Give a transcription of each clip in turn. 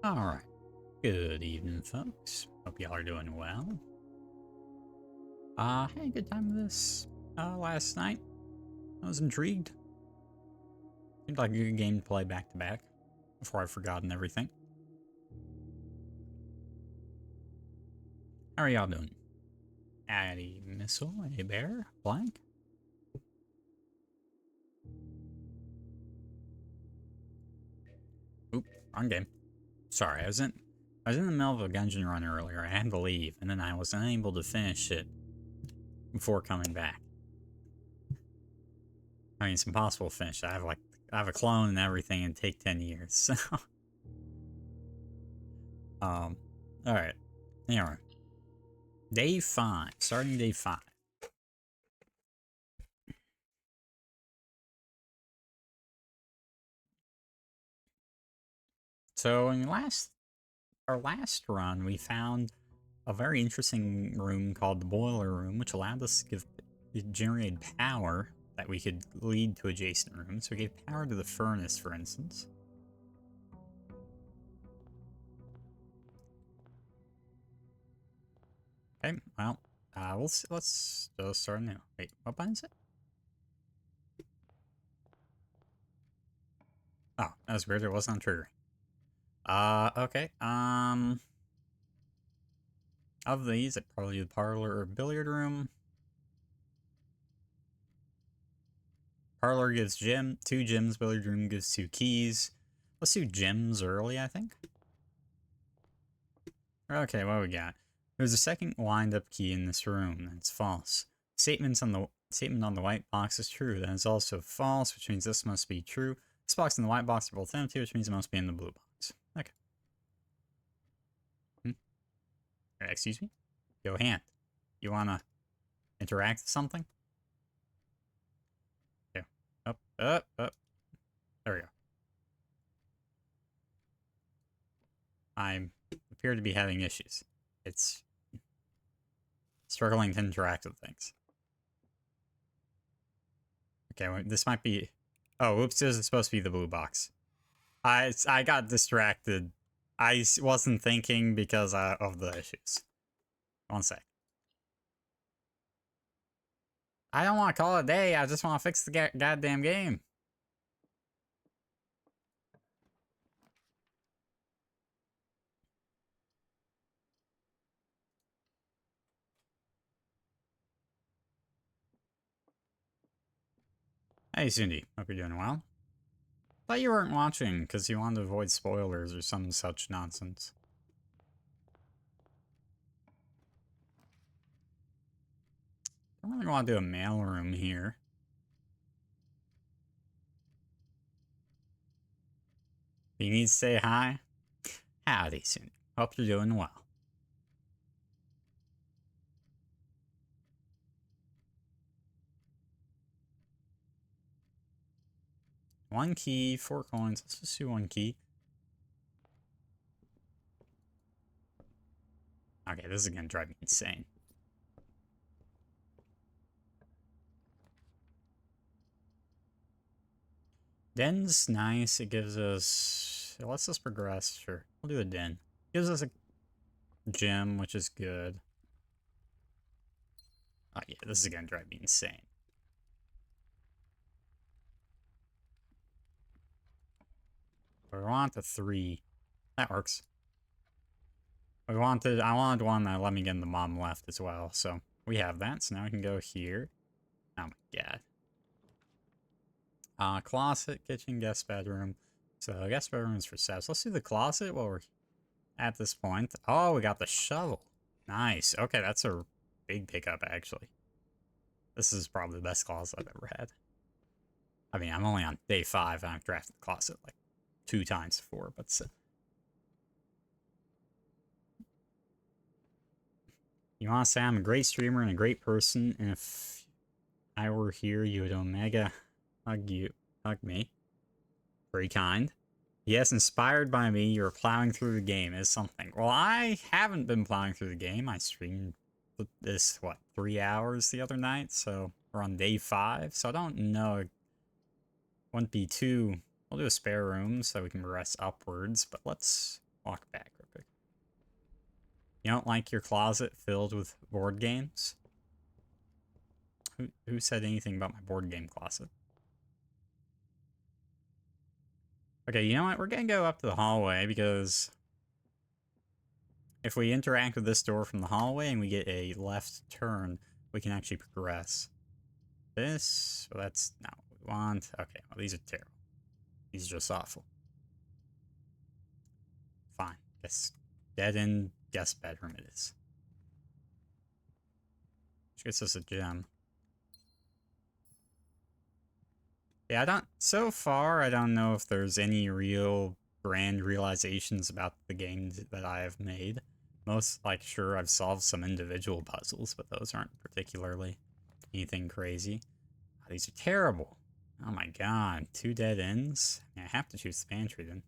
Alright. Good evening, folks. Hope y'all are doing well. Had a good time with this last night. I was intrigued. Seemed like a good game to play back to back before I've forgotten everything. How are y'all doing? A missile, a bear, blank. Oop, wrong game. Sorry, I was in the middle of a dungeon run earlier. I had to leave, and then I was unable to finish it before coming back. I mean, it's impossible to finish. I have a clone and everything, and take 10 years. So, all right. Anyway, day 5, starting day 5. So in our last run, we found a very interesting room called the boiler room, which allowed us to generate power that we could lead to adjacent rooms. So we gave power to the furnace, for instance. Okay, well, let's start new. Wait, what button is it? Oh, that was weird. It wasn't on triggering. Okay. Of these, it probably the parlor or billiard room. Parlor gives two gems. Billiard room gives 2 keys. Let's do gems early, I think. Okay, what we got? There's a second wind-up key in this room. That's false. Statement on the white box is true. That is also false, which means this must be true. This box and the white box are both empty, which means it must be in the blue box. Okay. Excuse me? Yo, hand. You wanna interact with something? Okay. Up. There we go. I appear to be having issues. It's struggling to interact with things. Okay, well, this might be... Oh, oops, this is supposed to be the blue box. I got distracted. I wasn't thinking because of the issues. One sec. I don't want to call it a day. I just want to fix the goddamn game. Hey, Cindy. Hope you're doing well. Thought you weren't watching because you wanted to avoid spoilers or some such nonsense. I don't really want to do a mailroom here. You need to say hi? Howdy, Cindy. Hope you're doing well. One key, 4 coins. Let's just do 1 key. Okay, this is gonna drive me insane. Den's nice. It gives us... It lets us progress. Sure. We'll do a den. Gives us a gem, which is good. Oh yeah, this is gonna drive me insane. But we want the 3. That works. I wanted one that let me get in the bottom left as well, so we have that. So now we can go here. Oh my god. Closet, kitchen, guest bedroom. So guest bedroom is for steps. Let's do the closet while we're at this point. Oh, we got the shovel. Nice. Okay, that's a big pickup, actually. This is probably the best closet I've ever had. I mean, I'm only on day 5, and I've drafted the closet like 2 times before, but... You want to say I'm a great streamer and a great person, and if I were here, you would omega hug me. Very kind. Yes, inspired by me, you're plowing through the game is something. Well, I haven't been plowing through the game. I streamed this, 3 hours the other night, so we're on day 5, so I don't know. It wouldn't be too... We'll do a spare room so we can progress upwards, but let's walk back real quick. You don't like your closet filled with board games? Who said anything about my board game closet? Okay, you know what? We're gonna go up to the hallway because if we interact with this door from the hallway and we get a left turn, we can actually progress. This, well, that's not what we want. Okay, well, these are terrible. These are just awful. Fine. Guess dead end guest bedroom it is. Which gets us a gem. Yeah, so far, I don't know if there's any real grand realizations about the games that I have made. Sure, I've solved some individual puzzles, but those aren't particularly anything crazy. Oh, these are terrible. Oh my god, 2 dead ends? I have to choose the pantry then.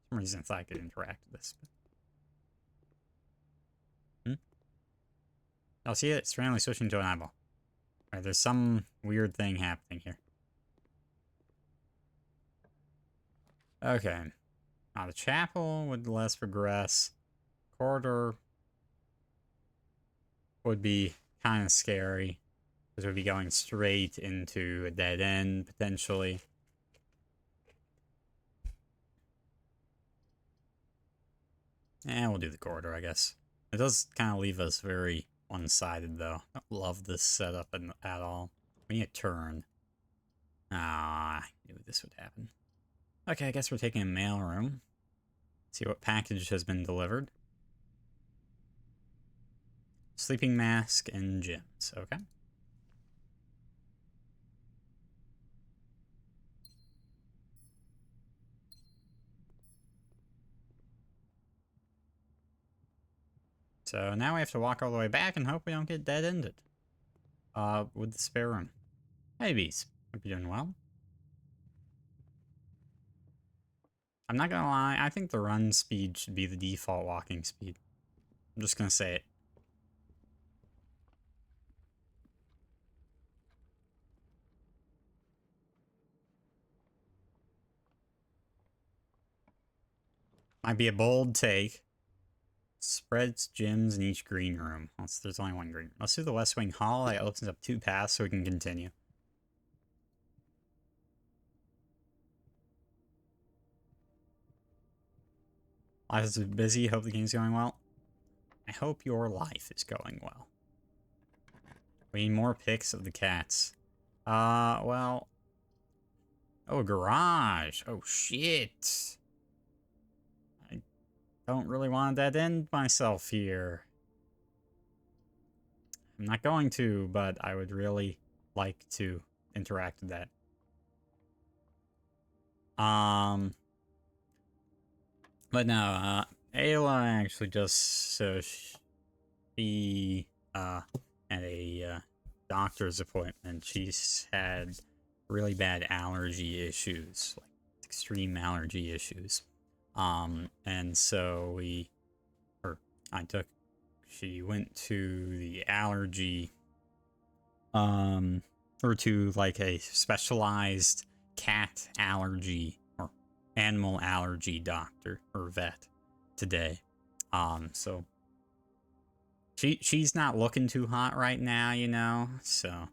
For some reason I thought I could interact with this. Oh, see it? It's randomly switching to an eyeball. Alright, there's some weird thing happening here. Okay. Now the chapel would less progress. Corridor would be kind of scary. Because we'd be going straight into a dead end, potentially. And we'll do the corridor, I guess. It does kind of leave us very one-sided, though. I don't love this setup at all. We need a turn. Ah, I knew this would happen. Okay, I guess we're taking a mail room. See what package has been delivered. Sleeping mask and gems. Okay. So now we have to walk all the way back and hope we don't get dead-ended. With the spare room. Hey, Bees. Hope you're doing well. I'm not gonna lie, I think the run speed should be the default walking speed. I'm just gonna say it. Might be a bold take. Spreads gyms in each green room. There's only one green room. Let's do the West Wing Hall. That opens up 2 paths so we can continue. Life is busy. Hope the game's going well. I hope your life is going well. We need more pics of the cats. Well. Oh, garage. Oh, shit. I don't really want to dead end myself here. I'm not going to, but I would really like to interact with that. But no, Ayla actually just, she, had a, doctor's appointment. She's had really bad allergy issues, like extreme allergy issues. And so she went to the allergy, or to like a specialized cat allergy or animal allergy doctor or vet today. So she's not looking too hot right now, you know, so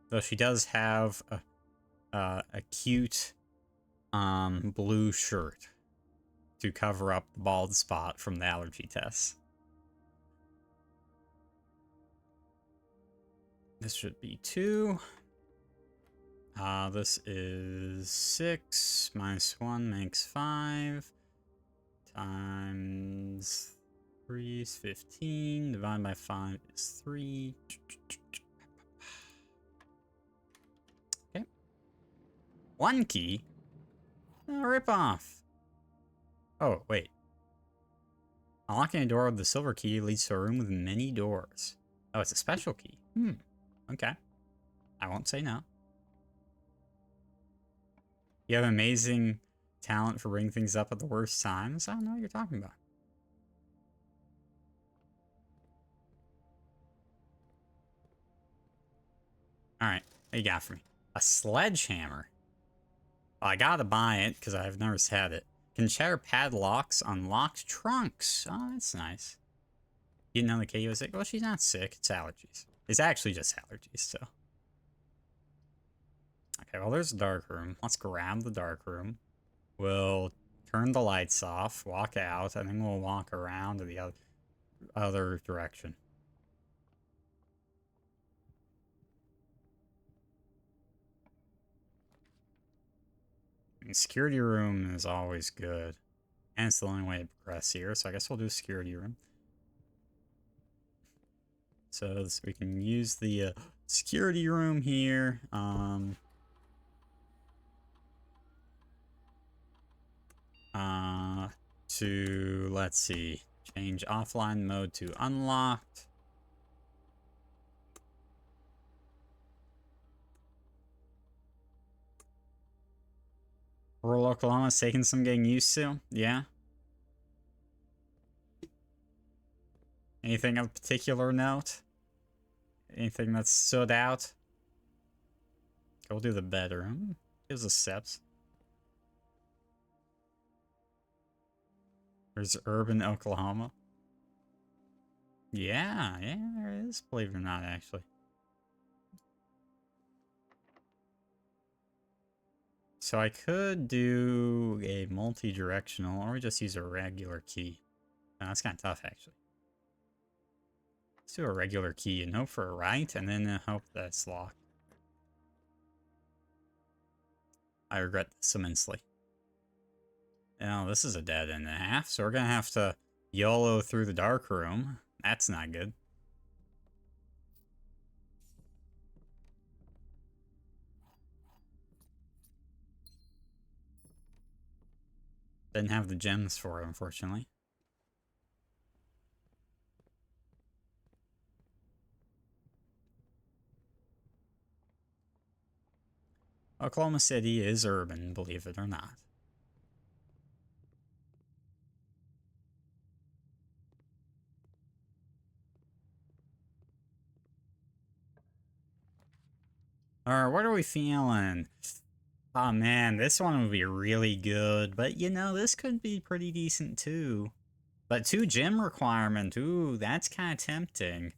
though she does have a cute blue shirt to cover up the bald spot from the allergy tests. This should be 2. This is 6 minus 1 makes 5 times 3 is 15. Divided by 5 is 3. Okay. 1 key? Oh, rip off. Oh, wait. Unlocking a door with the silver key leads to a room with many doors. Oh, it's a special key. Okay. I won't say no. You have amazing talent for bringing things up at the worst times. I don't know what you're talking about. What you got for me? A sledgehammer. Oh, I gotta buy it because I've never had it. Can shatter padlocks, unlocked trunks. Oh, that's nice. You know the Kay was sick. Well, she's not sick. It's allergies. It's actually just allergies, so. Okay, well, there's a dark room. Let's grab the dark room. We'll turn the lights off, walk out, and then we'll walk around to the other direction. And security room is always good. And it's the only way to progress here, so I guess we'll do security room. So we can use the security room here. To, let's see, change offline mode to unlocked. Rural Oklahoma's taking some getting used to. Yeah. Anything of particular note? Anything that stood out? We'll do the bedroom. Gives us steps. There's urban Oklahoma. Yeah, there is, believe it or not, actually. So I could do a multi-directional, or just use a regular key. No, that's kind of tough, actually. Let's do a regular key and hope for a right, and then hope that it's locked. I regret this immensely. Now, this is a dead end and a half, so we're gonna have to YOLO through the dark room. That's not good. Didn't have the gems for it, unfortunately. Oklahoma City is urban, believe it or not. Alright, what are we feeling? Oh man, this one would be really good, but you know, this could be pretty decent too. But 2 gem requirement, ooh, that's kind of tempting.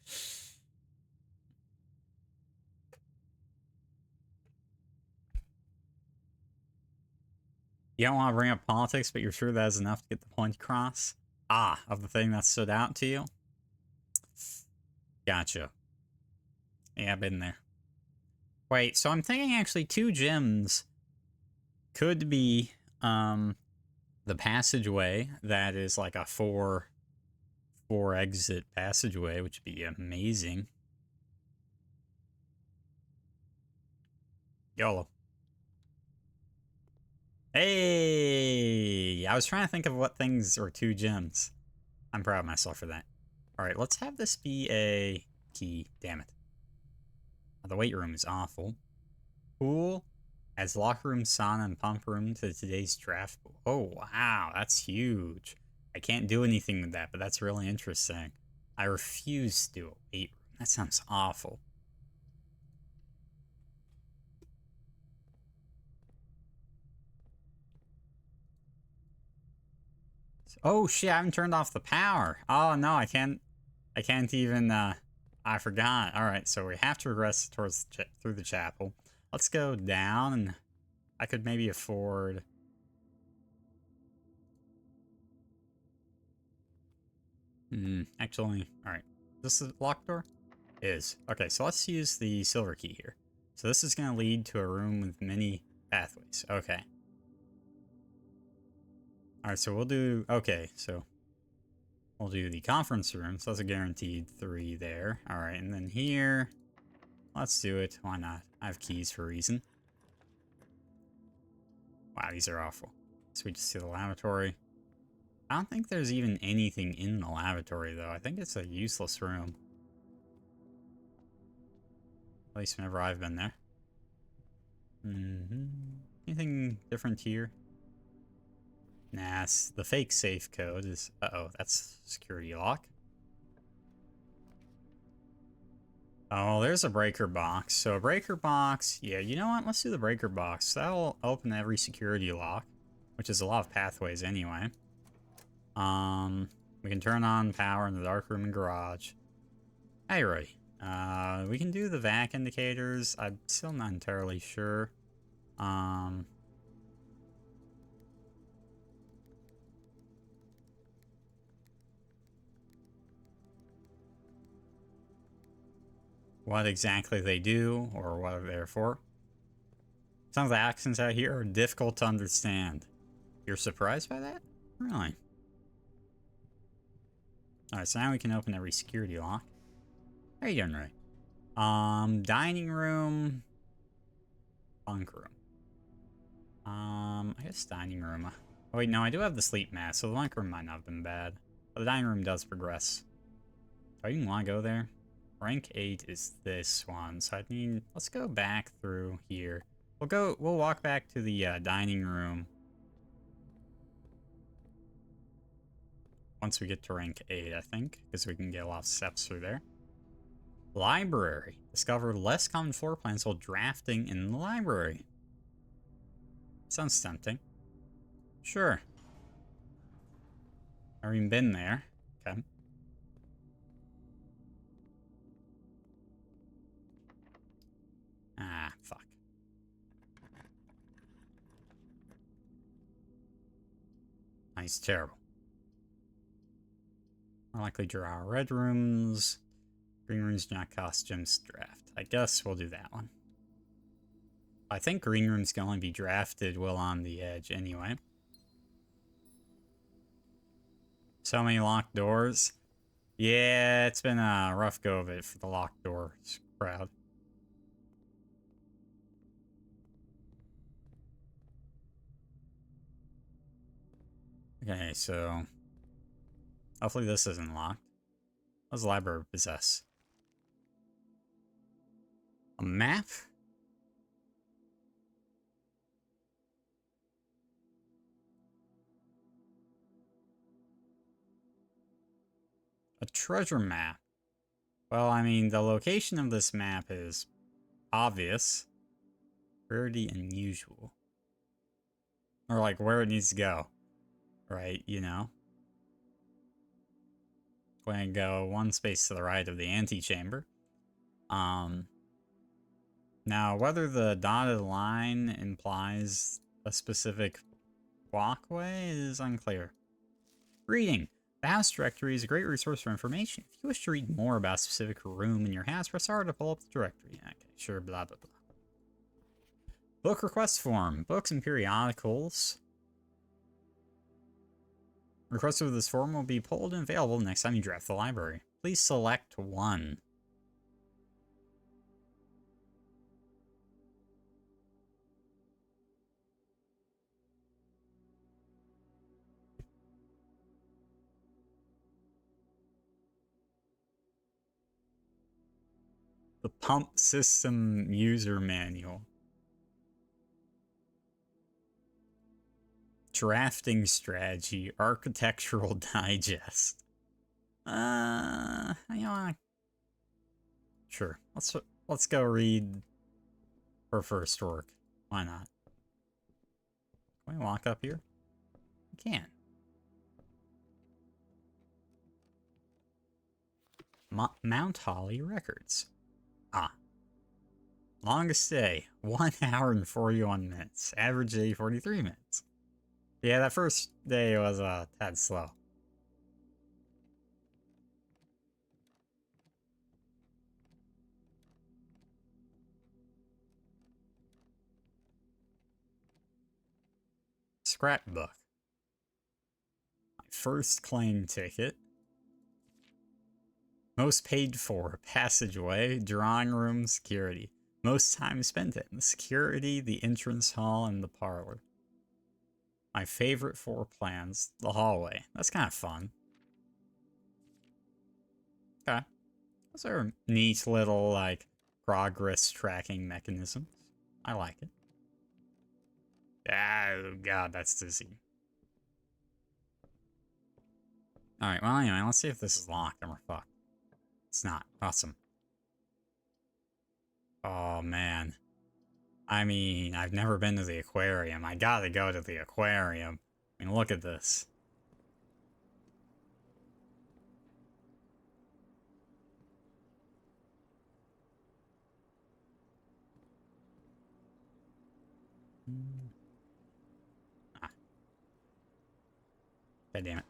You don't want to bring up politics, but you're sure that is enough to get the point across? Ah, of the thing that stood out to you? Gotcha. Yeah, I've been there. Wait, so I'm thinking actually 2 gems could be the passageway that is like a 4 exit passageway, which would be amazing. YOLO. Hey! I was trying to think of what things are 2 gems. I'm proud of myself for that. Alright, let's have this be a key. Damn it. The weight room is awful. Pool adds locker room, sauna, and pump room to today's draft pool. Oh, wow. That's huge. I can't do anything with that, but that's really interesting. I refuse to do a weight room. That sounds awful. Oh shit, I haven't turned off the power. Oh no, I can't even, I forgot. Alright, so we have to regress towards through the chapel. Let's go down, and I could maybe afford... actually, alright. Is this the locked door? It is. Okay, so let's use the silver key here. So this is going to lead to a room with many pathways. Okay. Alright, so we'll do... Okay, so we'll do the conference room. So that's a guaranteed 3 there. Alright, and then here... Let's do it. Why not? I have keys for a reason. Wow, these are awful. So we just see the lavatory. I don't think there's even anything in the lavatory, though. I think it's a useless room. At least whenever I've been there. Anything different here? Nah, the fake safe code is... Uh-oh, that's security lock. Oh, there's a breaker box. So a breaker box, yeah, you know what? Let's do the breaker box. That'll open every security lock, which is a lot of pathways anyway. We can turn on power in the dark room and garage. Alrighty. We can do the vac indicators. I'm still not entirely sure. What exactly they do or what they're for. Some of the accents out here are difficult to understand. You're surprised by that? Really? Alright, so now we can open every security lock. How you doing, Ray? Dining room. Bunk room. I guess dining room. Oh wait, no, I do have the sleep mask, so the bunk room might not have been bad. But the dining room does progress. Do I even want to go there? Rank 8 is this one, so I mean, let's go back through here. We'll walk back to the dining room once we get to rank 8, I think, because we can get a lot of steps through there. Library. Discover less common floor plans while drafting in the library. Sounds tempting. Sure. I've even been there. Okay. Ah, fuck. Nice, terrible. More likely draw our red rooms. Green rooms, not costumes, draft. I guess we'll do that one. I think green rooms can only be drafted while on the edge anyway. So many locked doors. Yeah, it's been a rough go of it for the locked doors crowd. Okay, so hopefully this isn't locked. What does the library possess? A map? A treasure map. Well, I mean, the location of this map is obvious. Rarity unusual. Or like where it needs to go. Right, you know? Going to go one space to the right of the antechamber. Now, whether the dotted line implies a specific walkway is unclear. Reading. The house directory is a great resource for information. If you wish to read more about a specific room in your house, press R to pull up the directory. Okay, sure, blah, blah, blah. Book request form. Books and periodicals. Requests for this form will be pulled and available next time you draft the library. Please select one. The pump system user manual. Drafting strategy, architectural digest. You know, sure. Let's go read her first work. Why not? Can we walk up here? We can. Mount Holly Records. Ah. Longest day, 1 hour and 41 minutes. Average day, 43 minutes. Yeah, that first day was a tad slow. Scrapbook. My first claim ticket. Most paid for, passageway, drawing room, security. Most time spent in security, the entrance hall, and the parlor. My favorite floor plans, the hallway. That's kind of fun. Okay. Those are neat little, like, progress tracking mechanisms. I like it. Oh, God, that's dizzy. Alright, well, anyway, let's see if this is locked and we're fucked. It's not. Awesome. Oh, man. I mean, I've never been to the aquarium. I gotta go to the aquarium. I mean, look at this. Ah, God damn it.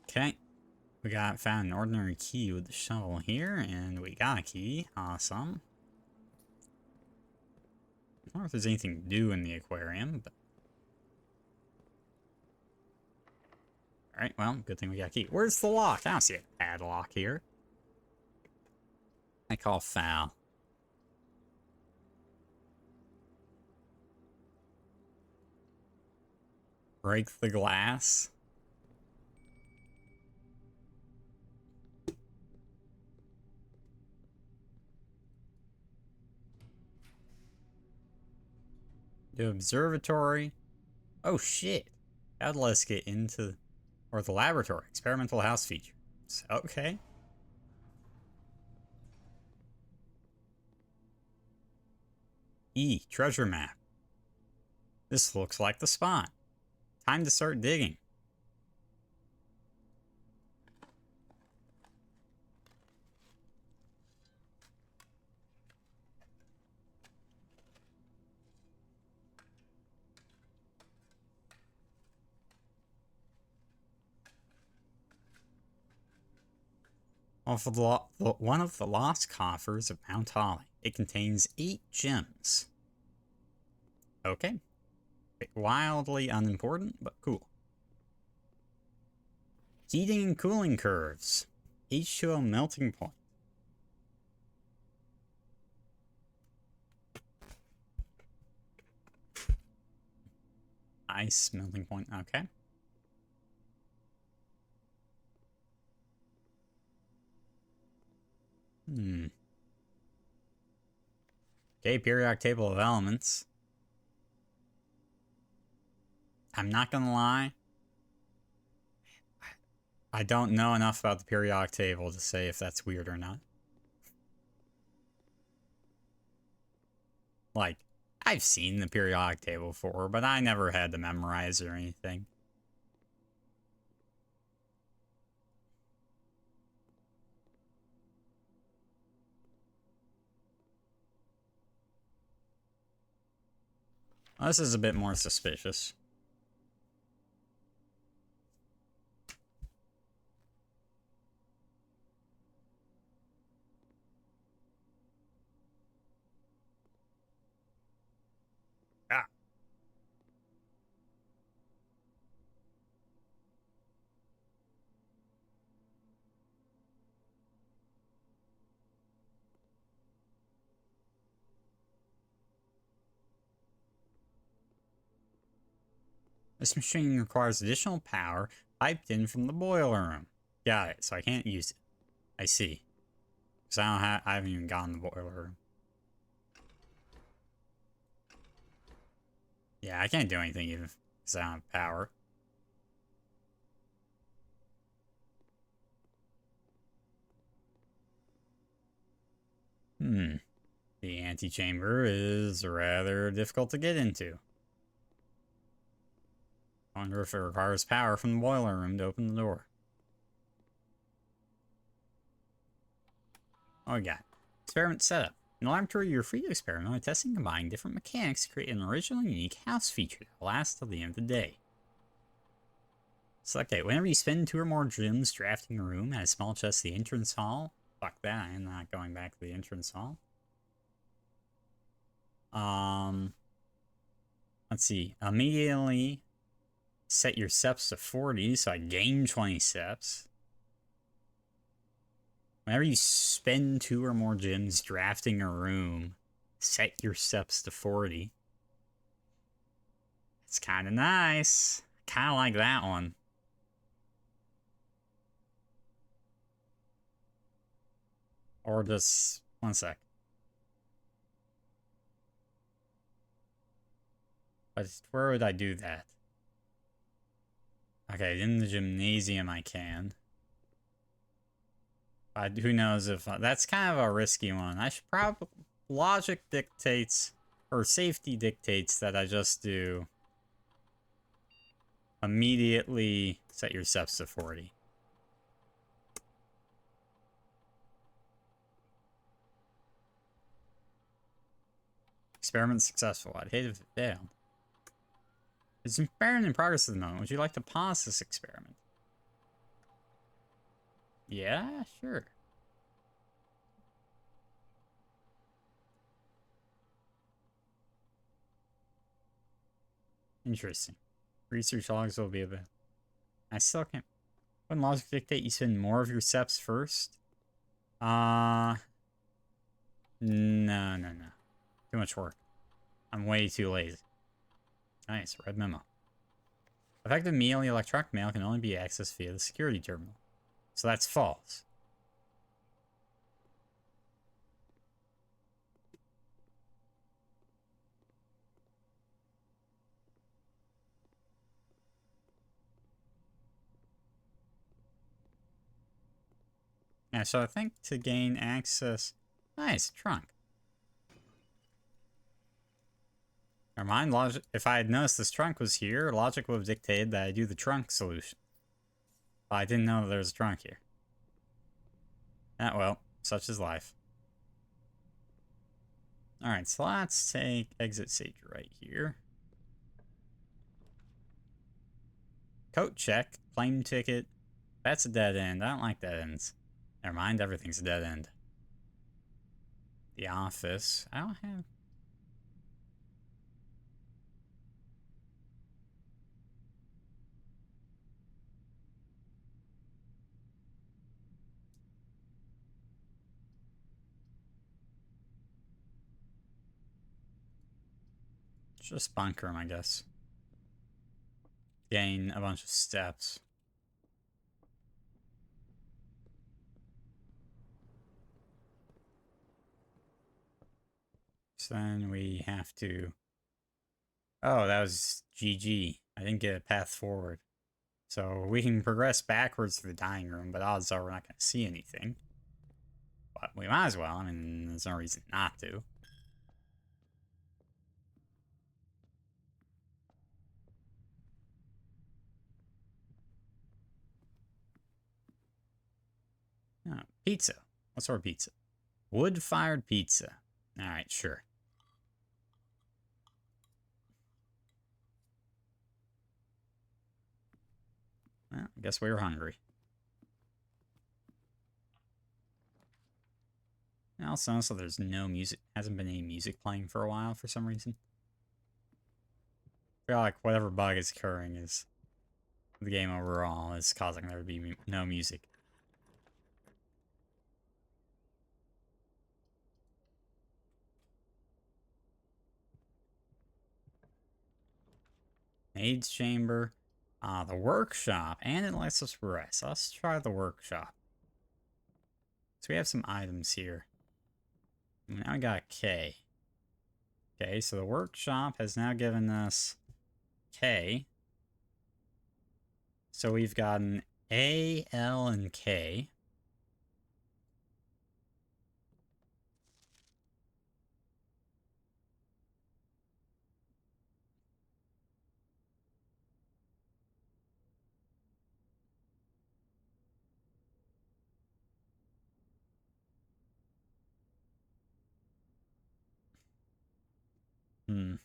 Okay. We found an ordinary key with the shovel here, and we got a key. Awesome. I don't know if there's anything to do in the aquarium, but... Alright, well, good thing we got a key. Where's the lock? I don't see a padlock here. I call foul. Break the glass. The observatory. Oh shit. That'd let us get into... Or the laboratory. Experimental house features. Okay. E. Treasure map. This looks like the spot. Time to start digging. One of the lost coffers of Mount Holly. It contains 8 gems. Okay. Wildly unimportant, but cool. Heating and cooling curves. H2O melting point. Ice melting point. Okay. Okay, periodic table of elements. I'm not gonna lie. I don't know enough about the periodic table to say if that's weird or not. Like, I've seen the periodic table before, but I never had to memorize or anything. Well, this is a bit more suspicious. Ah. This machine requires additional power piped in from the boiler room. Got it, so I can't use it. I see. Because I haven't even gotten the boiler room. Yeah, I can't do anything even because I don't have power. The antechamber is rather difficult to get into. I wonder if it requires power from the boiler room to open the door. Oh, we got experiment setup. In the laboratory, you're free to experiment by testing and combining different mechanics to create an original, unique house feature that will last till the end of the day. Select it. Whenever you spend 2 or more gems drafting a room at a small chest at the entrance hall. Fuck that, I am not going back to the entrance hall. Let's see. Immediately set your steps to 40, so I gain 20 steps. Whenever you spend 2 or more gems drafting a room, set your steps to 40. It's kind of nice. Kind of like that one. Or just... one sec. But where would I do that? Okay, in the gymnasium I can. Who knows if... that's kind of a risky one. I should probably... logic dictates, or safety dictates that I just do immediately set your steps to 40. Experiment successful. I'd hate if it failed. It's an experiment in progress at the moment. Would you like to pause this experiment? Yeah, sure. Interesting. Research logs will be a bit. I still can't. Wouldn't logic dictate you spend more of your steps first? No. Too much work. I'm way too lazy. Nice, red memo. Effective mail, electronic mail can only be accessed via the security terminal. So that's false. Yeah, so I think to gain access... Nice, trunk. Never mind, logic. If I had noticed this trunk was here, logic would have dictated that I do the trunk solution. But I didn't know that there was a trunk here. Ah, well, such is life. Alright, so let's take exit stage right here. Coat check, plane ticket. That's a dead end. I don't like dead ends. Never mind, everything's a dead end. The office. I don't have... Just bunker him, I guess. Gain a bunch of steps. So then we have to... Oh, that was GG. I didn't get a path forward. So we can progress backwards to the dining room, but odds are we're not going to see anything. But we might as well. I mean, there's no reason not to. Oh, pizza. What sort of pizza? Wood-fired pizza. Alright, sure. Well, I guess we were hungry. I also noticed that there's no music, hasn't been any music playing for a while for some reason. I feel like whatever bug is occurring is the game overall is causing there to be no music. Maid's chamber, the workshop, and it lets us rest. Let's try the workshop. So we have some items here. Now we got a K. Okay, so the workshop has now given us K. So we've got an A, L, and K.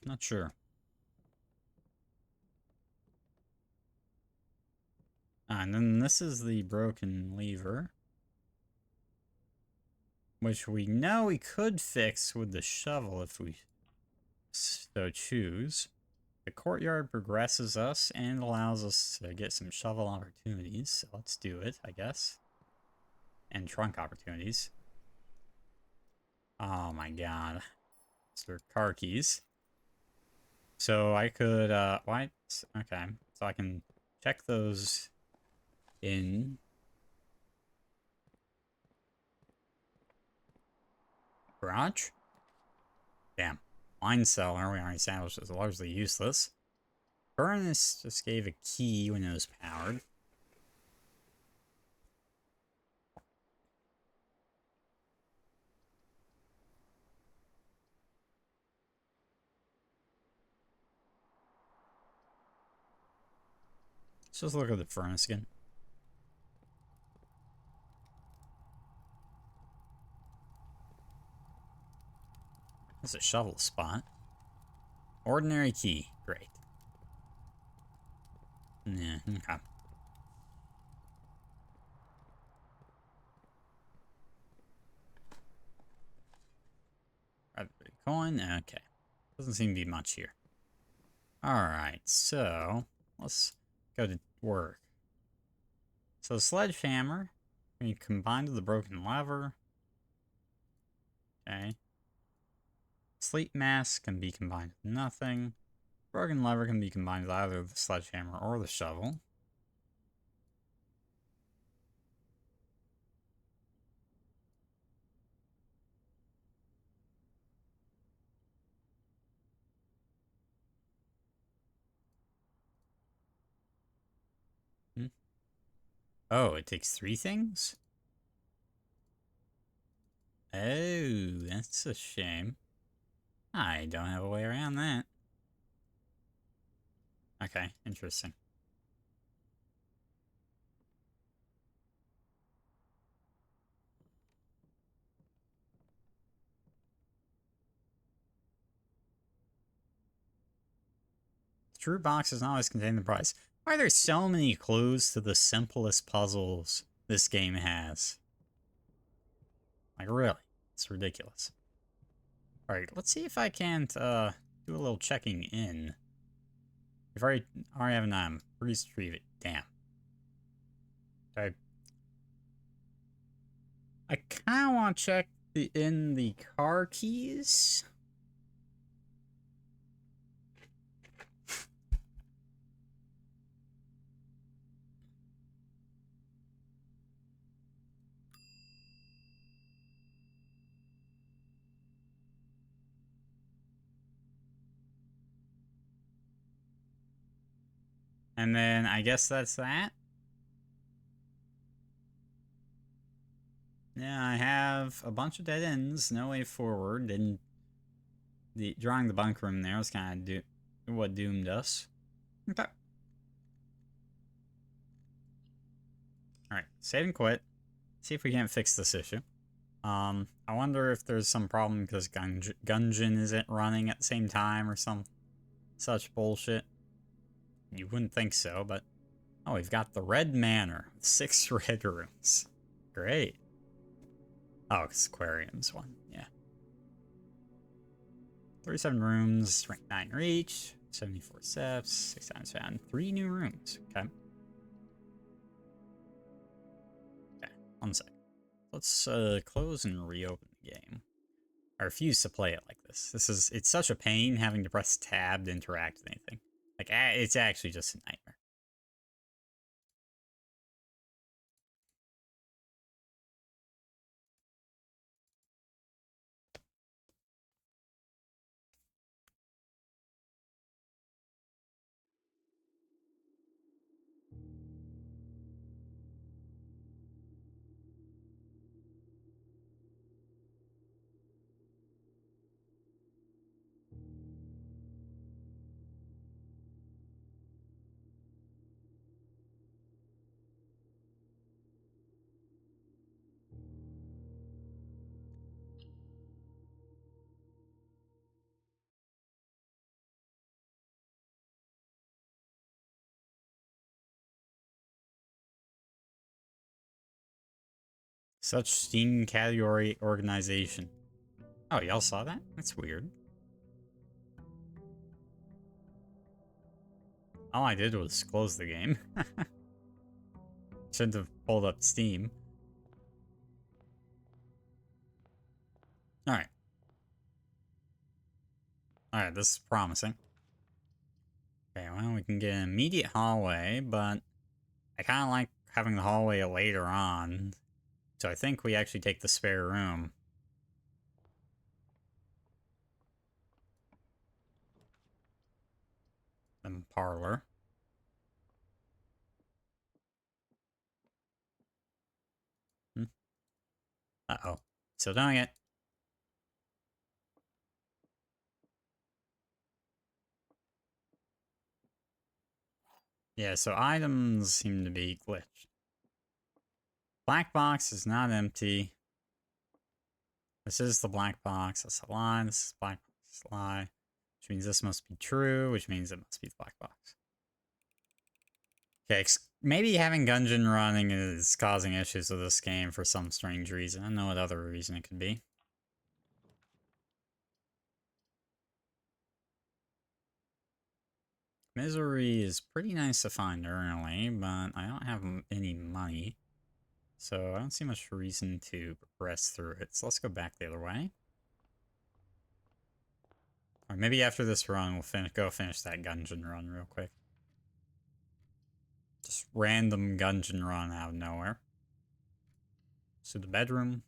Not sure. And then this is the broken lever, which we know we could fix with the shovel if we so choose. The courtyard progresses us and allows us to get some shovel opportunities, so let's do it, I guess. And trunk opportunities. Oh my god. They're car keys. So I could, why? Okay, so I can check those in garage. Damn. Wine cellar, we already established, is largely useless. Furnace just gave a key when it was powered. Let's just look at the furnace again. That's a shovel spot. Ordinary key. Great. Yeah, okay. Coin. Okay. Doesn't seem to be much here. Alright, so let's go to work. So sledgehammer can be combined with the broken lever. Okay. Sleep mask can be combined with nothing. Broken lever can be combined with either the sledgehammer or the shovel. Hmm. Oh, it takes 3 things? Oh, that's a shame. I don't have a way around that. Okay, interesting. The true box does not always contain the prize. Why are there so many clues to the simplest puzzles this game has? Like, really? It's ridiculous. Alright, let's see if I can't, do a little checking in. If I already have an retrieve it. Damn. I kind of want to check in the car keys. And then I guess that's that. Yeah, I have a bunch of dead ends, no way forward. Didn't drawing the bunk room there was kind of what doomed us. Okay. All right, save and quit. See if we can't fix this issue. I wonder if there's some problem because Gungeon isn't running at the same time or some such bullshit. You wouldn't think so, but oh, we've got the Red Manor with 6 red rooms. Great. Oh, it's Aquarium's one. Yeah. 37 rooms, rank 9 reach, 74 steps, 6 times found, 3 new rooms. Okay. Okay, 1 sec. Let's close and reopen the game. I refuse to play it like this. It's such a pain having to press tab to interact with anything. Like, it's actually just a nightmare. Such Steam category organization. Oh, y'all saw that? That's weird. All I did was close the game. Shouldn't have pulled up Steam. Alright. Alright, this is promising. Okay, well, we can get an immediate hallway, but I kind of like having the hallway later on. So I think we actually take the spare room. The parlor. Uh-oh. Still doing it. Yeah, so items seem to be glitched. Black box is not empty. This is the black box. That's a lie. This is black box. Lie. Which means this must be true, which means it must be the black box. Okay, maybe having Gungeon running is causing issues with this game for some strange reason. I don't know what other reason it could be. Misery is pretty nice to find early, but I don't have any money. So I don't see much reason to progress through it. So let's go back the other way. Or maybe after this run, we'll go finish that Gungeon run real quick. Just random Gungeon run out of nowhere. So the bedroom.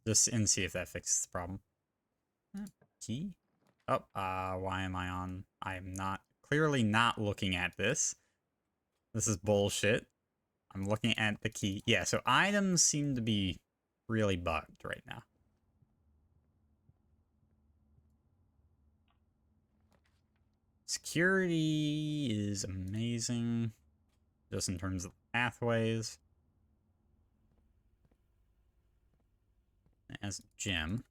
Just and see if that fixes the problem. Key? Oh, why am I on? I am clearly not looking at this. This is bullshit. I'm looking at the key. Yeah, so items seem to be really bugged right now. Security is amazing, just in terms of pathways. It has a gym.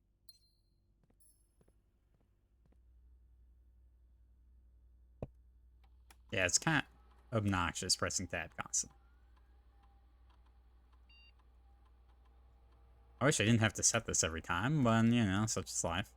Yeah, it's kind of obnoxious pressing tab constantly. I wish I didn't have to set this every time, but, you know, such is life.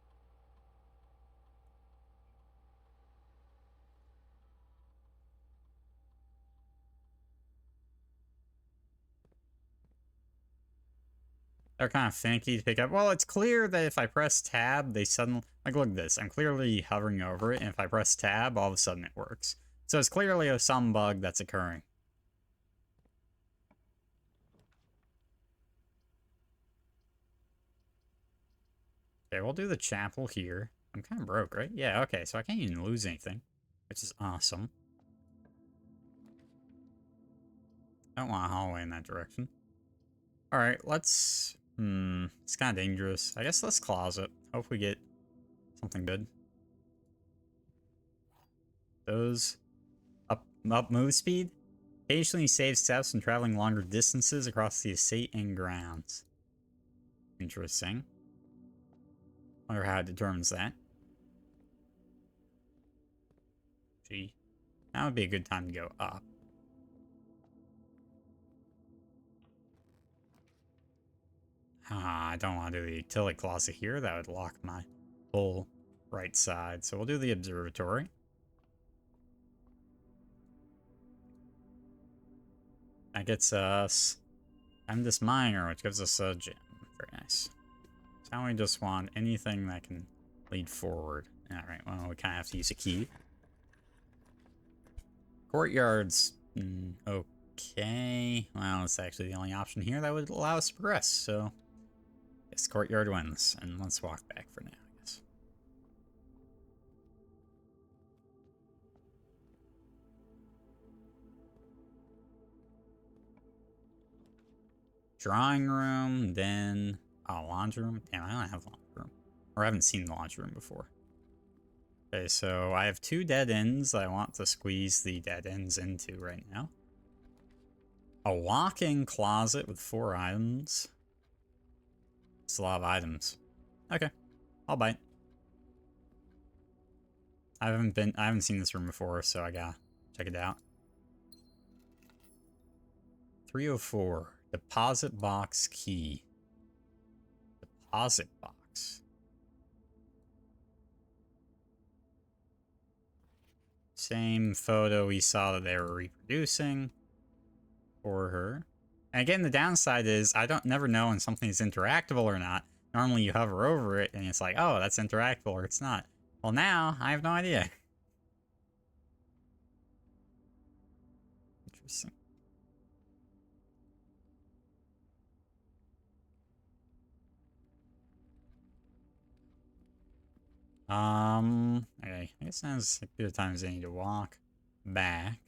They're kind of finicky to pick up. Well, it's clear that if I press tab, they suddenly... Like, look at this. I'm clearly hovering over it, and if I press tab, all of a sudden it works. So it's clearly some bug that's occurring. Okay, we'll do the chapel here. I'm kind of broke, right? Yeah, okay, so I can't even lose anything, which is awesome. I don't want a hallway in that direction. Alright, let's... it's kind of dangerous. I guess let's closet. Hope we get something good. Those... Up move speed? Occasionally save steps when traveling longer distances across the estate and grounds. Interesting. Wonder how it determines that. Gee. That would be a good time to go up. I don't want to do the utility closet here. That would lock my whole right side. So we'll do the observatory. That gets us this Miner, which gives us a gym. Very nice. So now we just want anything that can lead forward. Alright, well, we kind of have to use a key. Courtyards. Okay. Well, it's actually the only option here that would allow us to progress, so... Yes, courtyard wins. And let's walk back for now, I guess. Drawing room, then... Oh, laundry room? Damn, I don't have laundry room. Or I haven't seen the laundry room before. Okay, so I have 2 dead ends I want to squeeze the dead ends into right now. A walk-in closet with 4 items. It's a lot of items. Okay, I'll bite. I haven't seen this room before, so I gotta check it out. 304. Deposit box key. Deposit box. Same photo we saw that they were reproducing for her. And again, the downside is I never know when something is interactable or not. Normally you hover over it and it's like, oh, that's interactable or it's not. Well, now I have no idea. Interesting. Okay, I guess now's a good time as I need to walk back.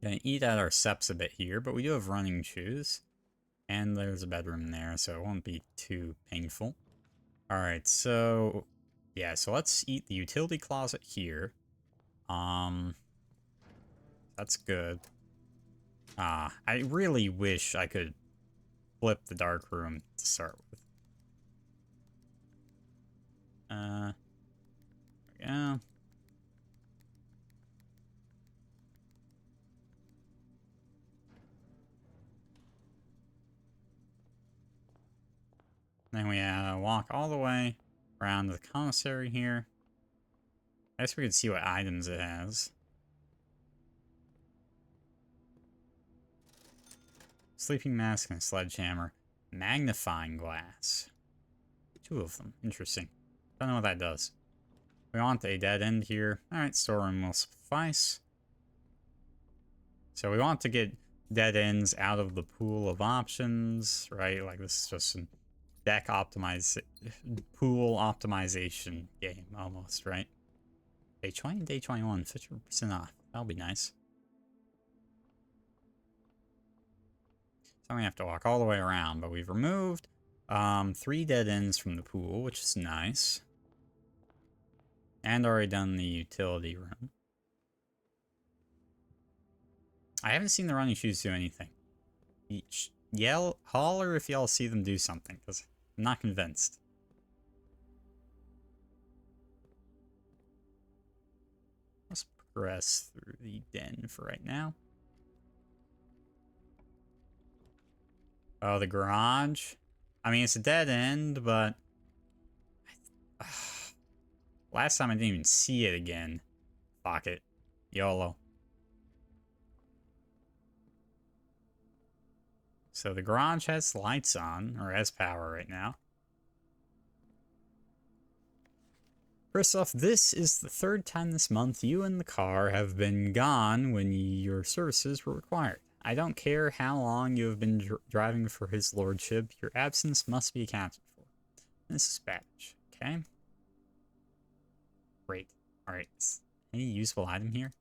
Gonna eat at our steps a bit here, but we do have running shoes. And there's a bedroom there, so it won't be too painful. Alright, so... Yeah, so let's eat the utility closet here. That's good. I really wish I could flip the dark room to start with. Yeah. Then we walk all the way around to the commissary here. I guess we could see what items it has. Sleeping mask and a sledgehammer. Magnifying glass. 2 of them. Interesting. Don't know what that does. We want a dead end here. Alright, storeroom will suffice. So we want to get dead ends out of the pool of options, right? Like this is just a deck pool optimization game almost, right? Day 20, day 21, 50% off. That'll be nice. So we have to walk all the way around, but we've removed 3 dead ends from the pool, which is nice. And already done the utility room. I haven't seen the running shoes do anything. Holler if y'all see them do something, because I'm not convinced. Let's progress through the den for right now. Oh, the garage? I mean, it's a dead end, but... last time I didn't even see it again. Fuck it. YOLO. So the garage has lights on, or has power right now. First off, this is the 3rd time this month you and the car have been gone when your services were required. I don't care how long you have been driving for his lordship, your absence must be accounted for. This is badge, okay? Great. Alright, any useful item here?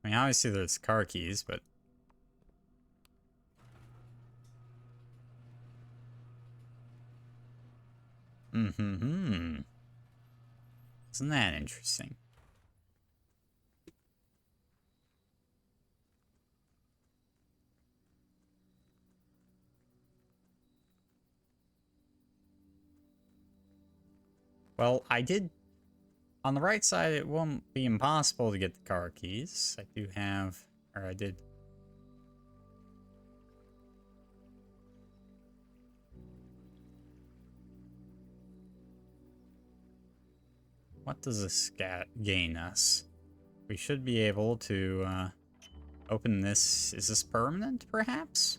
I mean, obviously there's car keys, but... Isn't that interesting? Well, I did... On the right side, it won't be impossible to get the car keys. I do have... Or I did... What does this gain us? We should be able to open this. Is this permanent, perhaps?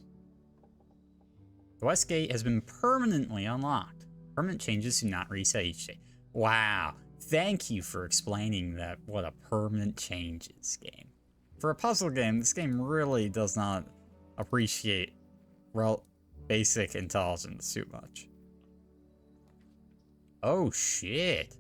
The west gate has been permanently unlocked. Permanent changes do not reset each day. Wow. Thank you for explaining that. What a permanent change is, game. For a puzzle game, this game really does not appreciate basic intelligence too much. Oh, shit.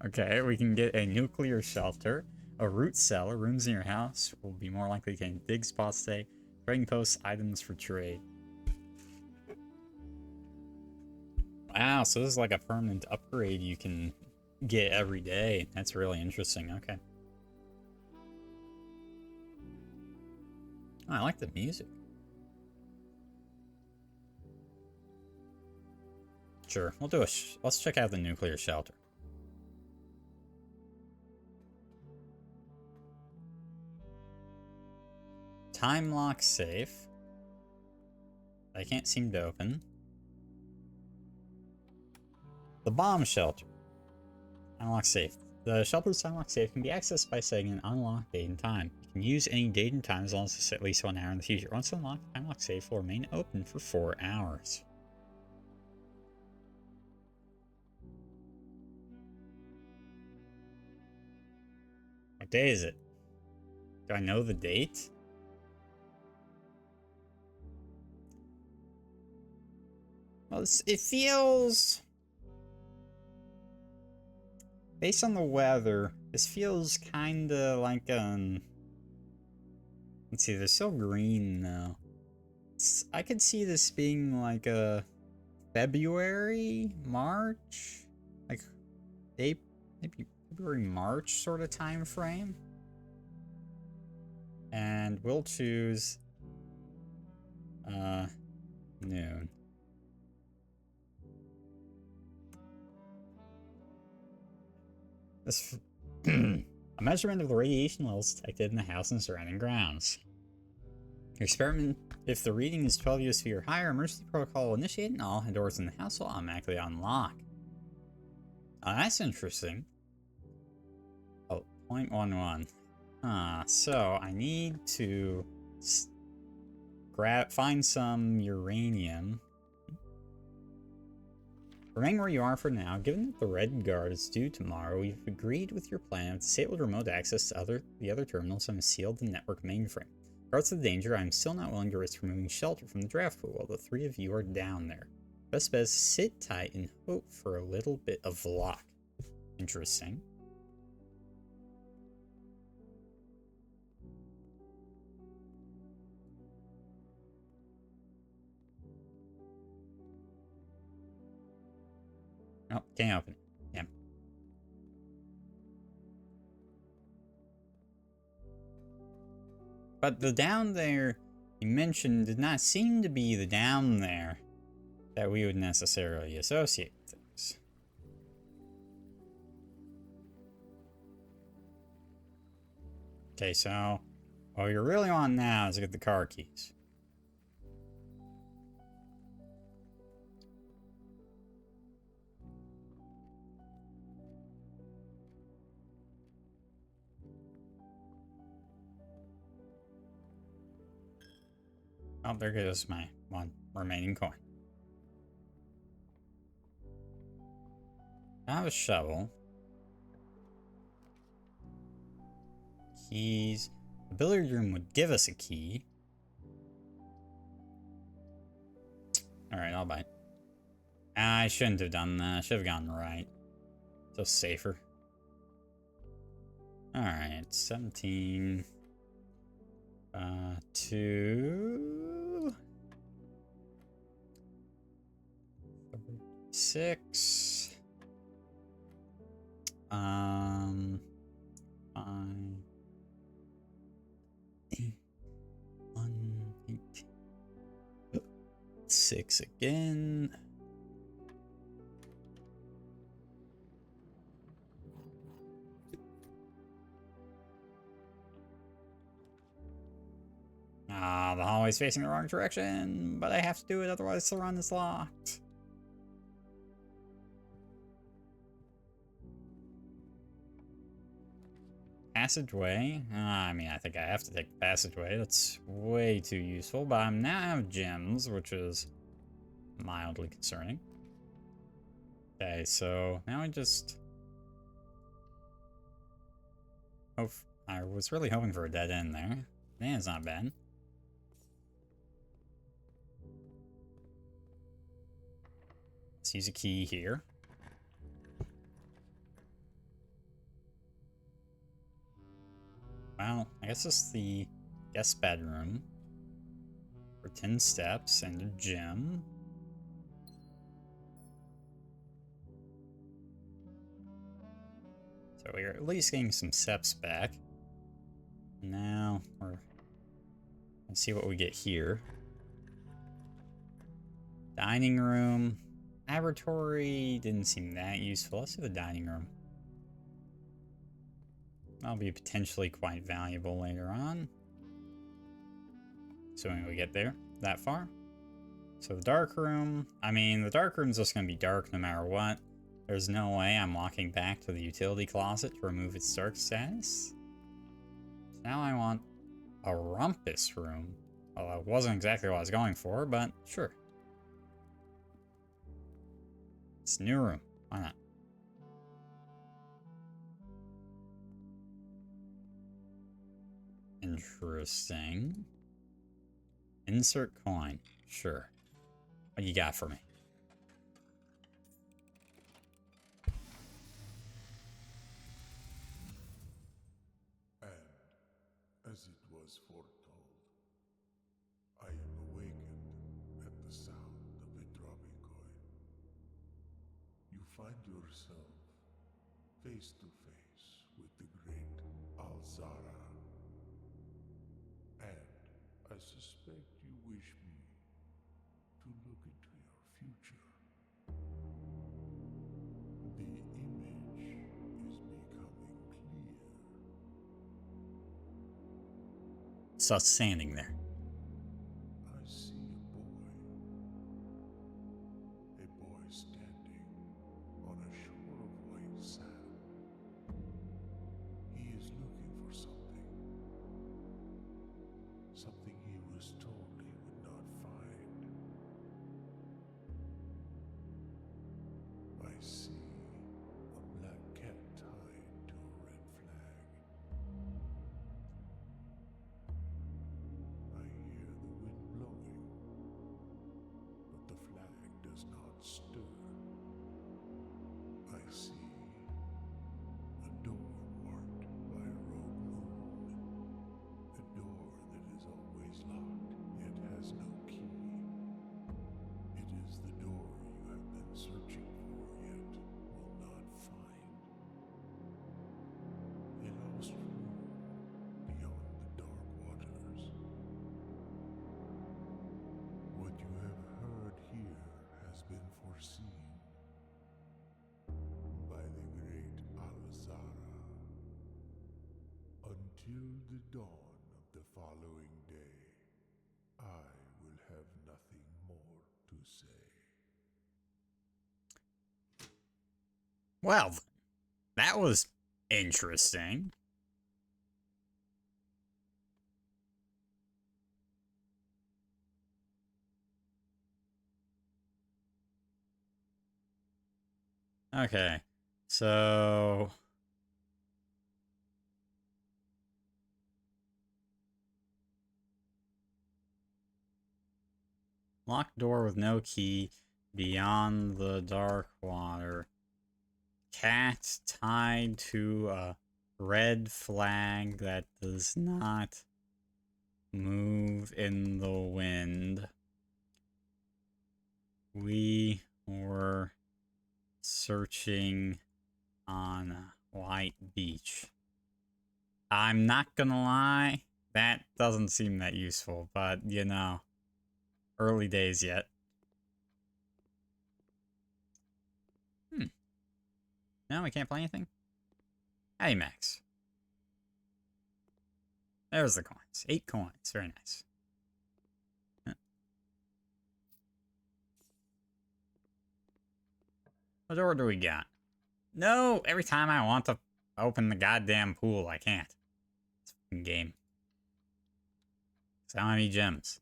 Okay, we can get a nuclear shelter, a root cellar, rooms in your house will be more likely to gain dig spots today, trading posts, items for trade. Wow, so this is like a permanent upgrade you can get every day. That's really interesting, okay. Oh, I like the music. Sure, we'll do let's check out the nuclear shelter. Time lock safe. I can't seem to open. The bomb shelter. Time lock safe. The shelter's time lock safe can be accessed by setting an unlocked date and time. You can use any date and time as long as it's at least 1 hour in the future. Once unlocked, the time lock safe will remain open for 4 hours. What day is it? Do I know the date? Well, it feels... Based on the weather, this feels kinda like, Let's see, they're still green though. I could see this being like a February, March, like maybe February, March sort of time frame. And we'll choose noon. This a measurement of the radiation levels detected in the house and surrounding grounds. Your experiment, if the reading is 12 USV or higher, emergency protocol will initiate and all doors in the house will automatically unlock. Oh, that's interesting. Oh, 0.11. So I need to find some uranium. Remain where you are for now. Given that the Red Guard is due tomorrow, we've agreed with your plan of disabled remote access to the other terminals and sealed the network mainframe. Regardless of the danger, I'm still not willing to risk removing shelter from the draft pool while the three of you are down there. Best bet is sit tight and hope for a little bit of luck. Interesting. Oh, can't open it. Damn. But the down there you mentioned did not seem to be the down there that we would necessarily associate with things. Okay, so what you're really on now is to get the car keys. Oh, there goes my one remaining coin. I have a shovel. Keys. The billiard room would give us a key. Alright, I'll buy it. I shouldn't have done that. I should have gone right. Just safer. Alright, 17. 2. 6. 5. 8. 1. 8. 6 again. The hallway's facing the wrong direction, but I have to do it, otherwise the run is locked. Passageway? I mean, I think I have to take the passageway. That's way too useful, but I now have gems, which is mildly concerning. Okay, so now I just... I was really hoping for a dead end there. That's not bad. Let's use a key here. Well, I guess it's the guest bedroom. For 10 steps and a gym. So we're at least getting some steps back. Now let's see what we get here. Dining room. Laboratory didn't seem that useful. Let's do the dining room. That'll be potentially quite valuable later on. Assuming we get there that far. So the dark room. I mean, the dark room's just going to be dark no matter what. There's no way I'm walking back to the utility closet to remove its dark status. Now I want a rumpus room. Well, it wasn't exactly what I was going for, but sure. It's a new room. Why not? Interesting. Insert coin. Sure. What you got for me? And as it was foretold, find yourself face to face with the great Alzara. And I suspect you wish me to look into your future. The image is becoming clear. So standing there. I see a boy standing on a shore of white sand. He is looking for something, something he was told he would not find. I see a black cat tied to a red flag. I hear the wind blowing, but the flag does not stir. I see a door marked by a rogue moon, a door that is always locked yet has no key. It is the door you have been searching for yet will not find. A lost room beyond the dark waters. What you have heard here has been foreseen by the great Alzara. Until the dawn of the following day, I will have nothing more to say. Well, that was interesting. Okay, so locked door with no key, beyond the dark water. Cat tied to a red flag that does not move in the wind. We were searching on a white beach. I'm not gonna lie, that doesn't seem that useful, but you know, early days yet. No, we can't play anything? Hey, Max. There's the coins. 8 coins. Very nice. What door do we got? No! Every time I want to open the goddamn pool, I can't. It's a fucking game. So how many gems?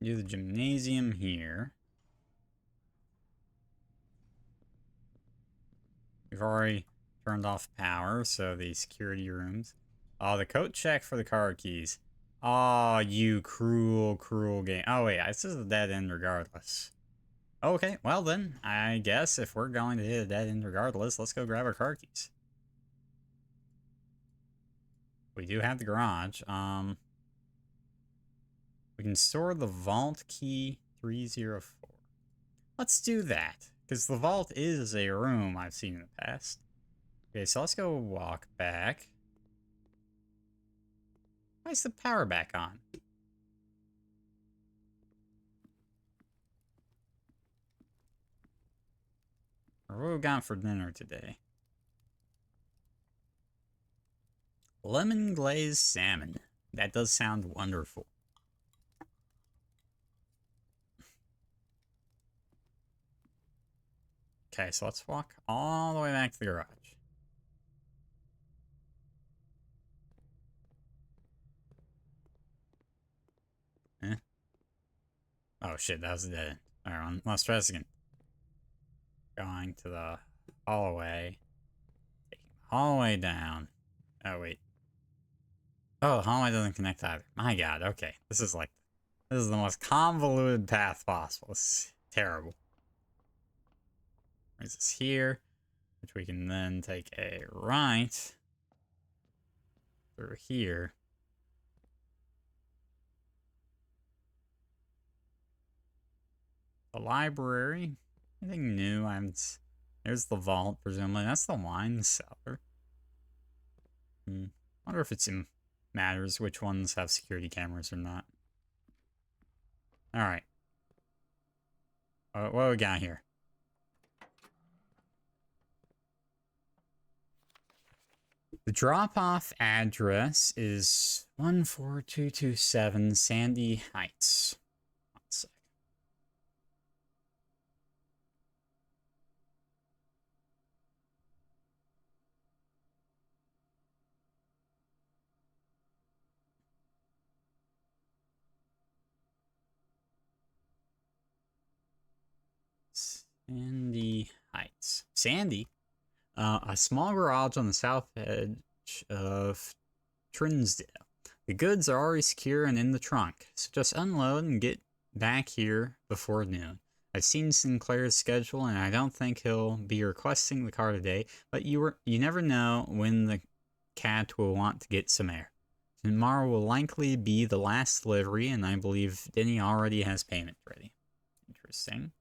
Do the gymnasium here. We've already turned off power, so the security rooms. Oh, the code check for the card keys. Oh, you cruel, cruel game. Oh, wait, this is a dead end regardless. Okay, well then, I guess if we're going to hit a dead end regardless, let's go grab our car keys. We do have the garage. We can store the vault key 304. Let's do that, because the vault is a room I've seen in the past. Okay, so let's go walk back. Why is the power back on? Or what we got for dinner today? Lemon glazed salmon. That does sound wonderful. Okay, so let's walk all the way back to the garage. Eh? Oh shit, that was the dead end. Alright, let's try this again. Going to the hallway. Taking the hallway down. Oh, wait. Oh, the hallway doesn't connect either. My god, okay. This is the most convoluted path possible. It's terrible. Brings us here, which we can then take a right through here. The library. Anything new? There's the vault, presumably. That's the wine cellar. Wonder if matters which ones have security cameras or not. Alright. What do we got here? The drop-off address is 14227 Sandy Heights. One sec. Sandy Heights. Sandy? A small garage on the south edge of Trinsdale. The goods are already secure and in the trunk, so just unload and get back here before noon. I've seen Sinclair's schedule, and I don't think he'll be requesting the car today, but you never know when the cat will want to get some air. Tomorrow will likely be the last delivery, and I believe Denny already has payment ready. Interesting.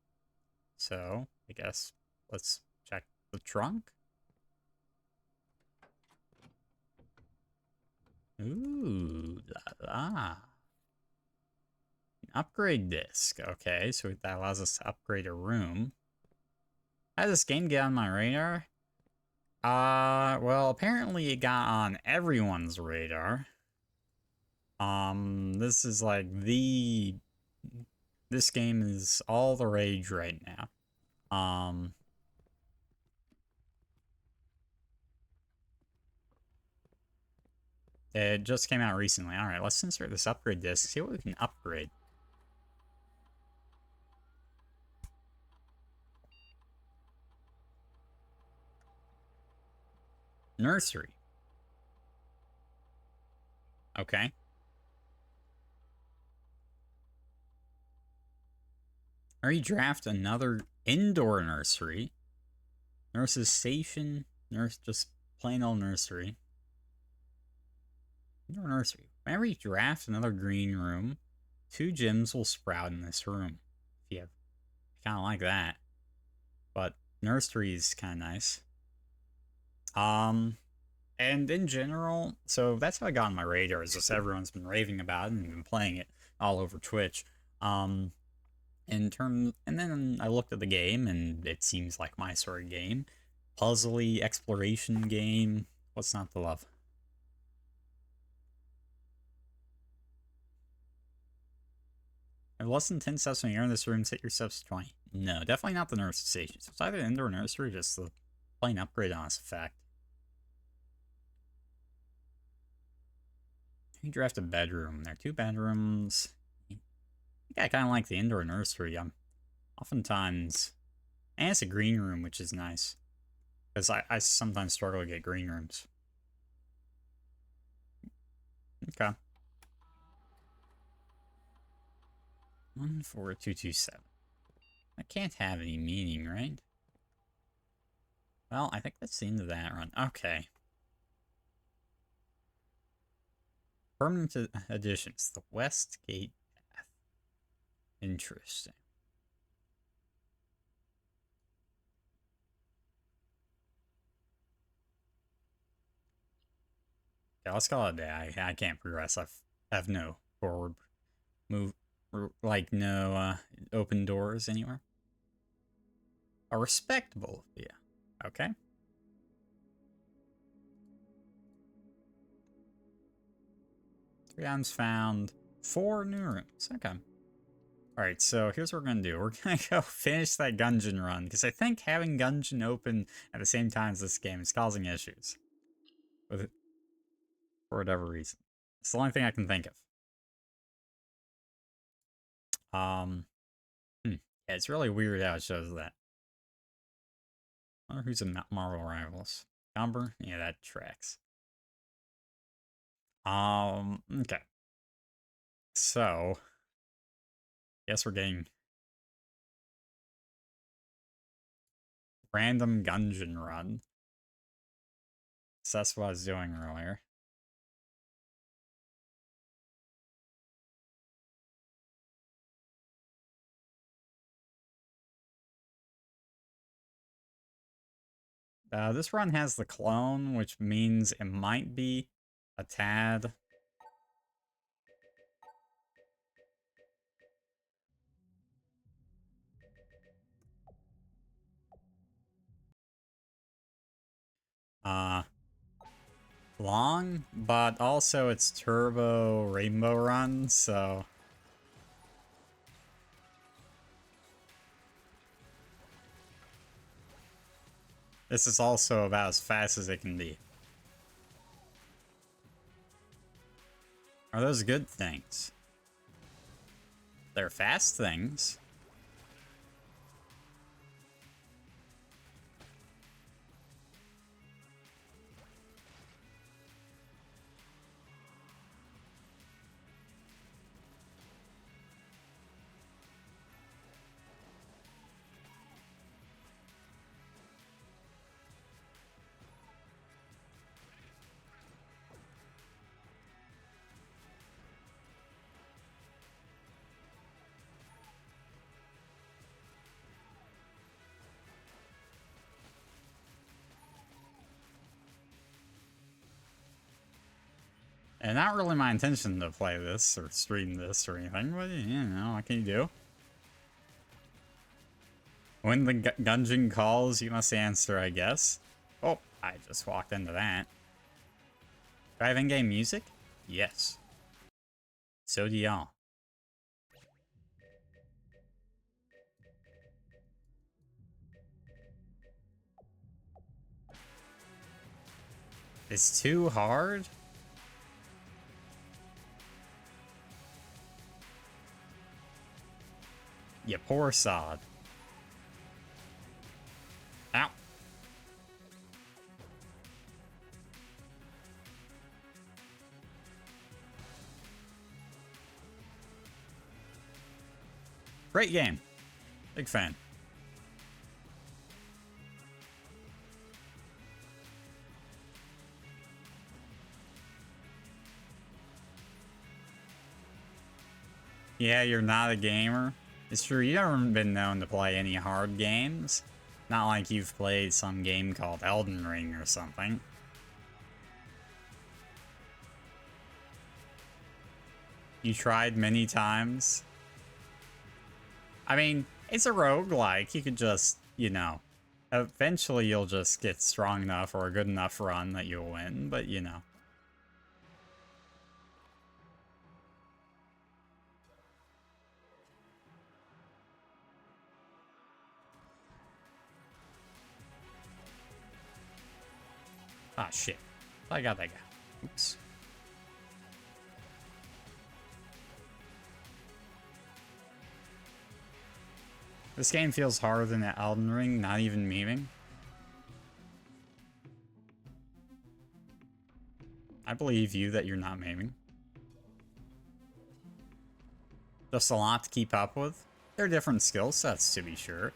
So, I guess let's check the trunk. Ooh, la la. Upgrade disc. Okay, so that allows us to upgrade a room. How does this game get on my radar? Well, apparently it got on everyone's radar. This is like this game is all the rage right now. It just came out recently. Alright, let's insert this upgrade disc, see what we can upgrade. Nursery. Okay. Redraft another indoor nursery. Nurse's station. Just plain old nursery. Indoor nursery. Whenever you draft another green room, 2 gyms will sprout in this room. If you have, kind of like that. But nursery is kind of nice. And in general, so that's how I got on my radar. Is just everyone's been raving about it and been playing it all over Twitch. And then I looked at the game, and it seems like my sort of game. Puzzly exploration game. What's not to love? If less than 10 steps when you're in this room, set your steps to 20. No, definitely not the nursery station. So it's either indoor nursery or just the plain upgrade on this effect. You draft a bedroom. There are 2 bedrooms. I think I kind of like the indoor nursery. Oftentimes, and it's a green room, which is nice. Because I sometimes struggle to get green rooms. Okay. 14227. That can't have any meaning, right? Well, I think that's the end of that run. Okay. Permanent additions. The West Gate Path. Interesting. Yeah, let's call it a day. I can't progress. I have no forward move, like no open doors anywhere. A respectable, yeah. Okay. Three items found. 4 new rooms. Okay. Alright, so here's what we're gonna do. We're gonna go finish that Gungeon run, because I think having Gungeon open at the same time as this game is causing issues with it for whatever reason. It's the only thing I can think of. Yeah, it's really weird how it shows that. I wonder who's in Marvel Rivals. Gumber? Yeah, that tracks. Okay. So, guess we're getting random dungeon run. So that's what I was doing earlier. This run has the clone, which means it might be a tad. Uh, long, but also it's turbo rainbow run, so this is also about as fast as it can be. Are those good things? They're fast things. And not really my intention to play this or stream this or anything, but you know, what can you do? When the dungeon calls, you must answer, I guess. Oh, I just walked into that. Do I have in-game music? Yes. So do y'all. It's too hard? You poor sod. Ow. Great game. Big fan. Yeah, you're not a gamer. It's true, you haven't been known to play any hard games. Not like you've played some game called Elden Ring or something. You tried many times. I mean, it's a roguelike. You could just, you know, eventually you'll just get strong enough or a good enough run that you'll win, but you know. Ah, shit. I got that guy. Oops. This game feels harder than the Elden Ring, not even memeing. I believe you that you're not memeing. Just a lot to keep up with. There are different skill sets, to be sure.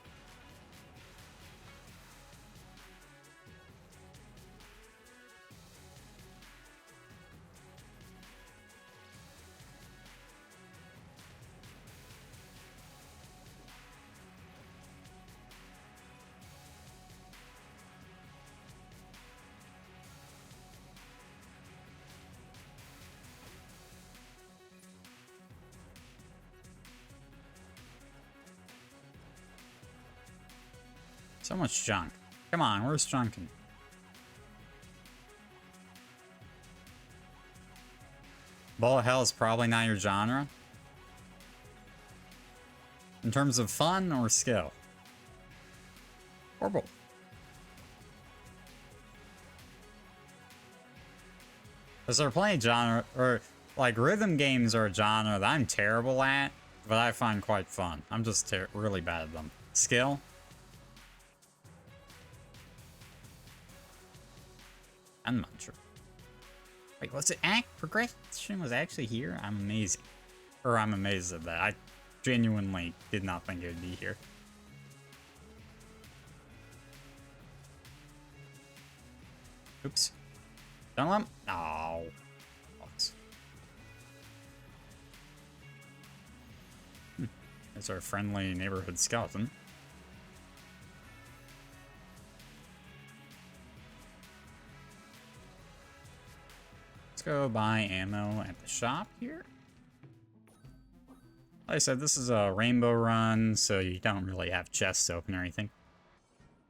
So much junk. Come on, where's Junkin? Bullet hell is probably not your genre. In terms of fun or skill? Or both. Because there are plenty of genre, or like rhythm games are a genre that I'm terrible at. but I find quite fun. I'm just really bad at them. Skill? I'm not sure. Wait, was it progression was actually here? I'm amazing. Or I'm amazed at that. I genuinely did not think it would be here. Oops. Don't let him. Oh. There's our friendly neighborhood skeleton. Let's go buy ammo at the shop here. Like I said, this is a rainbow run, so you don't really have chests open or anything.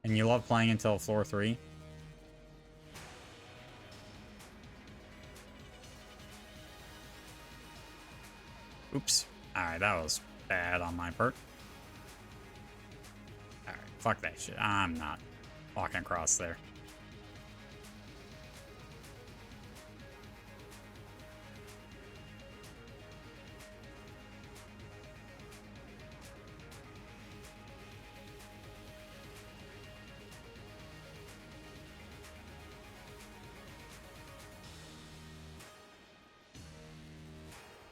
And you love playing until floor 3. Oops. Alright, that was bad on my part. Alright, fuck that shit. I'm not walking across there.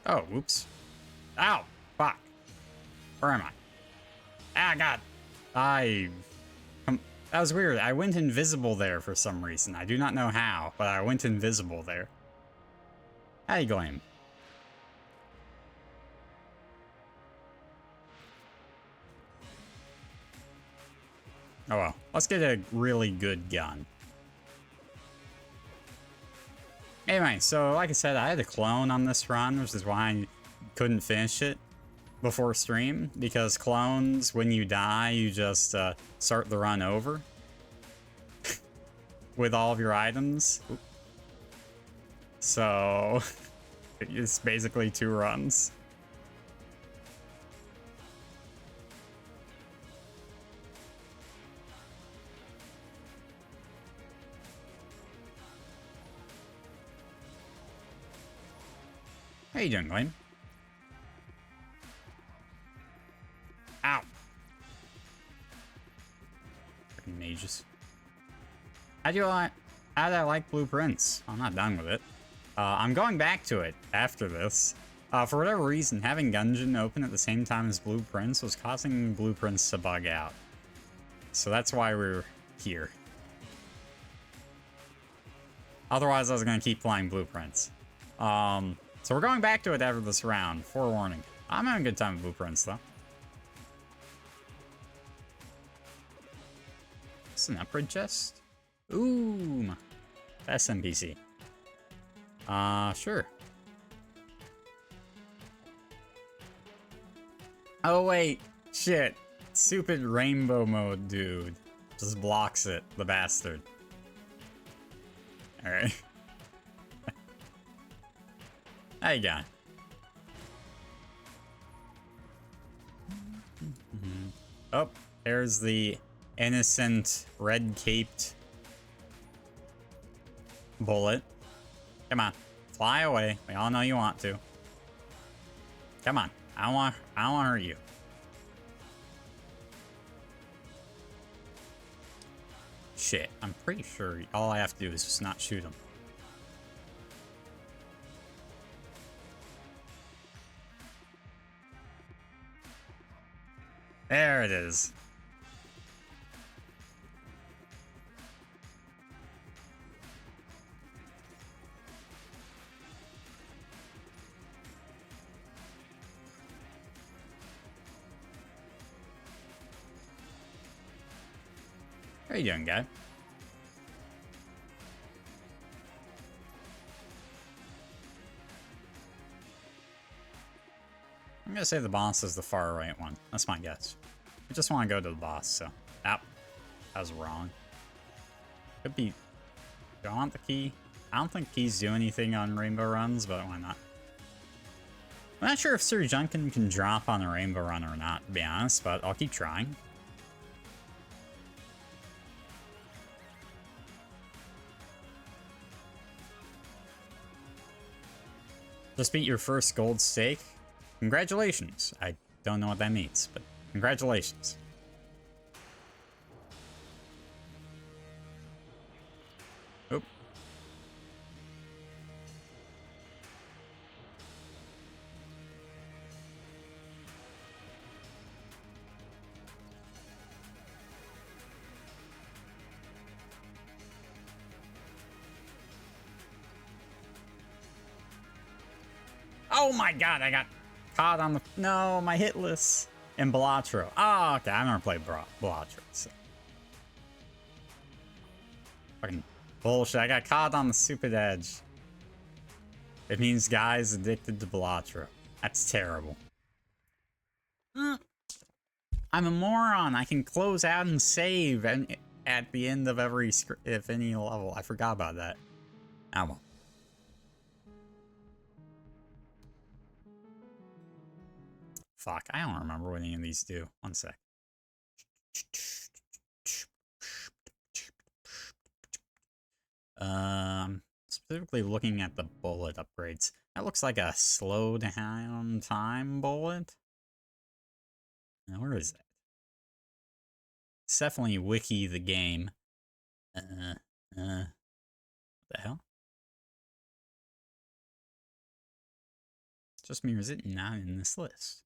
Oh, whoops. Ow! Fuck. Where am I? Ah, God. That was weird. I went invisible there for some reason. I do not know how, but I went invisible there. How you going? Oh well. Let's get a really good gun. Anyway, so like I said, I had a clone on this run, which is why I couldn't finish it before stream, because clones, when you die, you just start the run over with all of your items. So it's basically 2 runs. How you doing, Glenn? Ow. Freaking mages. How do I like blueprints? I'm not done with it. I'm going back to it after this. For whatever reason, having Gungeon open at the same time as blueprints was causing blueprints to bug out. So that's why we're here. Otherwise, I was going to keep playing blueprints. So we're going back to it after this round. Forewarning. I'm having a good time with blueprints, though. It's an upgrade chest. Ooh, that's NPC. Sure. Oh wait, shit. Stupid rainbow mode dude. Just blocks it, the bastard. Alright. How you going? Oh, there's the innocent red-caped bullet. Come on, fly away. We all know you want to. Come on, I don't want to hurt you. Shit, I'm pretty sure all I have to do is just not shoot him. There it is. How you doing, guy? I'm gonna say the boss is the far right one. That's my guess. I just want to go to the boss, so... That was wrong. Could be... Do I want the key? I don't think keys do anything on rainbow runs, but why not? I'm not sure if Sir Junkin can drop on a rainbow run or not, to be honest, but I'll keep trying. Just beat your first gold stake. Congratulations. I don't know what that means, but congratulations. Oop. Oh my god, I got caught on the... No, my hitless. And Balatro. Oh, okay, I've never played Balatro. So. Fucking bullshit, I got caught on the stupid edge. It means guys addicted to Balatro. That's terrible. I'm a moron. I can close out and save at the end of every if any level. I forgot about that. Oh well. Fuck, I don't remember what any of these do. One sec. Specifically looking at the bullet upgrades. That looks like a slow down time bullet. Now, where is that? It's definitely wiki the game. What the hell? It's just me, or is it not in this list?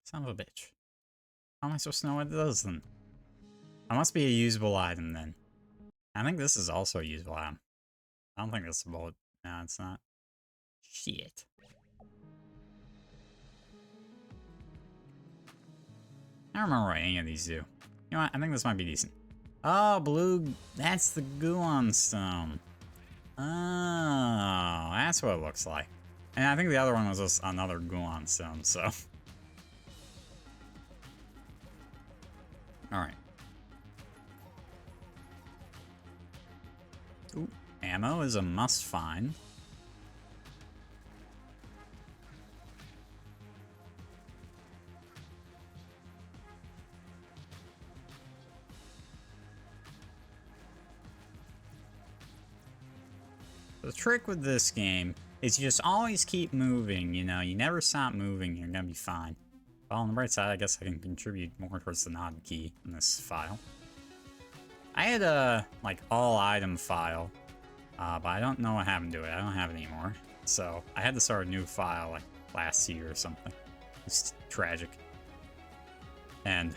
Son of a bitch. How am I supposed to know what it does then? That must be a usable item then. I think this is also a usable item. I don't think this is a bullet. No, it's not. Shit. I don't remember what any of these do. You know what? I think this might be decent. Oh, blue. That's the Guan stone. Oh, that's what it looks like. And I think the other one was just another Guan stone, so. Alright. Ooh, ammo is a must find. The trick with this game is you just always keep moving, you know, you never stop moving, you're gonna be fine. Well, on the bright side, I guess I can contribute more towards the nod key in this file. I had a, like, all item file, but I don't know what happened to it. I don't have it anymore. So, I had to start a new file, like, last year or something. It's tragic. And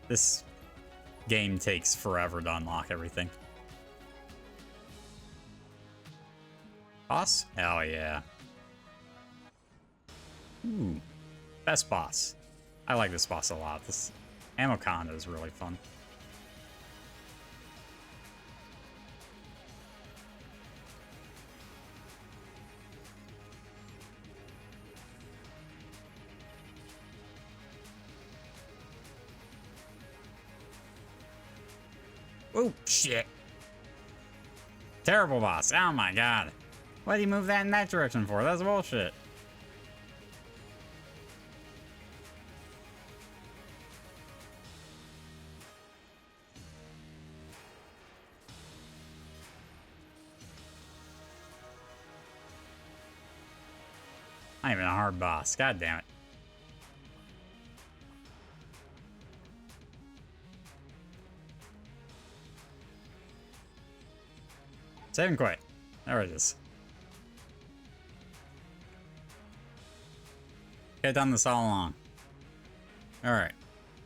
this game takes forever to unlock everything. Boss? Hell yeah. Ooh. Best boss. I like this boss a lot. This Amoconda is really fun. Oh, shit. Terrible boss. Oh my god. Why did he move that in that direction for? That's bullshit. Not even a hard boss. God damn it. Save and quit. There it is. I've done this all along. Alright.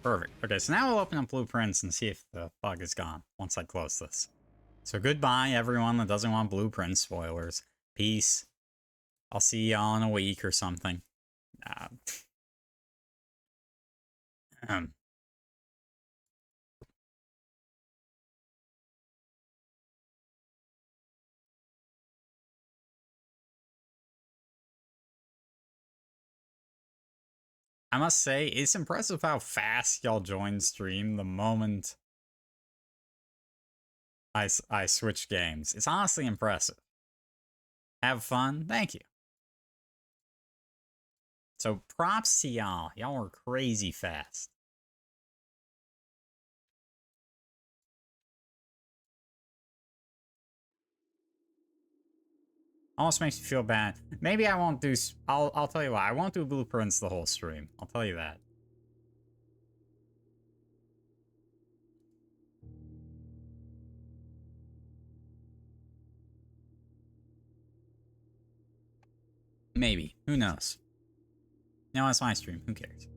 Perfect. Okay, so now we'll open up blueprints and see if the bug is gone once I close this. So goodbye, everyone that doesn't want blueprint spoilers. Peace. I'll see y'all in a week or something. I must say, it's impressive how fast y'all join stream the moment I switch games. It's honestly impressive. Have fun? Thank you. So props to y'all. Y'all were crazy fast. Almost makes me feel bad. Maybe I won't do... I'll tell you what. I won't do blueprints the whole stream. I'll tell you that. Maybe. Who knows? No, it's my stream. Who cares?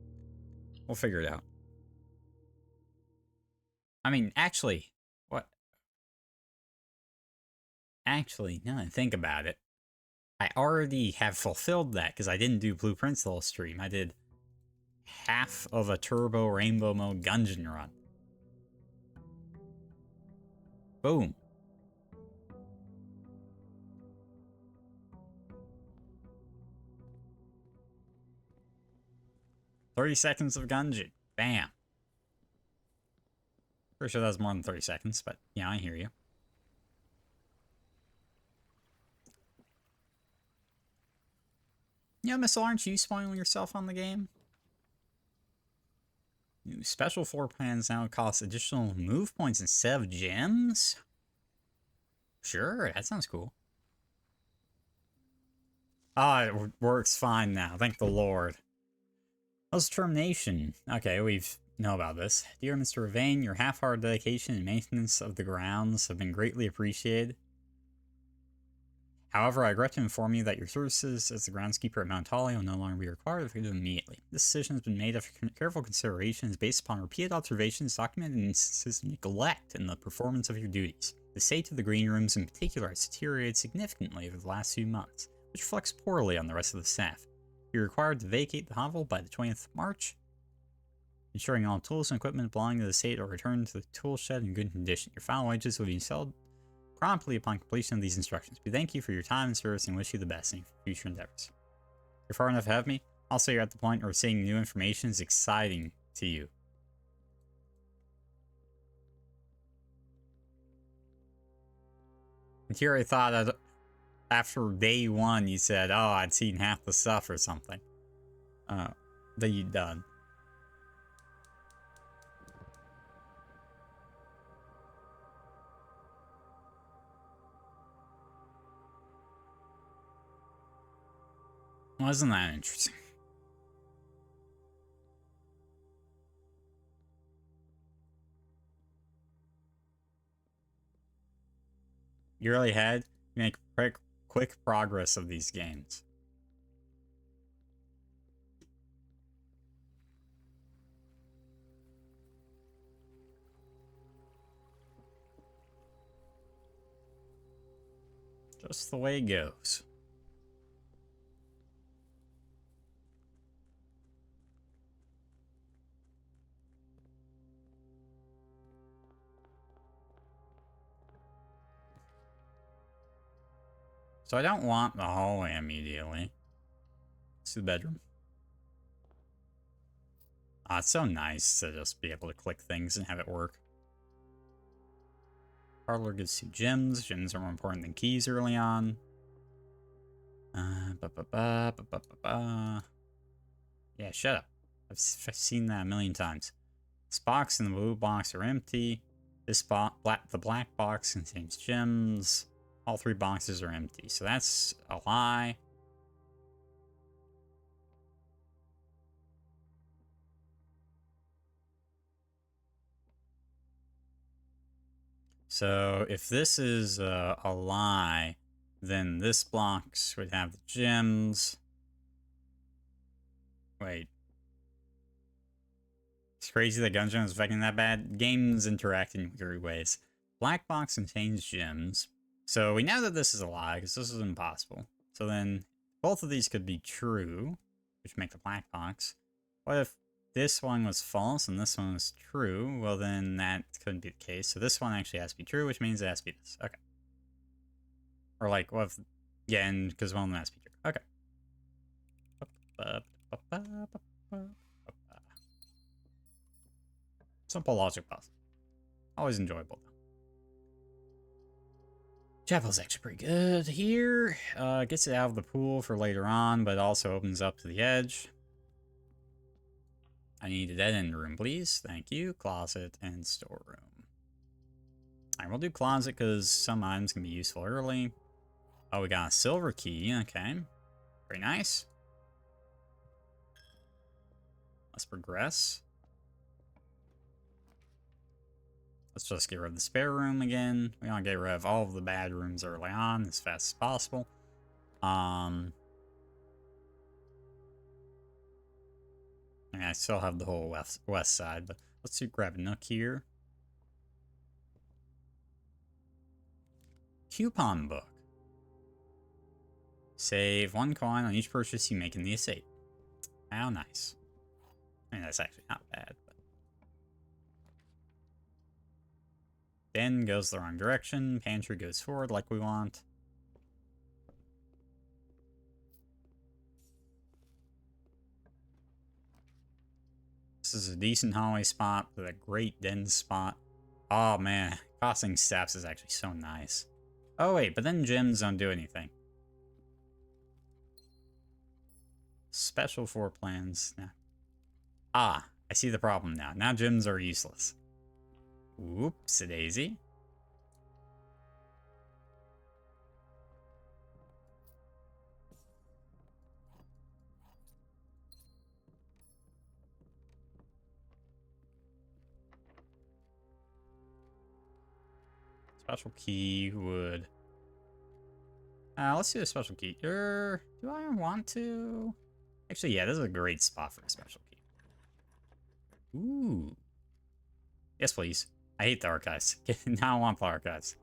We'll figure it out. I mean, actually... What? Actually, now that I think about it, I already have fulfilled that because I didn't do blueprints the whole stream. I did half of a turbo rainbow mode Gungeon run. Boom. "30 seconds of Gungeon." Bam. Pretty sure that was more than 30 seconds, but yeah, I hear you. Yeah, Miss, aren't you spoiling yourself on the game? New special floor plans now cost additional move points instead of gems? Sure, that sounds cool. Ah, it works fine now, thank the Lord. How's termination? Okay, we've know about this. Dear Mr. Ravain, your half-hour dedication and maintenance of the grounds have been greatly appreciated. However, I regret to inform you that your services as the groundskeeper at Mount Holly will no longer be required if you do immediately. This decision has been made after careful consideration and is based upon repeated observations, documented instances of neglect in the performance of your duties. The state of the green rooms in particular has deteriorated significantly over the last few months, which reflects poorly on the rest of the staff. You're required to vacate the hovel by the 20th of March, ensuring all tools and equipment belonging to the estate are returned to the tool shed in good condition. Your final wages will be sold promptly upon completion of these instructions. We thank you for your time and service and wish you the best in your future endeavors. You're far enough ahead of me. Also, you're at the point where seeing new information is exciting to you. And here I thought that after day one you said, oh, I'd seen half the stuff or something. That you'd done. Wasn't that interesting? You really had you make quick progress of these games. Just the way it goes. So I don't want the hallway immediately. Let's do the bedroom. Ah, it's so nice to just be able to click things and have it work. Parlor gives 2 gems. Gems are more important than keys early on. Yeah, shut up. I've seen that a million times. This box and the blue box are empty. This the black box contains gems. All 3 boxes are empty, so that's a lie. So if this is a lie, then this box would have the gems. Wait. It's crazy that Gungeon is affecting that bad. Games interact in weird ways. Black box contains gems. So we know that this is a lie, because this is impossible. So then both of these could be true, which make the black box. What if this one was false and this one was true? Well, then that couldn't be the case. So this one actually has to be true, which means it has to be this. Okay. Or like, what if... Yeah, and because one of them has to be true. Okay. Simple logic puzzle. Always enjoyable, though. Chapel's actually pretty good here. Gets it out of the pool for later on, but also opens up to the edge. I need a dead end room, please. Thank you. Closet and storeroom. Alright, we'll do closet because some items can be useful early. Oh, we got a silver key. Okay. Very nice. Let's progress. Let's just get rid of the spare room again. We want to get rid of all of the bad rooms early on as fast as possible. I mean, I still have the whole west side, but let's grab a nook here. Coupon book. Save 1 coin on each purchase you make in the estate. How nice. I mean, that's actually not bad. But... Den goes the wrong direction. Pantry goes forward like we want. This is a decent hallway spot with a great den spot. Oh man, crossing steps is actually so nice. Oh wait, but then gyms don't do anything. Special floor plans. Yeah. Ah, I see the problem now. Now gyms are useless. Whoops, a daisy. Special key would... let's do a special key. Do I want to? Actually, yeah, this is a great spot for a special key. Ooh. Yes, please. I hate the archives. Now I want the archives.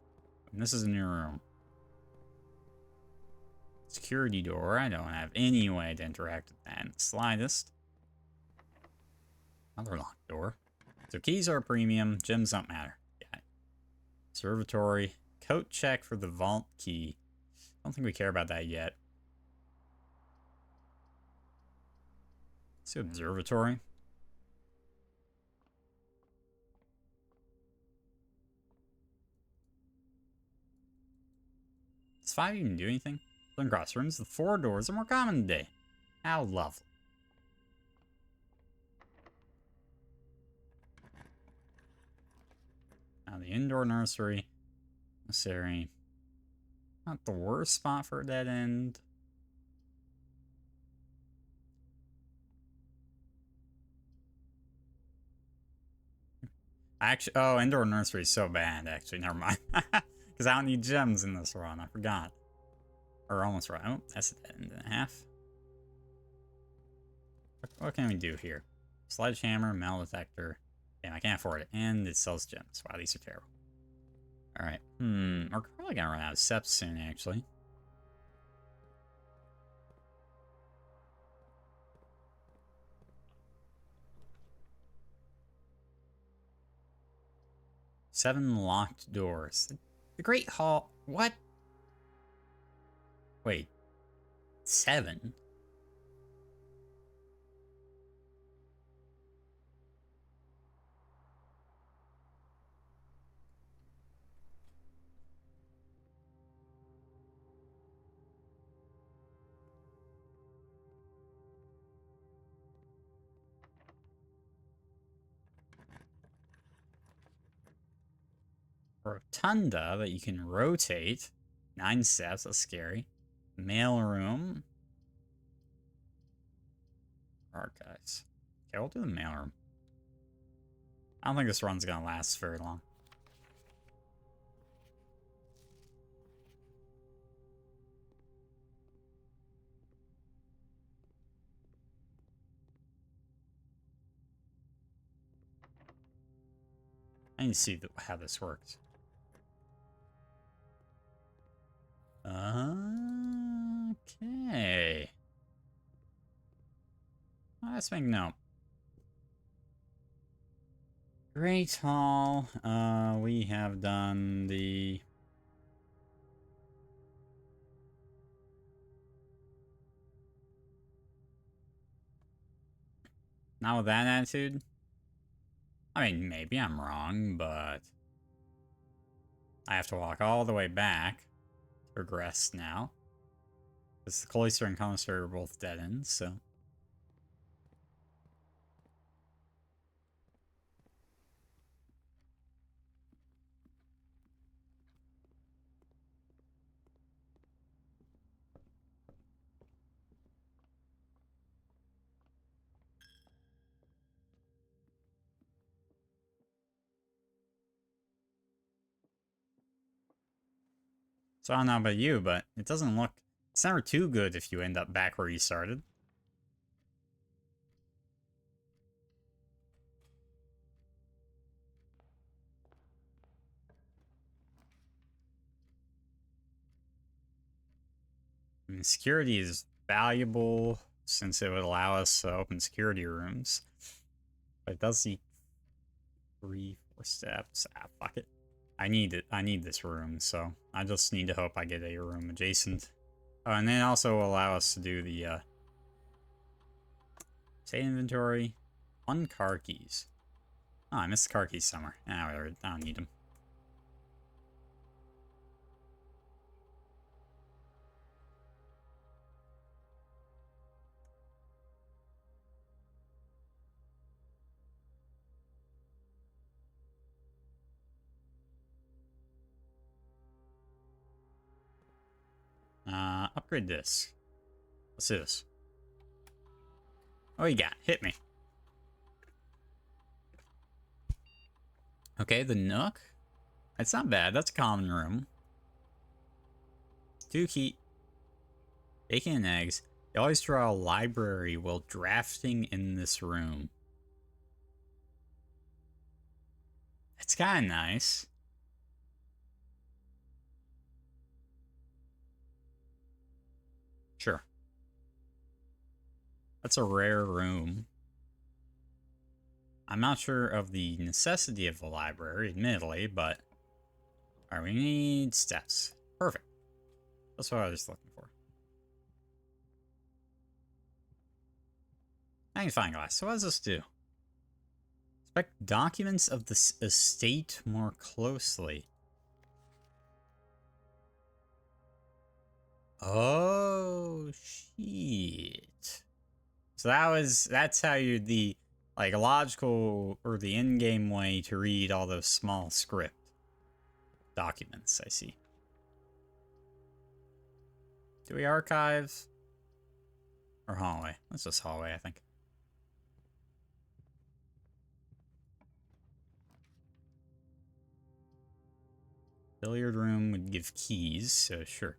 And this is a new room. Security door. I don't have any way to interact with that in the slightest. Another locked door. So keys are premium. Gems don't matter. Yeah. Observatory. Coat check for the vault key. I don't think we care about that yet. Let's do observatory. Does 5 even do anything? Southern Cross rooms, the 4 doors are more common today. How lovely. Now the indoor nursery. Necessary. Not the worst spot for a dead end. Actually, oh, indoor nursery is so bad, actually. Never mind. Because I don't need gems in this run. I forgot. Or almost right. Oh, that's a dead end and a half. What can we do here? Sledgehammer, metal detector. Damn, I can't afford it. And it sells gems. Wow, these are terrible. Alright. We're probably gonna run out of steps soon, actually. Seven locked doors. The Great Hall. What? Wait. 7? Rotunda that you can rotate. 9 steps, that's scary. Mail room. Archives. Okay, we'll do the mail room. I don't think this run's gonna last very long. I need to see how this works. Okay. Let's make note. Great Hall. We have done the... Not with that attitude? I mean, maybe I'm wrong, but... I have to walk all the way back to progress now. Because the cloister and commissary are both dead ends, so... So I don't know about you, but it doesn't look... It's never too good if you end up back where you started. I mean, security is valuable since it would allow us to open security rooms. But it does see 3, 4 steps. Ah, fuck it. I need it. I need this room, so I just need to hope I get a room adjacent. Oh, and then also allow us to do the say inventory, 1 car keys. Oh, I missed the car keys somewhere. Ah, whatever. I don't need them. Upgrade this. What's this? Oh, you got? Hit me. Okay, the Nook. It's not bad. That's a common room. 2 key. Bacon and eggs. You always draw a library while drafting in this room. It's kind of nice. Sure. That's a rare room. I'm not sure of the necessity of the library, admittedly, but... Alright, we need steps. Perfect. That's what I was looking for. Magnifying glass. So what does this do? Inspect documents of the estate more closely. Oh, shit. So that's how you, the, like, logical, or the in-game way to read all those small script documents, I see. Do we archive? Or hallway? Let's just hallway, I think. Billiard room would give keys, so sure.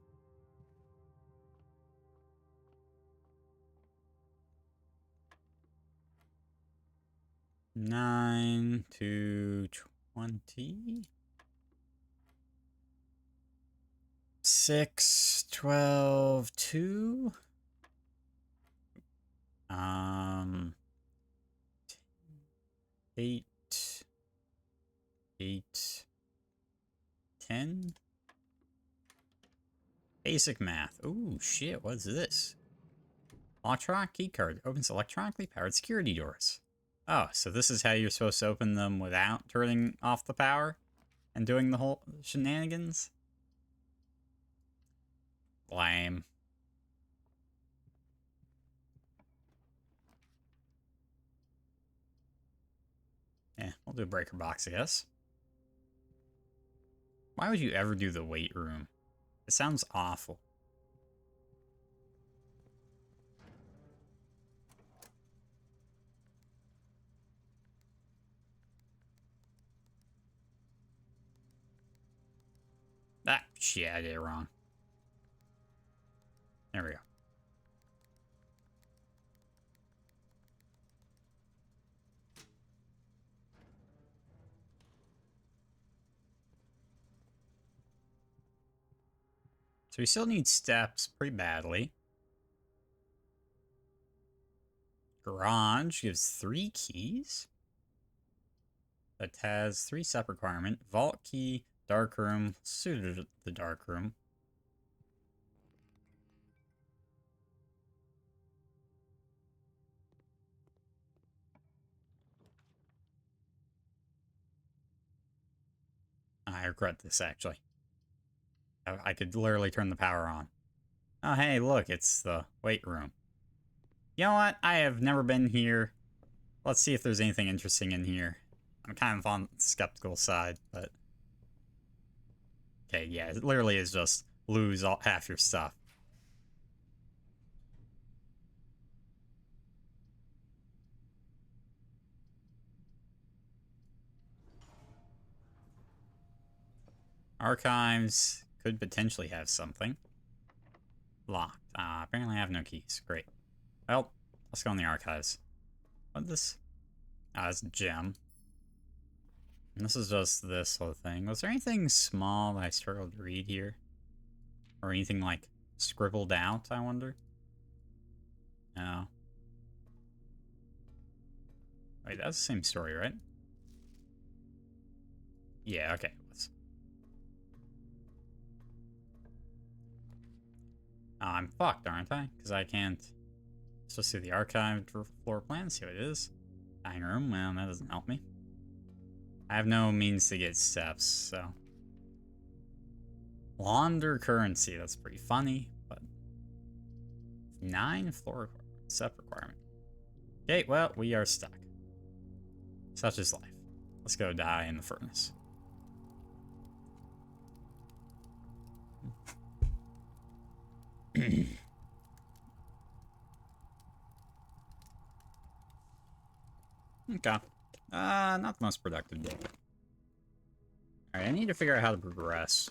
Nine to 20. 6, 12, 2. 8, 8, 10. Basic math. Ooh, shit, what's this? Electronic key card opens electronically powered security doors. Oh, so this is how you're supposed to open them without turning off the power and doing the whole shenanigans? Lame. Yeah, we'll do a breaker box, I guess. Why would you ever do the weight room? It sounds awful. Ah, shit, I did it wrong. There we go. So we still need steps pretty badly. Garage gives 3 keys. That has 3 step requirement. Vault key, dark room, suited the dark room. I regret this, actually. I could literally turn the power on. Oh, hey, look, it's the weight room. You know what? I have never been here. Let's see if there's anything interesting in here. I'm kind of on the skeptical side, but... Okay, yeah, it literally is just lose half your stuff. Archives could potentially have something. Locked. Apparently I have no keys. Great. Well, let's go in the archives. What is this? It's a gem. And this is just this whole thing. Was there anything small that I struggled to read here? Or anything, like, scribbled out, I wonder? No. Wait, that's the same story, right? Yeah, okay. I'm fucked, aren't I? Because I can't... Let's just see the archived floor plan, see what it is. Dining room, well, that doesn't help me. I have no means to get steps, so... Launder currency, that's pretty funny, but... 9 floor step requirement. Okay, well, we are stuck. Such is life. Let's go die in the furnace. Okay. Not the most productive day. Alright, I need to figure out how to progress.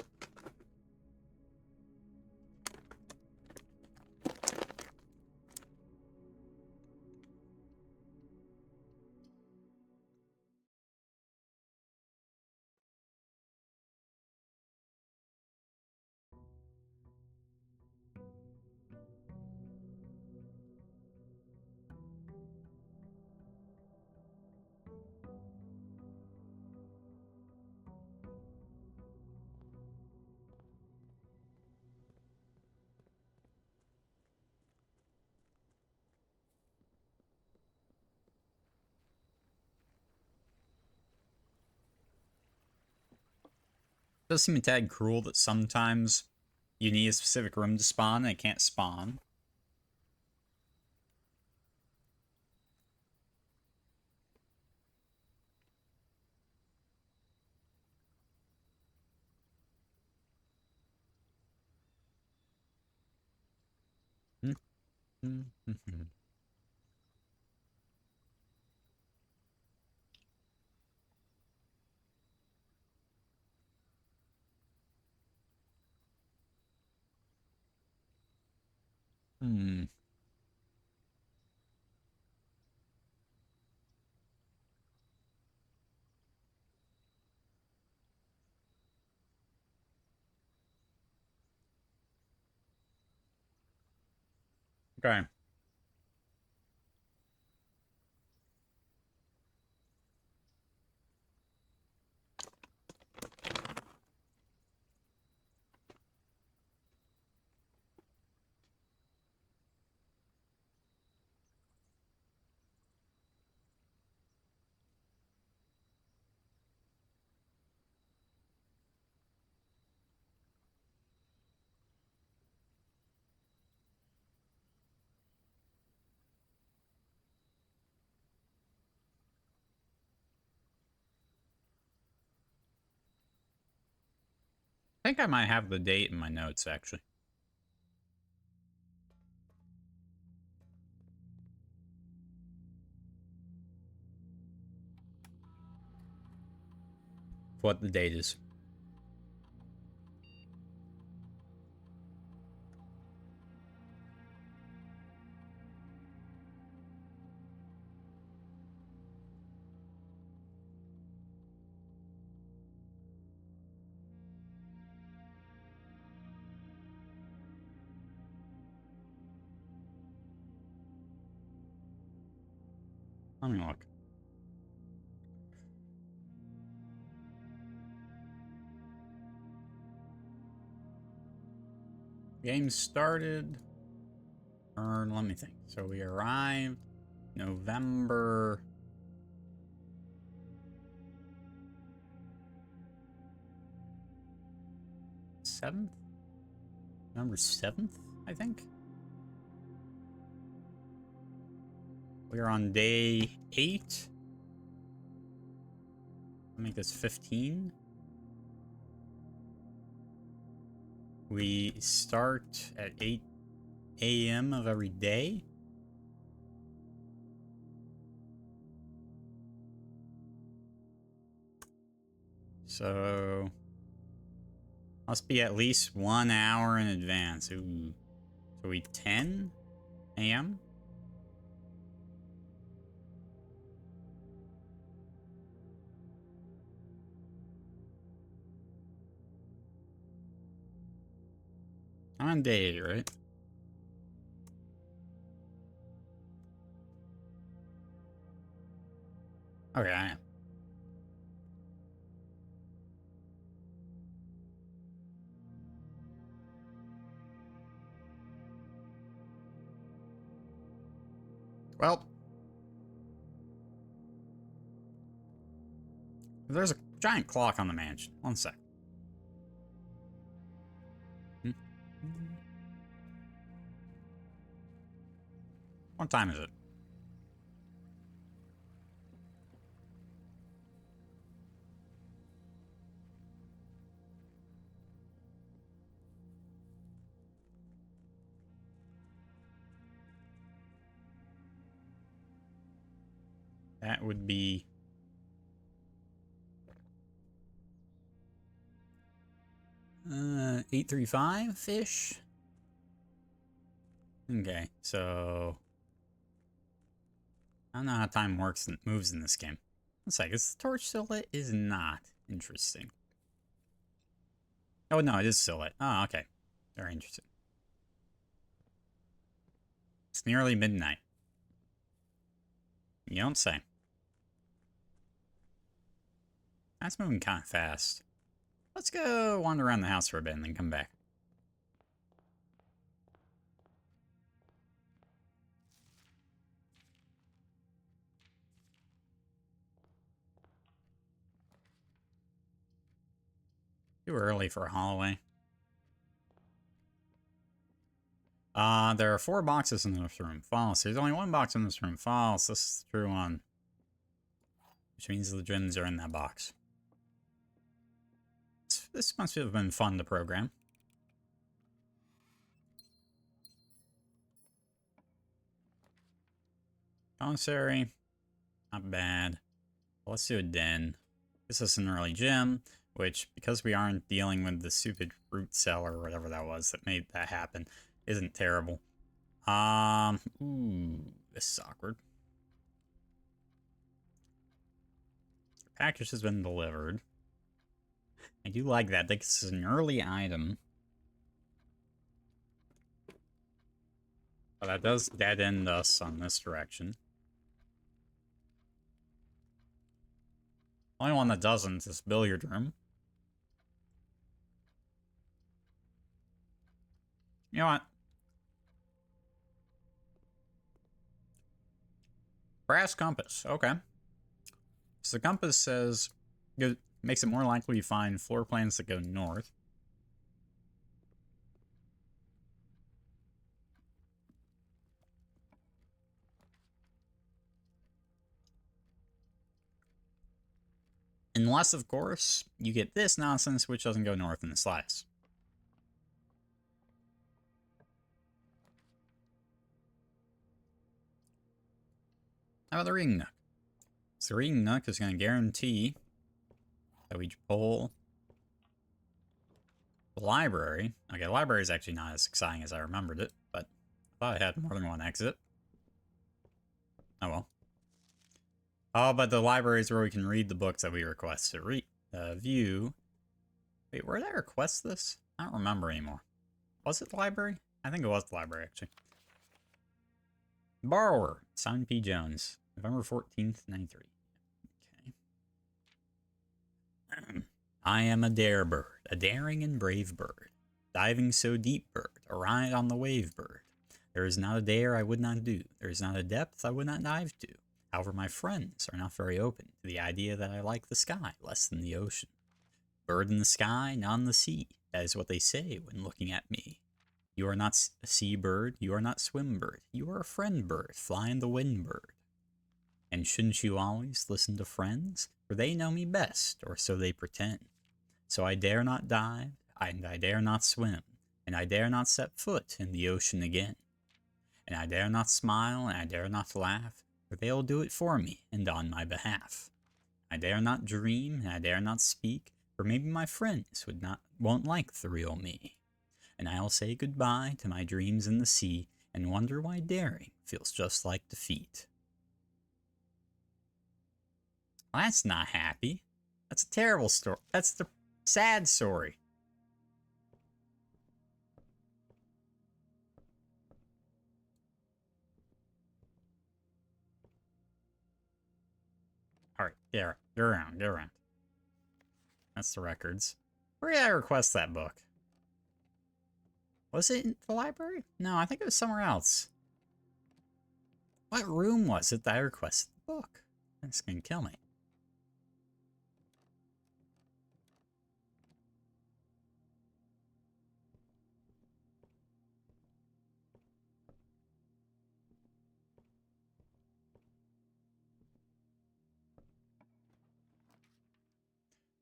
It does seem a tad cruel that sometimes you need a specific room to spawn and it can't spawn. Hmm. Okay. I think I might have the date in my notes, actually. What the date is. Let me look. Game started. Or let me think. So we arrived November 7th? November 7th, I think. We are on day 8. I'll make this 15. We start at 8 a.m. of every day. So Must be at least 1 hour in advance. Ooh. So we 10 a.m.? I'm on day 8, right? Okay, I am. Well, there's a giant clock on the mansion. 1 sec. What time is it? That would be 8:35-ish. Okay, so I don't know how time works and moves in this game. 1 sec, is the torch still lit? Is not. Interesting. Oh no, it is still lit. Oh, okay. Very interesting. It's nearly midnight. You don't say. That's moving kind of fast. Let's go wander around the house for a bit and then come back. Too early for a hallway. There are 4 boxes in this room. False. There's only 1 box in this room. False. This is the true one. Which means the gems are in that box. This must have been fun to program. Commissary. Not bad. Let's do a den. This is an early gem, which, because we aren't dealing with the stupid root cell or whatever that was that made that happen, isn't terrible. Ooh, this is awkward. Your package has been delivered. I do like that. This is an early item. But that does dead end us on this direction. Only one that doesn't is billiard room. You know what? Brass compass. Okay. So the compass says makes it more likely you find floor plans that go north. Unless, of course, you get this nonsense, which doesn't go north in the slice. How about the reading nook? So the reading nook is going to guarantee that we pull the library. Okay, the library is actually not as exciting as I remembered it, but I thought it had more than 1 exit. Oh well. Oh, but the library is where we can read the books that we request to view. Wait, where did I request this? I don't remember anymore. Was it the library? I think it was the library, actually. Borrower, Simon P. Jones, November 14th, 93. Okay. I am a dare bird, a daring and brave bird, diving so deep bird, a ride on the wave bird. There is not a dare I would not do, there is not a depth I would not dive to. However, my friends are not very open to the idea that I like the sky less than the ocean. Bird in the sky, not in the sea. That is what they say when looking at me. You are not a sea bird, you are not swim bird. You are a friend bird, fly in the wind bird. And shouldn't you always listen to friends? For they know me best, or so they pretend. So I dare not dive, and I dare not swim, and I dare not set foot in the ocean again. And I dare not smile, and I dare not laugh, for they'll do it for me and on my behalf. I dare not dream, and I dare not speak, Or maybe my friends won't like the real me. And I'll say goodbye to my dreams in the sea and wonder why daring feels just like defeat. Well, that's not happy. That's a terrible story. That's the sad story. Alright, get around. That's the records. Where did I request that book? Was it in the library? No, I think it was somewhere else. What room was it that I requested the book? That's gonna kill me.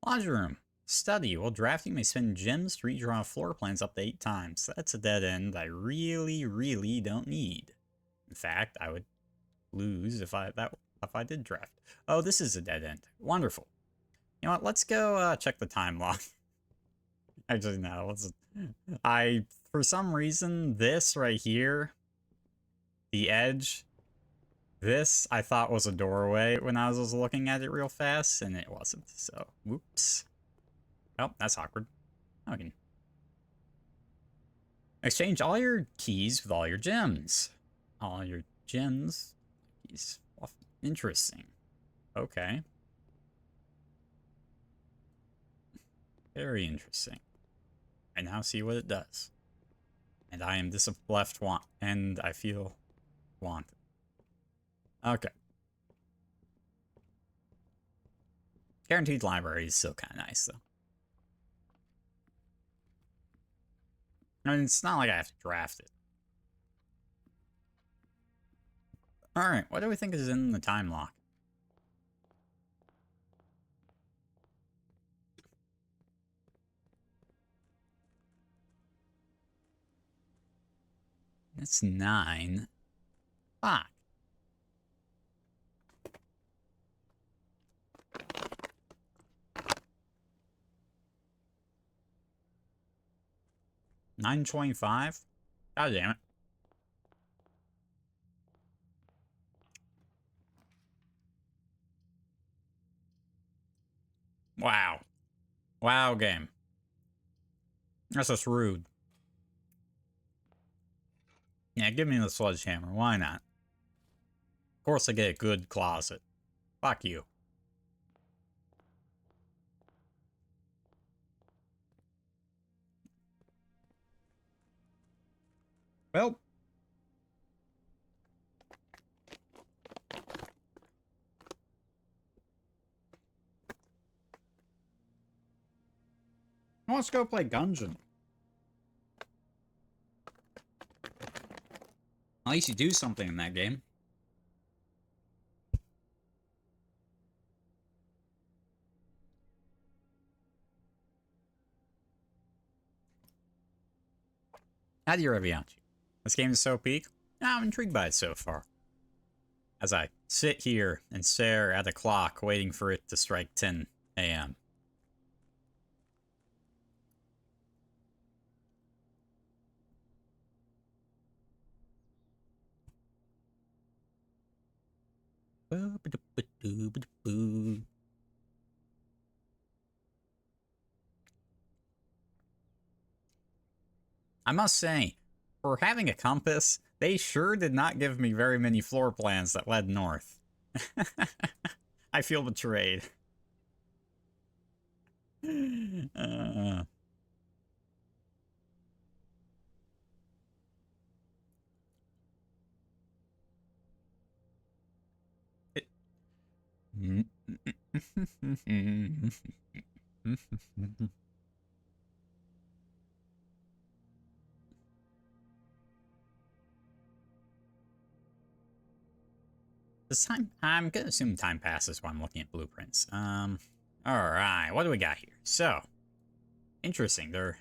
Lodge room. Study. While drafting, may spend gems to redraw floor plans up to 8 times. That's a dead end I really don't need. In fact, I would lose if I did draft. Oh, this is a dead end. Wonderful. You know what? Let's go check the time log. Actually, no. For some reason, this right here, the edge, this I thought was a doorway when I was looking at it real fast, and it wasn't. So, whoops. Oh, that's awkward. Okay. Exchange all your keys with all your gems. All your gems. Keys. Interesting. Okay. Very interesting. I now see what it does. And I am and I feel wanted. Okay. Guaranteed library is still kind of nice, though. I mean, it's not like I have to draft it. Alright, what do we think is in the time lock? That's 9. Fuck. $9.25? God damn it. Wow. Wow, game. That's just rude. Yeah, give me the sledgehammer. Why not? Of course I get a good closet. Fuck you. Well. Let's go play Gungeon. At least you do something in that game. How do you Revianchi? This game is so peak. I'm intrigued by it so far. As I sit here and stare at the clock, waiting for it to strike 10 a.m. I must say, for having a compass, they sure did not give me very many floor plans that led north. I feel betrayed. This time, I'm gonna assume time passes while I'm looking at blueprints. Alright, what do we got here? So, interesting, there are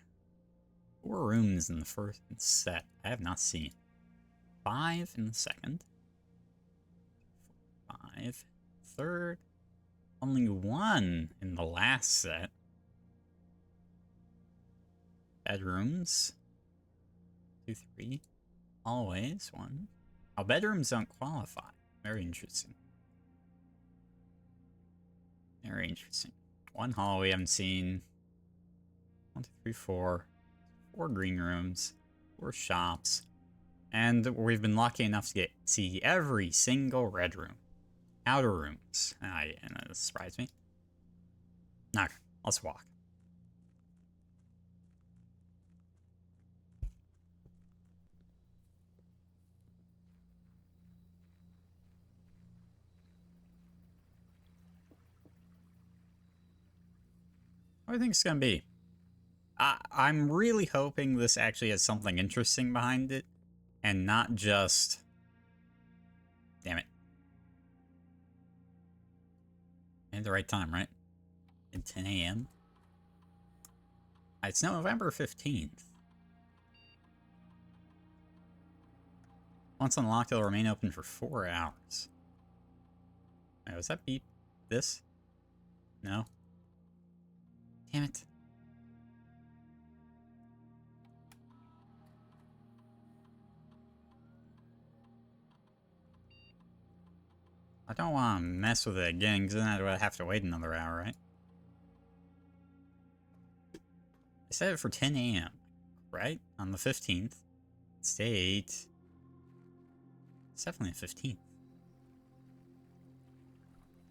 4 rooms in the first set I have not seen. 5 in the second. 5. Third. Only 1 in the last set. Bedrooms. 2, 3. Hallways. 1. Oh, bedrooms don't qualify. Very interesting. Very interesting. 1 hallway I haven't seen. 1, 2, 3, 4. 4 green rooms. 4 shops. And we've been lucky enough to see every single red room. Outer rooms. And that surprised me. Okay, let's walk. What do you think it's gonna be? I'm really hoping this actually has something interesting behind it, and not just... Damn it. At the right time, right? At 10 a.m.? It's November 15th. Once unlocked, it'll remain open for 4 hours. Wait, was that beep? This? No? Damn it. I don't want to mess with it again, because then I'd have to wait another hour, right? I set it for 10 a.m., right? On the 15th. It's day 8. It's definitely the 15th.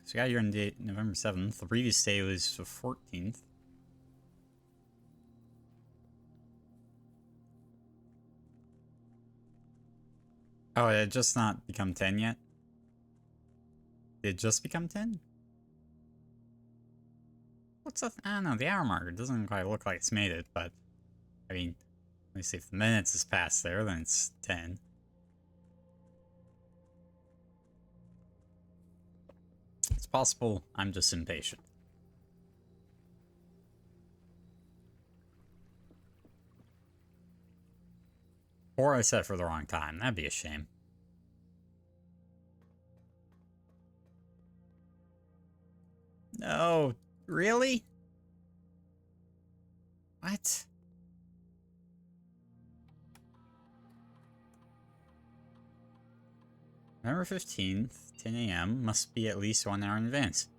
So we got here on November 7th. The previous day was the 14th. Oh, it had just not become 10 yet? Did it just become 10? What's up? I don't know, the hour marker doesn't quite look like it's made it, but... I mean, let me see if the minutes is past there, then it's 10. It's possible I'm just impatient. Or I set it for the wrong time. That'd be a shame. No, really? What? November 15th, 10 a.m. must be at least 1 hour in advance.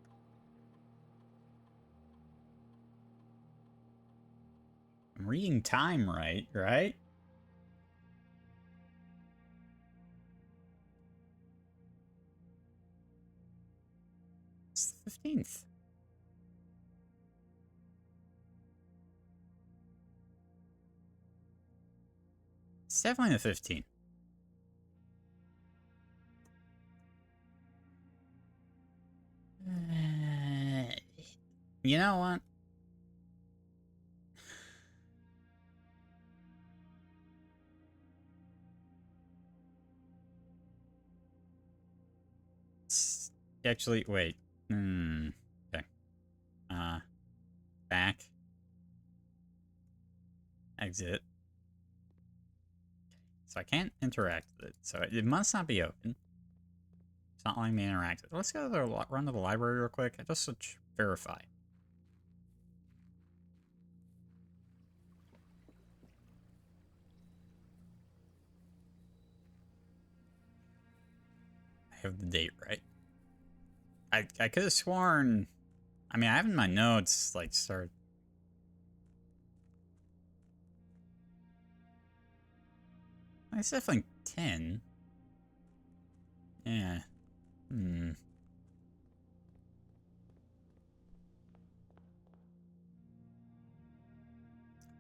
I'm reading time right? It's the 15th. It's definitely the 15th. You know what? Actually, wait. Okay. Back. Exit. So I can't interact with it. So it must not be open. It's not letting me interact with it. Let's go to the run to the library real quick. Just to verify. I have the date right. I could have sworn... I mean, I have in my notes, like, start... It's definitely 10. Yeah.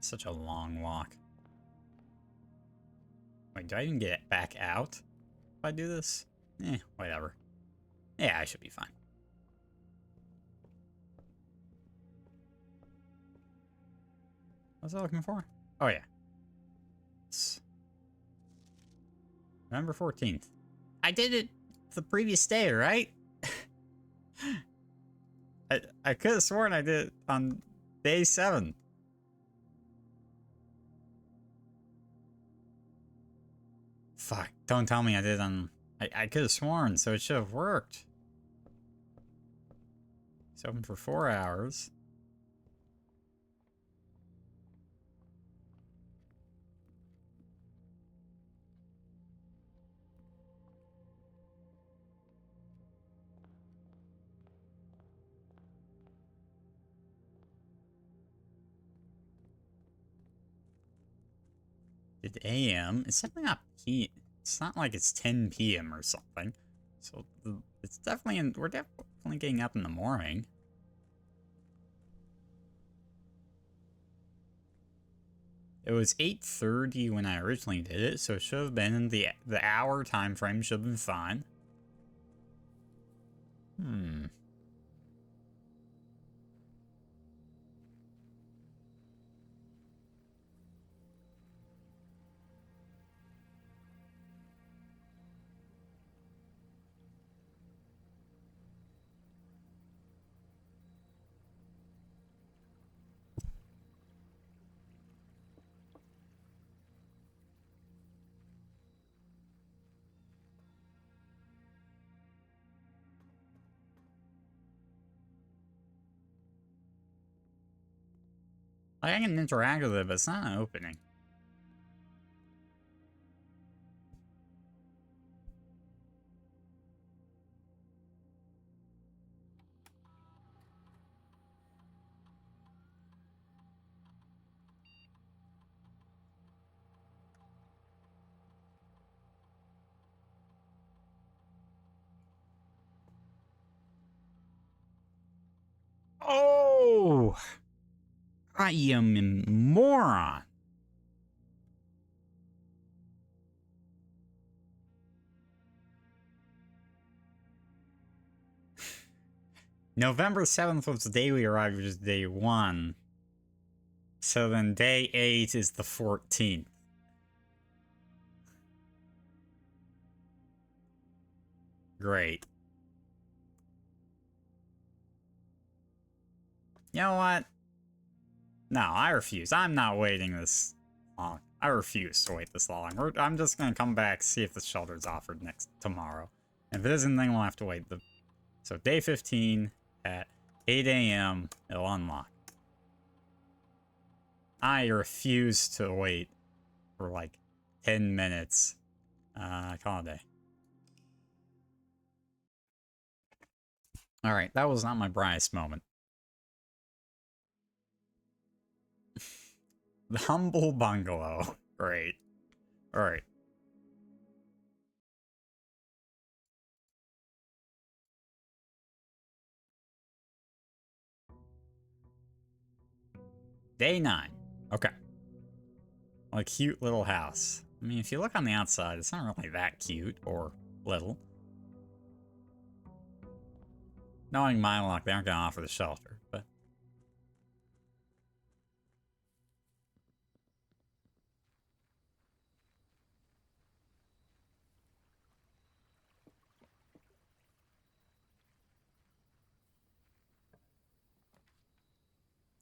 Such a long walk. Wait, do I even get back out if I do this? Whatever. Yeah, I should be fine. What was I looking for? Oh, yeah. It's November 14th. I did it the previous day, right? I could have sworn I did it on day 7. Fuck, don't tell me I did it on... I could have sworn, so it should have worked. It's open for 4 hours. It's AM. It's definitely not P. It's not like it's 10 PM or something. So it's definitely we're definitely getting up in the morning. It was 8:30 when I originally did it, so it should have been in the hour time frame. Should have been fine. Like, I can interact with it, but it's not an opening. Oh! I am a moron. November 7th was the day we arrived, which is day 1. So then day 8 is the 14th. Great. You know what? No, I refuse. I'm not waiting this long. I refuse to wait this long. I'm just gonna come back, see if the shelter's offered tomorrow. And if it isn't, then we'll have to wait. So day 15 at 8 a.m. it'll unlock. I refuse to wait for like 10 minutes. Call it a day. Alright, that was not my brightest moment. The humble bungalow. Great. Alright. Day 9. Okay. A cute little house. I mean, if you look on the outside, it's not really that cute or little. Knowing my luck, they aren't going to offer the shelter, but...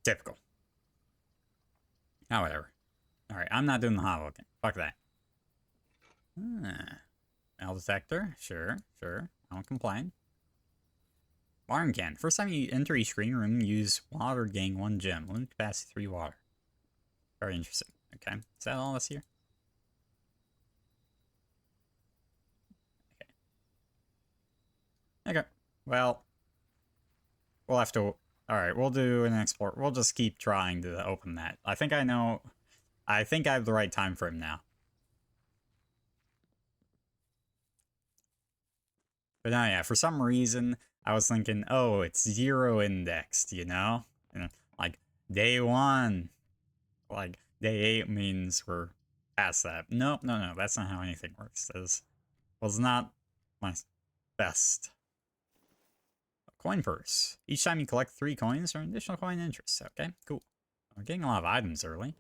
Typical. Oh, whatever. Alright, I'm not doing the hot looking. Fuck that. Metal detector. Sure. I won't complain. Watering can. First time you enter each green room, use water, gain 1 gem. Limited capacity 3 water. Very interesting. Okay. Is that all that's here? Okay. Well, we'll have to... Alright, we'll do an export. We'll just keep trying to open that. I think I know... I think I have the right time frame now. But now, yeah, for some reason, I was thinking, oh, it's 0 indexed, you know? And like, day 1. Like, day 8 means we're past that. Nope, no, that's not how anything works. This was not my best. Coin purse. Each time you collect 3 coins, earn additional coin interest. Okay, cool. We're getting a lot of items early.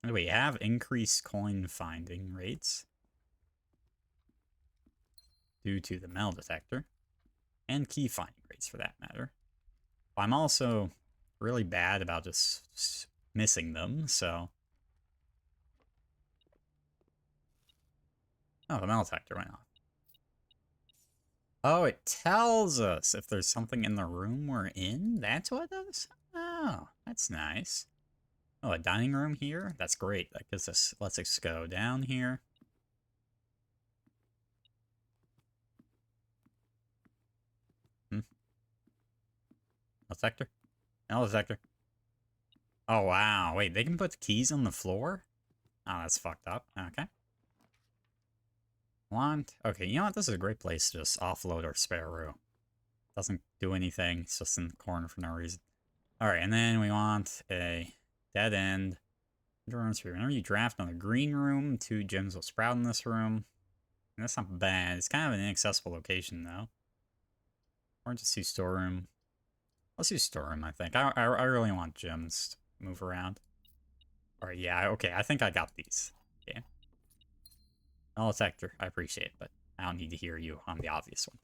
And we have increased coin finding rates due to the metal detector. And key finding rates, for that matter. I'm also really bad about just missing them, so... Oh, the metal detector went off. Oh, it tells us if there's something in the room we're in? That's what it does? Oh, that's nice. Oh, a dining room here? That's great. That gives us... Let's just go down here. Detector? Metal detector. Oh, wow. Wait, they can put keys on the floor? Oh, that's fucked up. Okay. Okay, you know what? This is a great place to just offload our spare room. Doesn't do anything. It's just in the corner for no reason. Alright, and then we want a dead end. Whenever you draft another green room, 2 gems will sprout in this room. And that's not bad. It's kind of an inaccessible location, though. Or just do storeroom. Let's do storeroom, I think. I really want gems to move around. Alright, yeah, okay, I think I got these. Okay. Oh, it's Hector. I appreciate it, but I don't need to hear you on the obvious ones.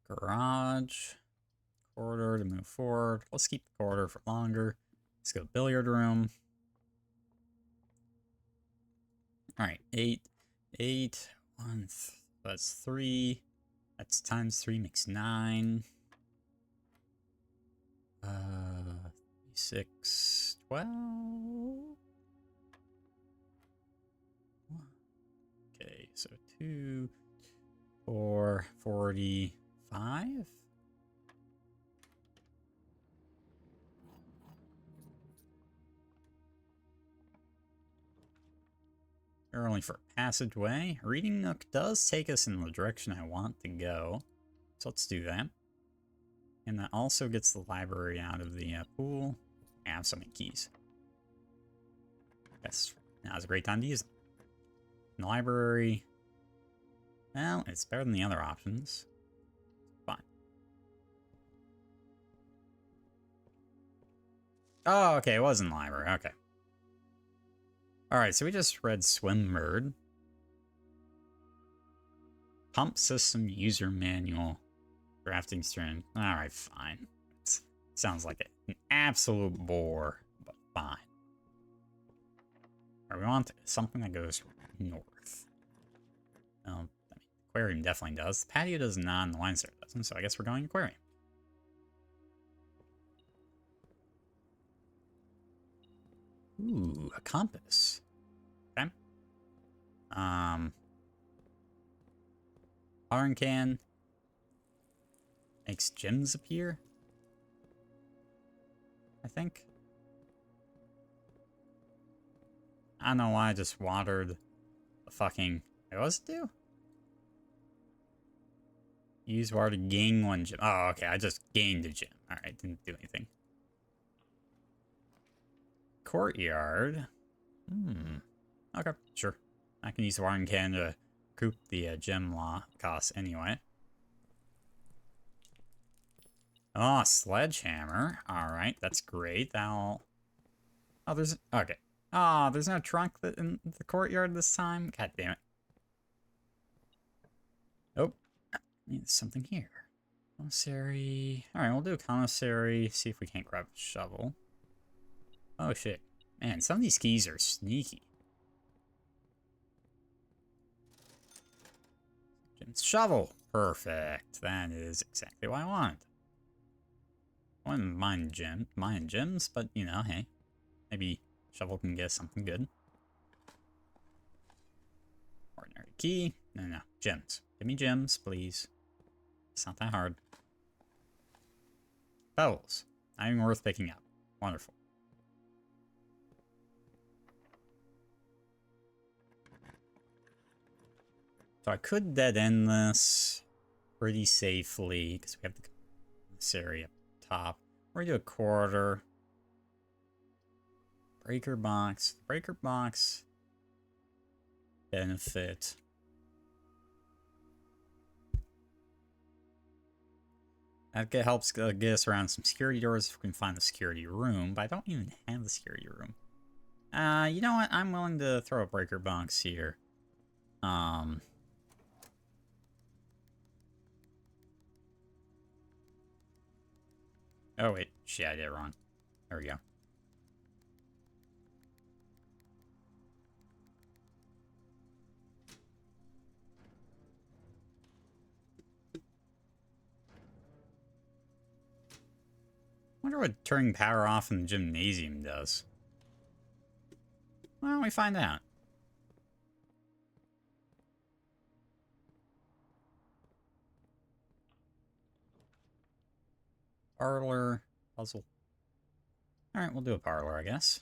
Garage. Corridor to move forward. Let's keep the corridor for longer. Let's go billiard room. Alright, 8. 8. 1. That's 3. That's times 3 makes 9. 6. 12. Okay, so 2, 4, 45. Only for passageway. Reading Nook does take us in the direction I want to go. So let's do that. And that also gets the library out of the pool. I have so many keys. Yes, now's a great time to use them. In the library, well, it's better than the other options. Fine. Oh, okay, it was in the library. Okay. Alright, so we just read Swimbird. Pump system user manual. Drafting stream. Alright, fine. It sounds like an absolute bore, but fine. Alright, we want something that goes north. Well, I mean, the aquarium definitely does. The patio does not, and the wine cellar doesn't, so I guess we're going aquarium. Ooh, a compass. Okay. Iron can makes gems appear, I think. I don't know why I just watered the fucking... What does it do? Use water to gain 1 gem. Oh, okay, I just gained a gem. Alright, didn't do anything. Courtyard. Okay, sure. I can use the watering can to recoup the gem cost anyway. Oh, sledgehammer. Alright, that's great. That'll... Oh, there's... Okay. Oh, there's no trunk in the courtyard this time? God damn it. Oh. There's something here. Commissary. Alright, we'll do a commissary. See if we can't grab a shovel. Oh, shit. Man, some of these keys are sneaky. Jim's shovel. Perfect. That is exactly what I wanted. I wouldn't mind gems, but, you know, hey. Maybe shovel can get something good. Ordinary key. No. Gems. Give me gems, please. It's not that hard. Pebbles. Not even worth picking up. Wonderful. So I could dead end this pretty safely because we have this area up top. We're gonna do a quarter. Breaker box. Breaker box. Benefit. That helps get us around some security doors if we can find the security room, but I don't even have the security room. You know what? I'm willing to throw a breaker box here. Oh, wait. Shit, I did it wrong. There we go. Wonder what turning power off in the gymnasium does. Why don't we find out? Parlor. puzzle. Alright, we'll do a parlor, I guess.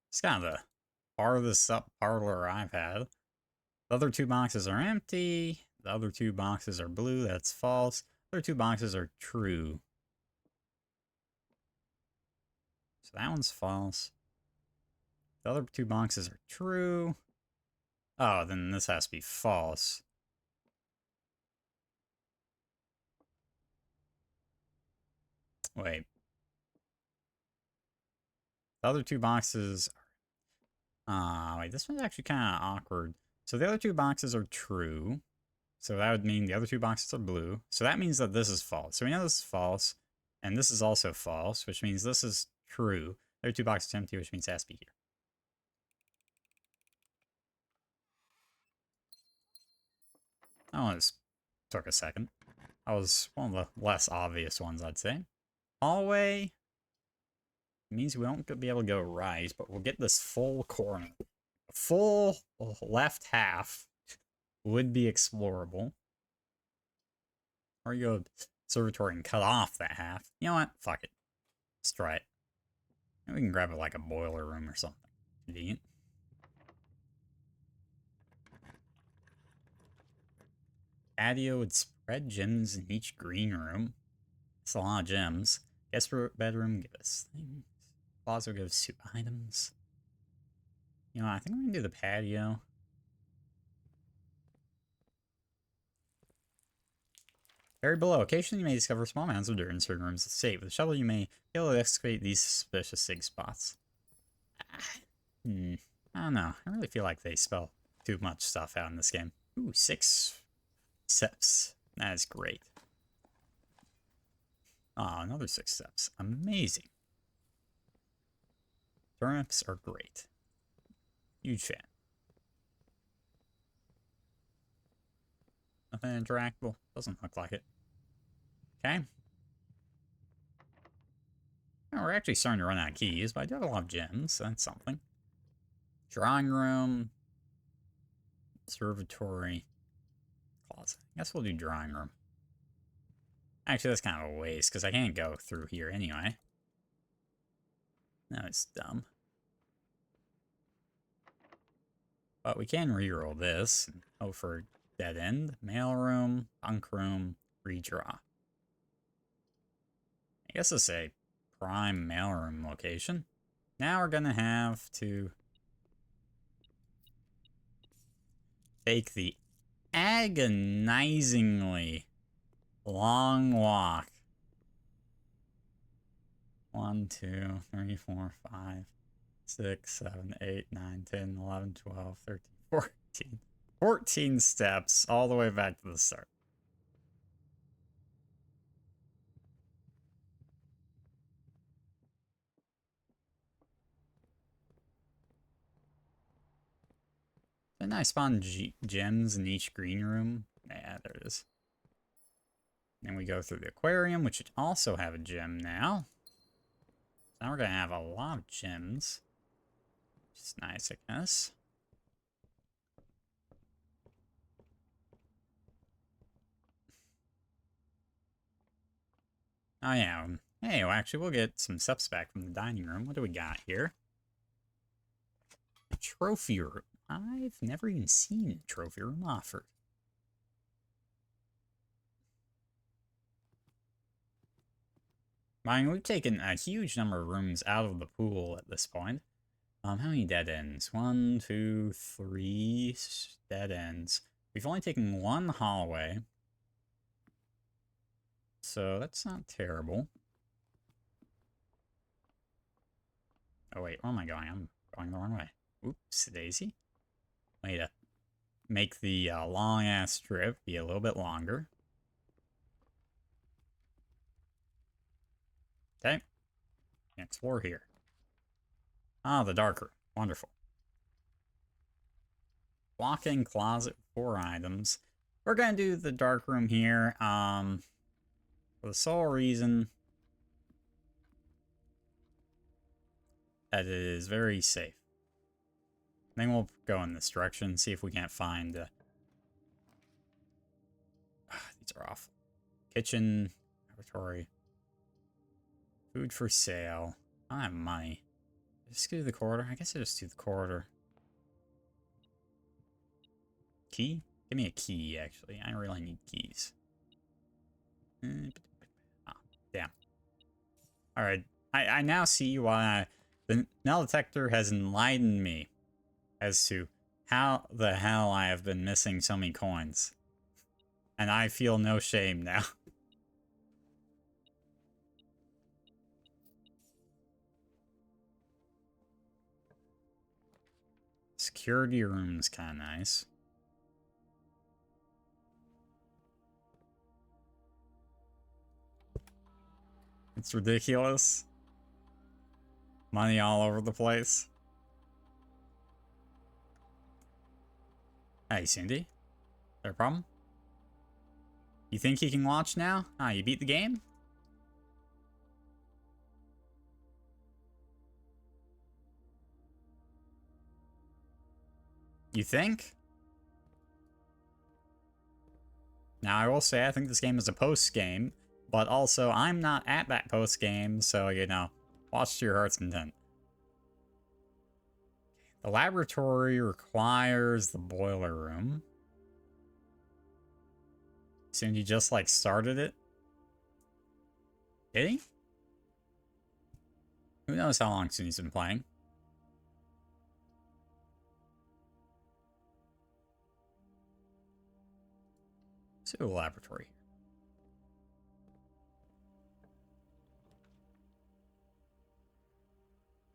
It's kind of the farthest up parlor I've had. The other two boxes are empty. The other two boxes are blue. That's false. The other two boxes are true. So that one's false. The other two boxes are true. Oh, then this has to be false. Wait. The other two boxes are... wait, this one's actually kind of awkward. So the other two boxes are true. So that would mean the other two boxes are blue. So that means that this is false. So we know this is false. And this is also false, which means this is true. The other two boxes are empty, which means it has to be here. Oh, this took a second. That was one of the less obvious ones, I'd say. Hallway means we won't be able to go right, but we'll get this full corner. A full left half would be explorable. Or you go to the observatory and cut off that half. You know what? Fuck it. Let's try it. Maybe we can grab it like a boiler room or something. Convenient. Patio would spread gems in each green room. That's a lot of gems. Guest bedroom, give us things. Closet gives 2 items. You know, I think I'm gonna do the patio. Buried below. Occasionally you may discover small mounds of dirt in certain rooms of the safe. With a shovel you may be able to excavate these suspicious sig spots. I don't know. I really feel like they spell too much stuff out in this game. Ooh, 6 steps. That is great. Ah, another 6 steps. Amazing. Turnips are great. Huge fan. Nothing interactable. Doesn't look like it. Okay. Well, we're actually starting to run out of keys, but I do have a lot of gems, so that's something. Drawing room. Observatory. Closet. I guess we'll do drawing room. Actually, that's kind of a waste, because I can't go through here anyway. No, it's dumb. But we can reroll this. Oh, for dead end. Mailroom, bunk room, redraw. I guess it's a prime mailroom location. Now we're gonna have to take the agonizingly long walk. 1, 2, 3, 4, 5, 6, 7, 8, 9, 10, 11, 12, 13, 14. 14 steps all the way back to the start. Didn't I spawn gems in each green room? Yeah, there it is. Then we go through the aquarium, which should also have a gem now. So now we're going to have a lot of gems. Which is nice, I guess. Oh, yeah. Hey, well, actually, we'll get some steps back from the dining room. What do we got here? A trophy room. I've never even seen a trophy room offered. I mean, we've taken a huge number of rooms out of the pool at this point. How many dead ends? 1, 2, 3 dead ends. We've only taken 1 hallway. So that's not terrible. Oh wait, where am I going? I'm going the wrong way. Oops, daisy. Way to make the long-ass strip be a little bit longer. Okay. Explore here. Ah, the dark room. Wonderful. Walk-in closet, 4 items. We're gonna do the dark room here, for the sole reason that it is very safe. Then we'll go in this direction, see if we can't find These are awful. Kitchen, laboratory, food for sale. I don't have money. Just do the corridor. I guess I just do the corridor. Key? Give me a key, actually. I really need keys. Oh, damn. Alright. I now see why the metal detector has enlightened me as to how the hell I have been missing so many coins. And I feel no shame now. Security room's kind of nice. It's ridiculous. Money all over the place. Hey, Cindy. Is there a problem? You think you can launch now? Ah, you beat the game? You think? Now, I will say I think this game is a post-game, but also I'm not at that post-game, so, you know, watch to your heart's content. The laboratory requires the boiler room. Soon you just, like, started it? Did he? Who knows how long Sunny's been playing? So, laboratory.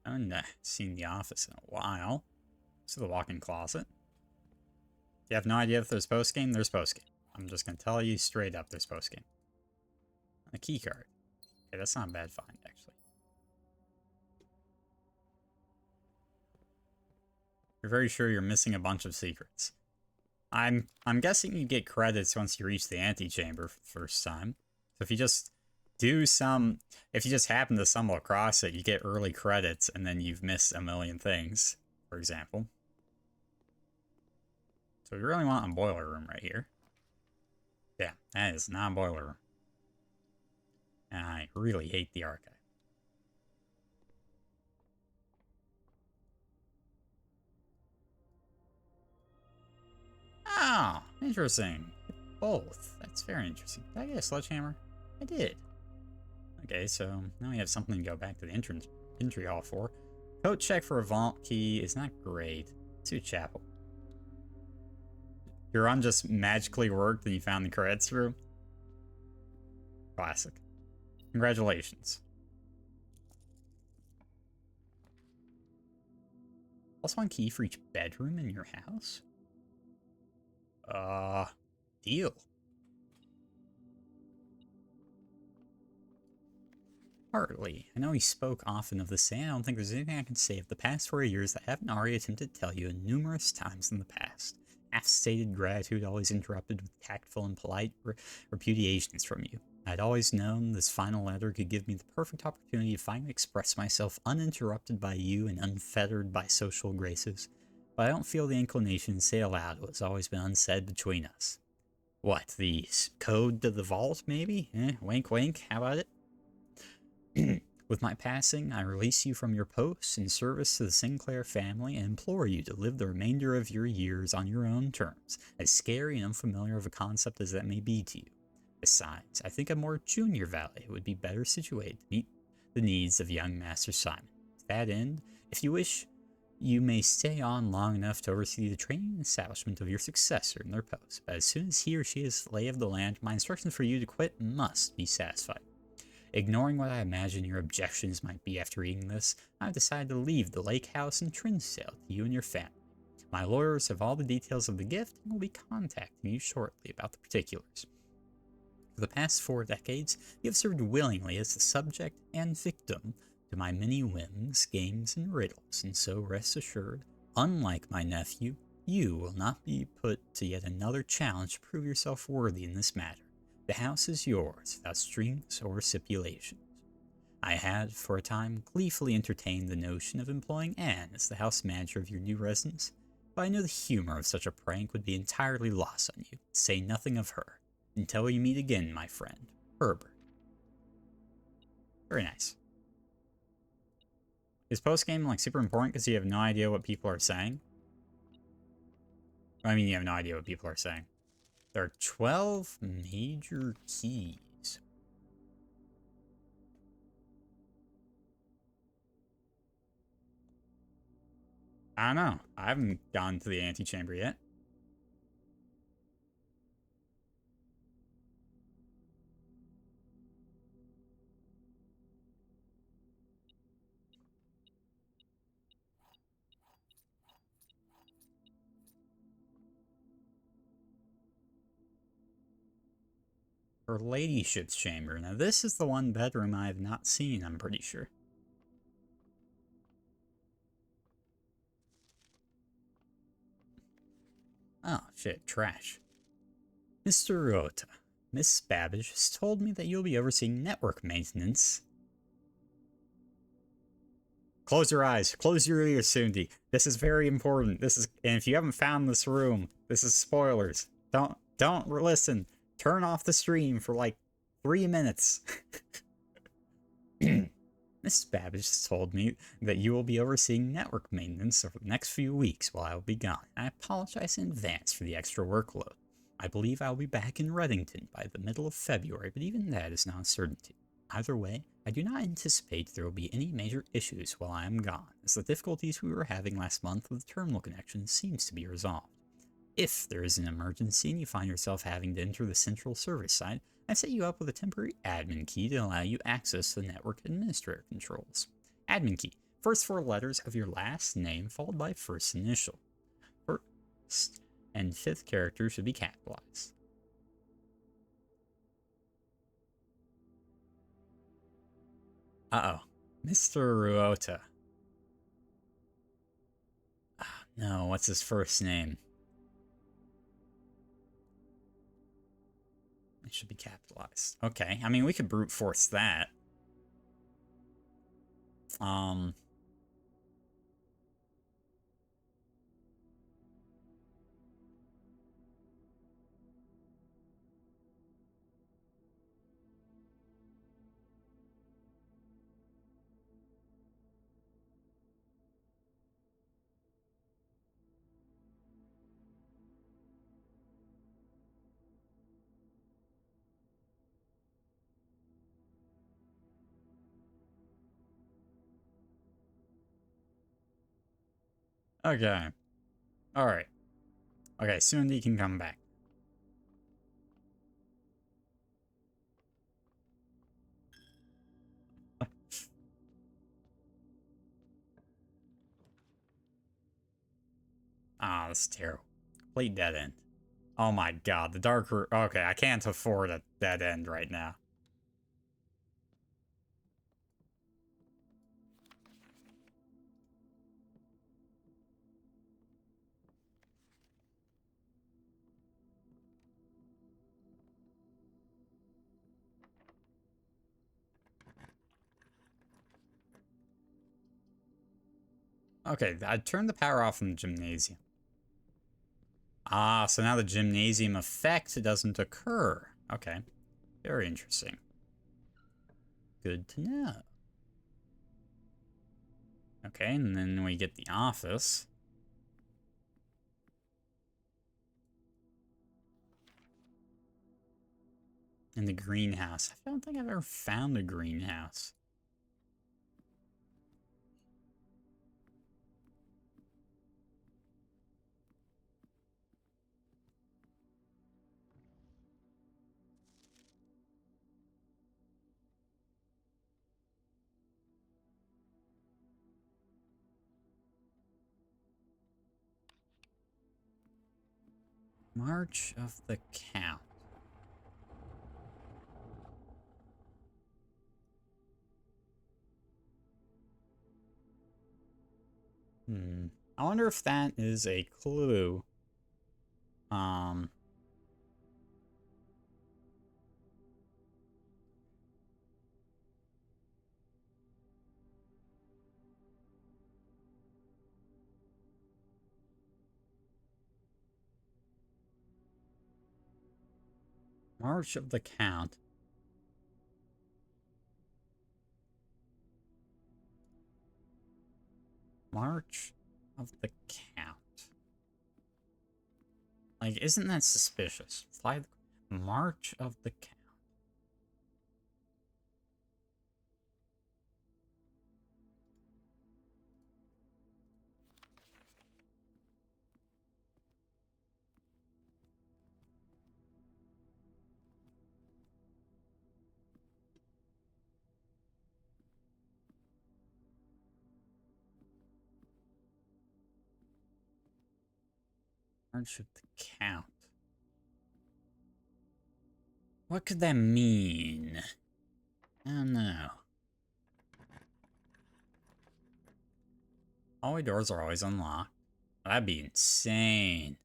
I haven't seen the office in a while. So the walk-in closet. You have no idea if there's post-game? There's post-game. I'm just going to tell you straight up there's post-game. A key card. Okay, that's not a bad find, actually. You're very sure you're missing a bunch of secrets. I'm guessing you get credits once you reach the antechamber for the first time. So if you just if you just happen to stumble across it, you get early credits, and then you've missed a million things, for example. So we really want a boiler room right here. Yeah, that is not a boiler room. And I really hate the archive. Oh, interesting. Both. That's very interesting. Did I get a sledgehammer? I did. Okay, so now we have something to go back to the entry hall for. Code check for a vault key is not great. Let's do chapel. Your run just magically worked and you found the credits room. Classic. Congratulations. Plus one key for each bedroom in your house? Deal. Partly. I know we spoke often of the same. I don't think there's anything I can say of the past 4 years that I haven't already attempted to tell you numerous times in the past. Half-stated gratitude always interrupted with tactful and polite repudiations from you. I'd always known this final letter could give me the perfect opportunity to finally express myself uninterrupted by you and unfettered by social graces. But I don't feel the inclination to say aloud what has always been unsaid between us. What, the code to the vault, maybe? Wink wink, how about it? With my passing, I release you from your post in service to the Sinclair family and implore you to live the remainder of your years on your own terms, as scary and unfamiliar of a concept as that may be to you. Besides, I think a more junior valet would be better situated to meet the needs of young Master Simon. To that end, if you wish, you may stay on long enough to oversee the training and establishment of your successor in their post, but as soon as he or she is lay of the land, my instructions for you to quit must be satisfied. Ignoring what I imagine your objections might be after reading this, I've decided to leave the lake house in Trinsdale to you and your family. My lawyers have all the details of the gift and will be contacting you shortly about the particulars. For the past 4 decades, you have served willingly as the subject and victim to my many whims, games, and riddles, and so rest assured, unlike my nephew, you will not be put to yet another challenge to prove yourself worthy in this matter. The house is yours, without strings or stipulations. I had, for a time, gleefully entertained the notion of employing Anne as the house manager of your new residence, but I knew the humor of such a prank would be entirely lost on you, to say nothing of her. Until we meet again, my friend. Herbert. Very nice. Is post-game, like, super important because you have no idea what people are saying? I mean, you have no idea what people are saying. There are 12 major keys. I don't know. I haven't gone to the antechamber yet. Her ladyship's chamber. Now, this is the one bedroom I have not seen, I'm pretty sure. Oh, shit, trash. Mr. Rota, Miss Babbage has told me that you'll be overseeing network maintenance. Close your eyes. Close your ears, Sundi. This is very important. And if you haven't found this room, this is spoilers. Don't listen. Turn off the stream for like 3 minutes. Miss Babbage has told me that you will be overseeing network maintenance over the next few weeks while I will be gone. I apologize in advance for the extra workload. I believe I will be back in Reddington by the middle of February, but even that is not a certainty. Either way, I do not anticipate there will be any major issues while I am gone, as the difficulties we were having last month with the terminal connection seems to be resolved. If there is an emergency and you find yourself having to enter the central service side, I've set you up with a temporary admin key to allow you access to the network administrator controls. Admin key. First 4 letters of your last name followed by first initial. First and 5th character should be capitalized. Uh-oh. Mr. Ruota. Oh, no, what's his first name? It should be capitalized. Okay, I mean, we could brute force that. Okay. Alright. Okay, Sundi can come back. Ah, this is terrible. Complete dead end. Oh my god, the darker... Okay, I can't afford a dead end right now. Okay, I turned the power off in the gymnasium. Ah, so now the gymnasium effect doesn't occur. Okay, very interesting. Good to know. Okay, and then we get the office. And the greenhouse. I don't think I've ever found a greenhouse. March of the Count. I wonder if that is a clue. March of the Count. March of the Count. Like, isn't that suspicious? Fly the March of the Count. March of the Count. What could that mean? I don't know. Hallway doors are always unlocked. That'd be insane.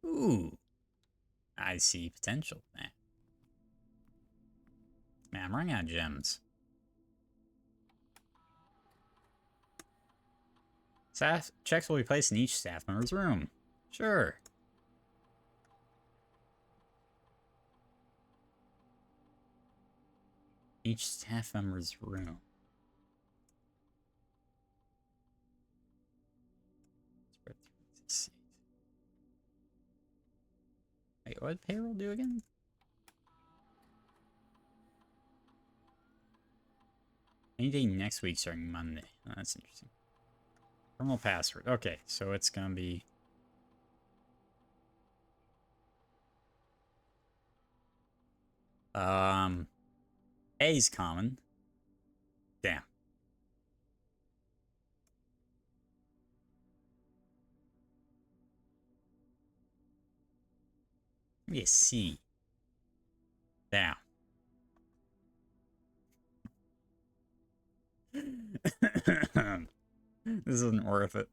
Ooh. I see potential, man. Man, I'm running out of gems. Staff checks will be placed in each staff member's room. Sure. Each staff member's room. Wait, what did payroll do again? Any day next week starting Monday. Oh, that's interesting. Terminal password. Okay, so it's gonna be... A's common. Damn. Maybe a C. Damn. This isn't worth it.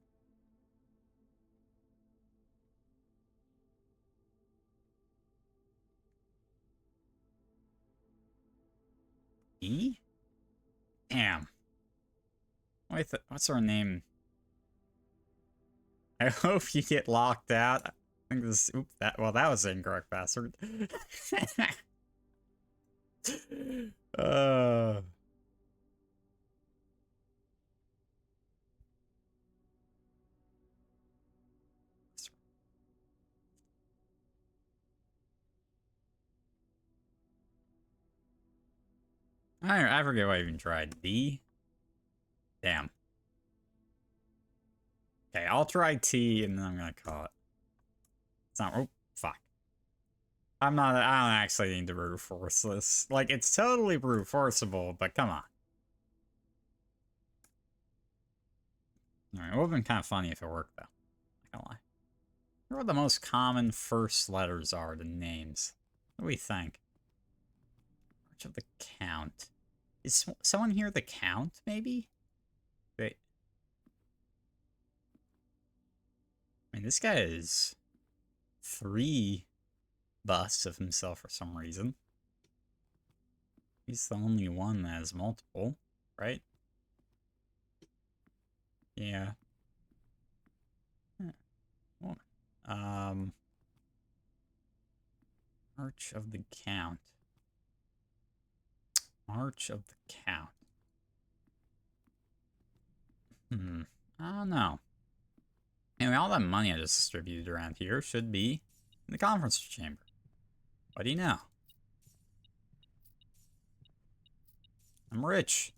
E? Damn. What's our name? I hope you get locked out. I think this... Oop, that was the incorrect password. I forget what I even tried. D? Damn. Okay, I'll try T and then I'm gonna call it. It's not... Oh, fuck. I don't actually need to brute force this. Like, it's totally brute forceable, but come on. Alright, it would have been kind of funny if it worked, though. Not gonna lie. I wonder what the most common first letters are to names. What do we think? March of the Count. Is someone here the Count, maybe? Wait. I mean, this guy is 3 busts of himself for some reason. He's the only one that has multiple, right? Yeah. March of the Count. March of the Count. I don't know. Anyway, all that money I just distributed around here should be in the conference chamber. What do you know? I'm rich.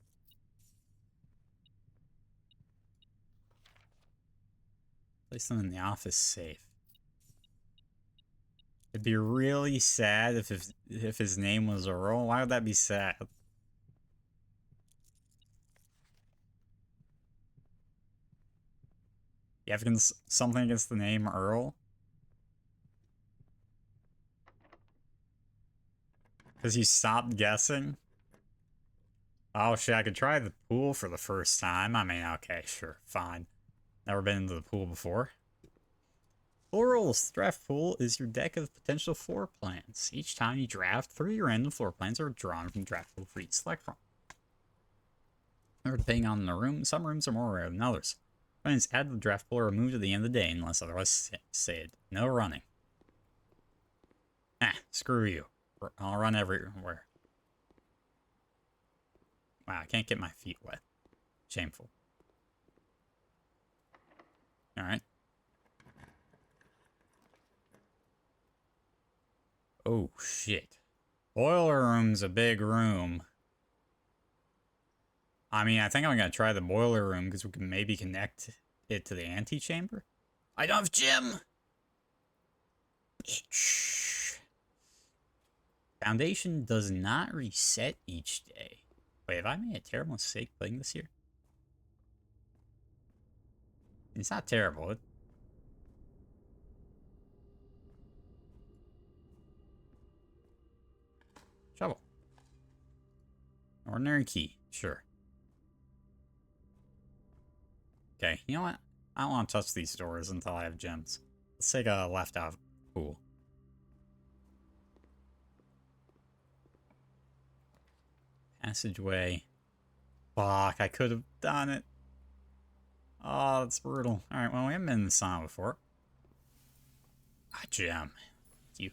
Place them in the office safe. It'd be really sad if his name was Earl. Why would that be sad? You have something against the name Earl? Because you stopped guessing? Oh shit, I could try the pool for the first time. I mean, okay, sure, fine. Never been into the pool before. Floor rules. Draft pool is your deck of potential floor plans. Each time you draft, 3 random floor plans are drawn from the draft pool for you to select from. Or depending on the room, some rooms are more rare than others. Plans added to the draft pool are removed at the end of the day unless otherwise said. No running. Screw you. I'll run everywhere. Wow, I can't get my feet wet. Shameful. Alright. Oh, shit. Boiler room's a big room. I mean, I think I'm gonna try the boiler room because we can maybe connect it to the antechamber. I don't have gym! Bitch. Foundation does not reset each day. Wait, have I made a terrible mistake playing this here? It's not terrible. Shovel. Ordinary key. Sure. Okay, you know what? I don't want to touch these doors until I have gems. Let's take a left out. Cool. Passageway. Fuck, I could have done it. Oh, that's brutal. Alright, well, we haven't been in the sauna before. Ah, gem. Thank you.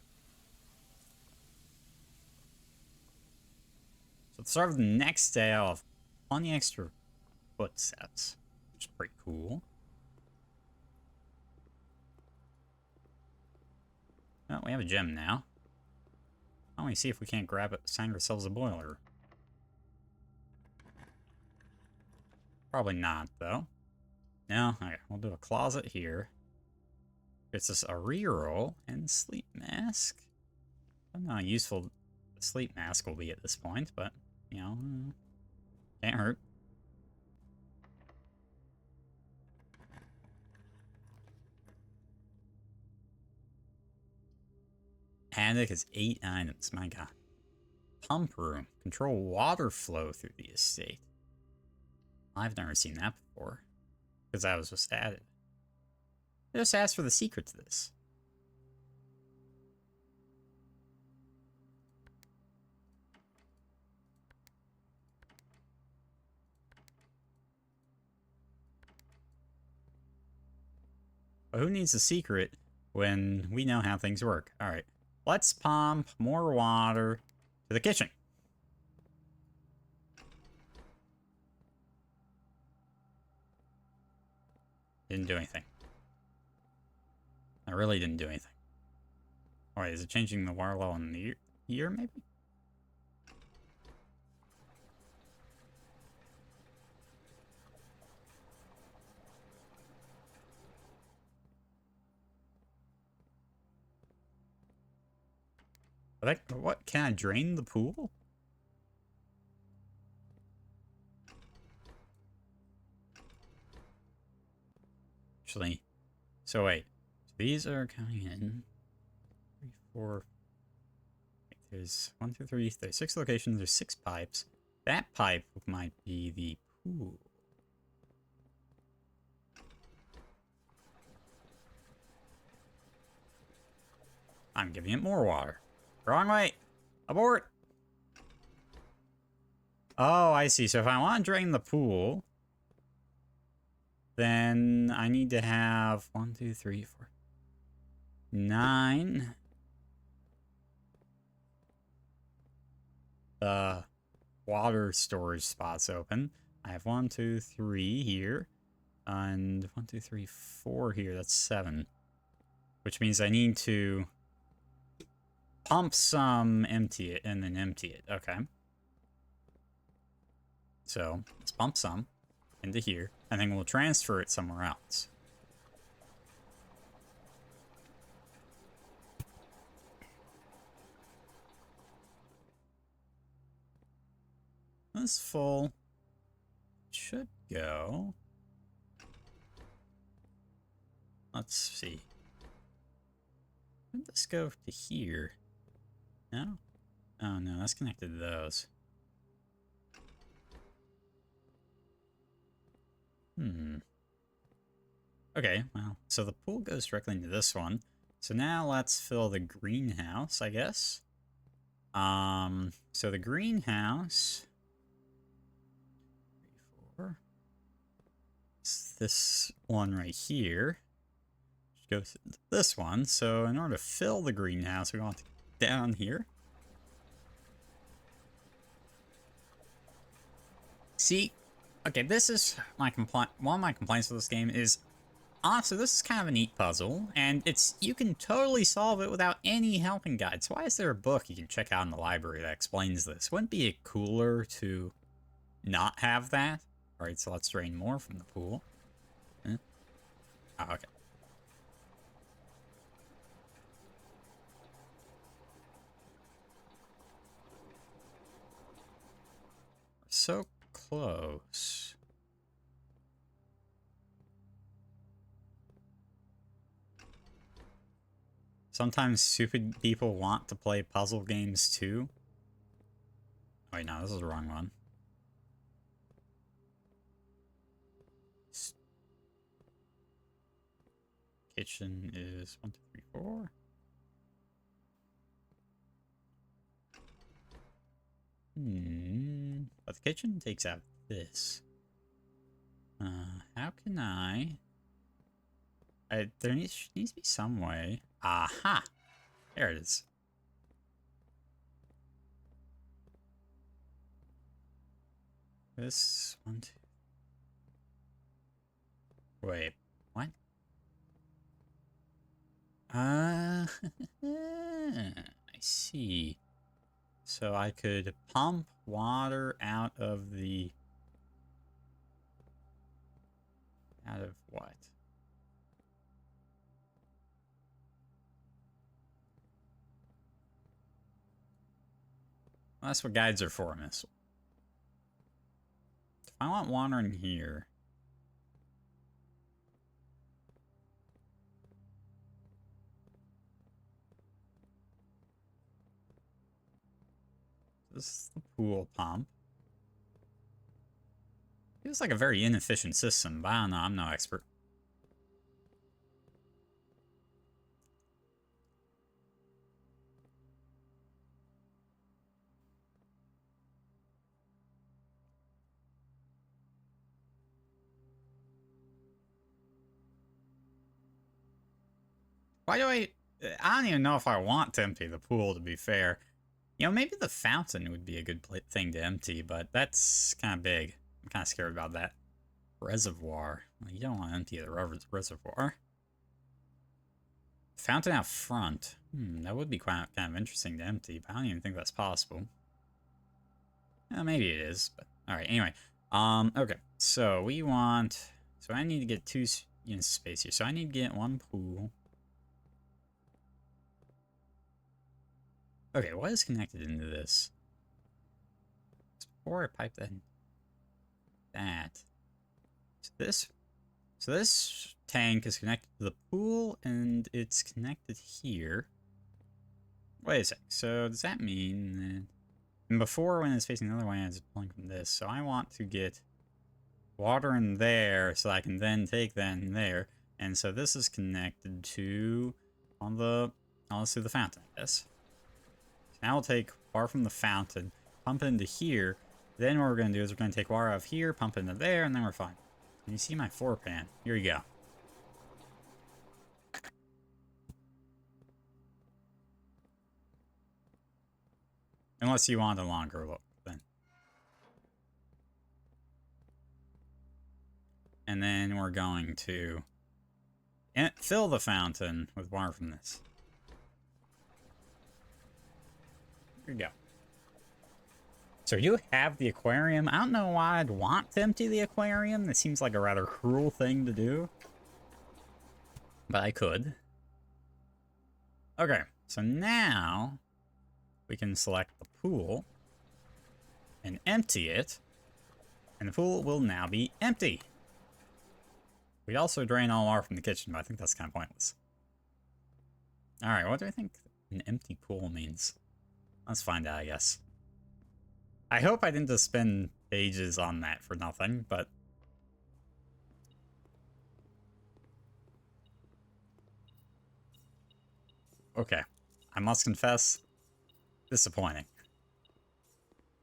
So at the start of the next day, I'll have plenty extra footsteps, which is pretty cool. Oh, we have a gem now. Why don't we see if we can't grab it, sign ourselves a boiler? Probably not, though. No? Okay, we'll do a closet here. It's just a reroll and sleep mask. I don't know how useful the sleep mask will be at this point, but, you know, can't hurt. Attic is 8 items, my god. Pump room. Control water flow through the estate. I've never seen that before. Because that was just added. I just asked for the secret to this. But who needs a secret when we know how things work? Alright. Let's pump more water to the kitchen. Didn't do anything. I really didn't do anything. Oh, wait, is it changing the water level in the year, maybe? What? Can I drain the pool? Actually, so wait. So these are coming in. 3, 4. Wait, there's 1, 2, 3. There's 6 locations. There's 6 pipes. That pipe might be the pool. I'm giving it more water. Wrong way. Abort. Oh, I see. So if I want to drain the pool, then I need to have 1, 2, 3, 4, 9 water storage spots open. I have 1, 2, 3 here, and 1, 2, 3, 4 here. That's 7, which means I need to pump some, empty it, and then empty it. Okay. So let's pump some into here, and then we'll transfer it somewhere else. This full should go. Let's see. Where'd this go to here? No? Oh no, that's connected to those. Okay, well, so the pool goes directly into this one. So now let's fill the greenhouse, I guess. So the greenhouse... 3, 4. It's this one right here. Which goes into this one. So in order to fill the greenhouse, we want to go down here. See, okay, this is my complaint. One of my complaints with this game is, honestly, this is kind of a neat puzzle, and you can totally solve it without any helping guides. Why is there a book you can check out in the library that explains this? Wouldn't it be cooler to not have that? Alright, so let's drain more from the pool. Huh? Oh, okay. So close. Sometimes stupid people want to play puzzle games too. Oh, wait, no, this is the wrong one. Kitchen is 1, 2, 3, 4. But the kitchen takes out this. How can there needs to be some way. Aha! There it is. This 1, 2. Wait, what? I see. So I could pump water out of what? Well, that's what guides are for, miss. If I want water in here... This is the pool pump. Feels like a very inefficient system, but I don't know, I'm no expert. Why do I don't even know if I want to empty the pool, to be fair. You know, maybe the fountain would be a good thing to empty, but that's kind of big. I'm kind of scared about that. Reservoir. Well, you don't want to empty the reservoir. Fountain out front. That would be kind of interesting to empty, but I don't even think that's possible. Maybe it is, but alright, anyway. Okay, so we want... So I need to get 2 units of space here. So I need to get 1 pool. Okay, what is connected into this? Before I pipe that. So this tank is connected to the pool, and it's connected here. Wait a sec. So does that mean that... And before, when it's facing the other way, it's pulling from this. So I want to get water in there, so I can then take that in there. And so this is connected to... let's do the fountain, I guess. Now we'll take water from the fountain, pump it into here. Then what we're going to do is we're going to take water out of here, pump it into there, and then we're fine. Can you see my floor pan? Here you go. Unless you want a longer look, then. And then we're going to fill the fountain with water from this. Here you go. So you have the aquarium. I don't know why I'd want to empty the aquarium. It seems like a rather cruel thing to do. But I could. Okay, so now we can select the pool and empty it. And the pool will now be empty. We also drain all water from the kitchen, but I think that's kind of pointless. Alright, what do I think an empty pool means? Let's find out, I guess. I hope I didn't just spend pages on that for nothing, but... Okay. I must confess, disappointing.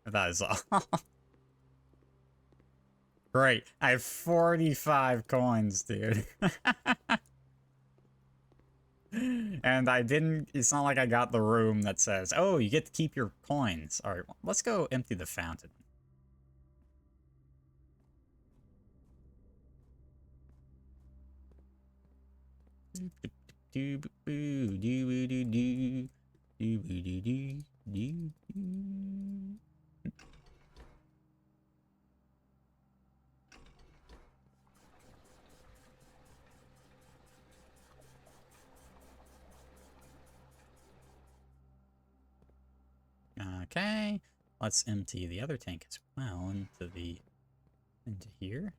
That is all. Great. I have 45 coins, dude. And I didn't... It's not like I got the room that says, oh, you get to keep your coins. Alright, let's go empty the fountain. Do boo do do do do do do do. Okay, let's empty the other tank as well into here.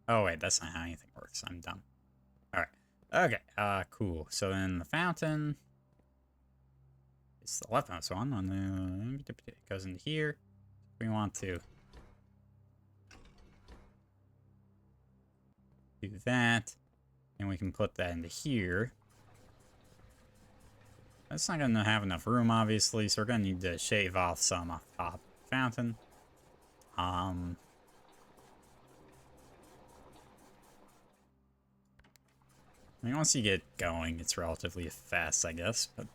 Oh wait, that's not how anything works. I'm dumb. All right. Okay. Cool. So then the fountain. It's the leftmost one. It goes into here. We want to do that, and we can put that into here. That's not gonna have enough room, obviously, so we're gonna need to shave off some off the top of the fountain. I mean, once you get going, it's relatively fast, I guess, but...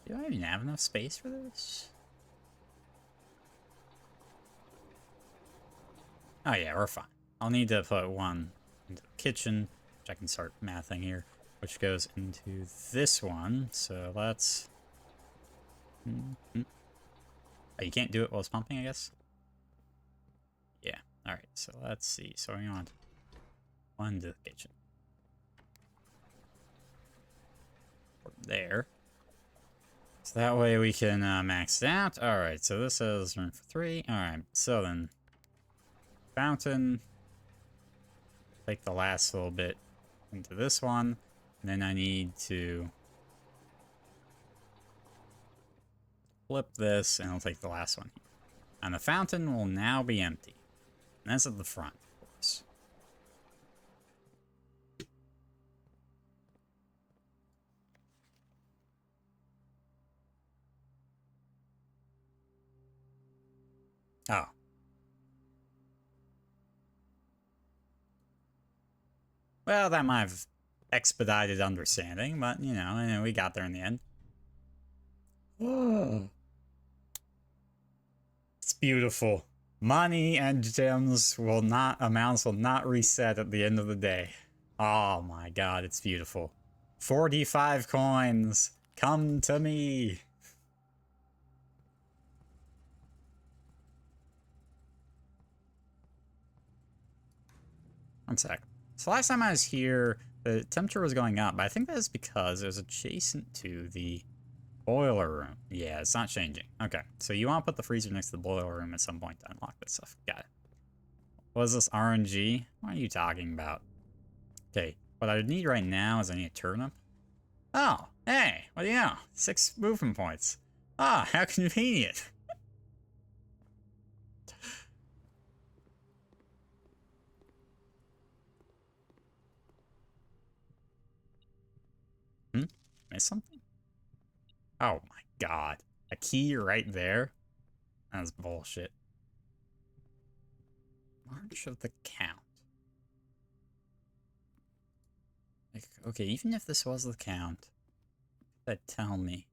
Do I even have enough space for this? Oh yeah, we're fine. I'll need to put one into the kitchen, which I can start mathing here, which goes into this one, so let's... Oh, you can't do it while it's pumping, I guess? Yeah, alright, so let's see. So we want one into the kitchen. There. So that way we can max it out. Alright, so this is room for 3. Alright, so then... Fountain. Take the last little bit into this one. And then I need to... flip this, and I'll take the last one here. And the fountain will now be empty. And that's at the front, of course. Oh. Well, that might have expedited understanding, but, you know, we got there in the end. It's beautiful. Money and gems will not, amounts will not reset at the end of the day. Oh my god, it's beautiful. 45 coins. Come to me. One sec. So last time I was here, the temperature was going up, but I think that is because it was adjacent to the boiler room. Yeah, it's not changing. Okay, so you want to put the freezer next to the boiler room at some point to unlock this stuff. Got it. What is this, RNG? What are you talking about? Okay, what I need right now is I need a turnip. Oh, hey, what do you know? 6 movement points. Ah, how convenient. Miss something? Oh my god. A key right there? That's bullshit. March of the Count. Like, okay, even if this was the Count, that tell me.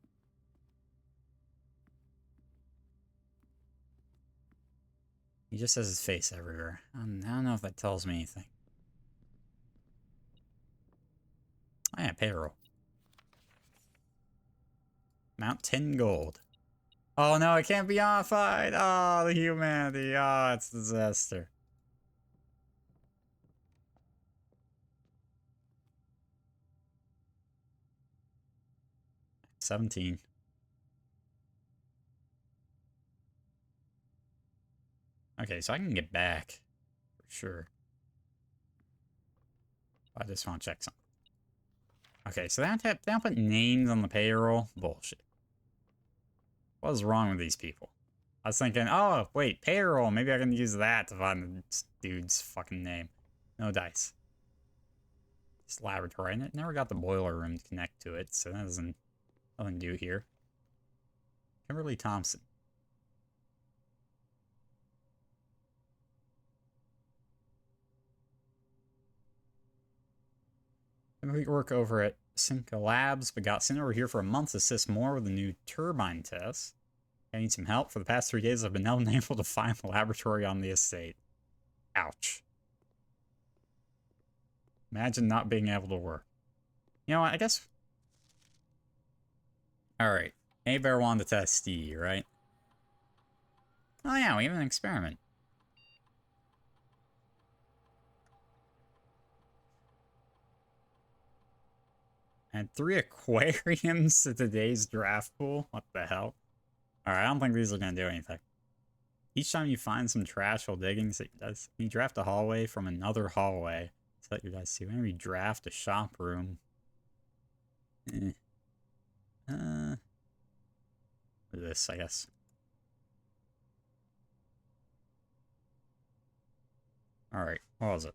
He just has his face everywhere. I don't know if that tells me anything. Oh yeah, payroll. Mount 10 gold. Oh no, it can't be modified! Oh, the humanity. Oh, it's a disaster. $17. Okay, so I can get back. For sure. I just want to check something. Okay, so they don't put names on the payroll? Bullshit. What is wrong with these people? I was thinking, oh, wait, payroll. Maybe I can use that to find the dude's fucking name. No dice. It's laboratory. I never got the boiler room to connect to it, so that doesn't nothing to do here. Kimberly Thompson. We work over at Simca Labs, but got sent over here for a month to assist more with the new turbine test. I need some help. For the past 3 days, I've been unable to find the laboratory on the estate. Ouch. Imagine not being able to work. You know what, I guess... Alright. A-Bear wanted to test Steve, right? Oh yeah, we have an experiment. And 3 aquariums to today's draft pool? What the hell? Alright, I don't think these are going to do anything. Each time you find some trash while digging, you draft a hallway from another hallway. Set your dice to. Maybe draft a shop room. This, I guess. Alright, what was it?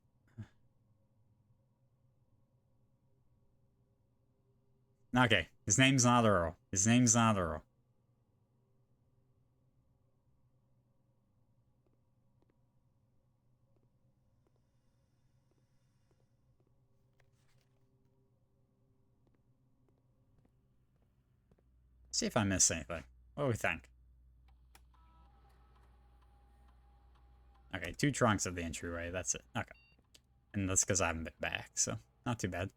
Okay, his name's not Earl. His name's not Earl. See if I miss anything. What do we think? Okay, 2 trunks of the entryway, that's it. Okay. And that's because I haven't been back, so not too bad.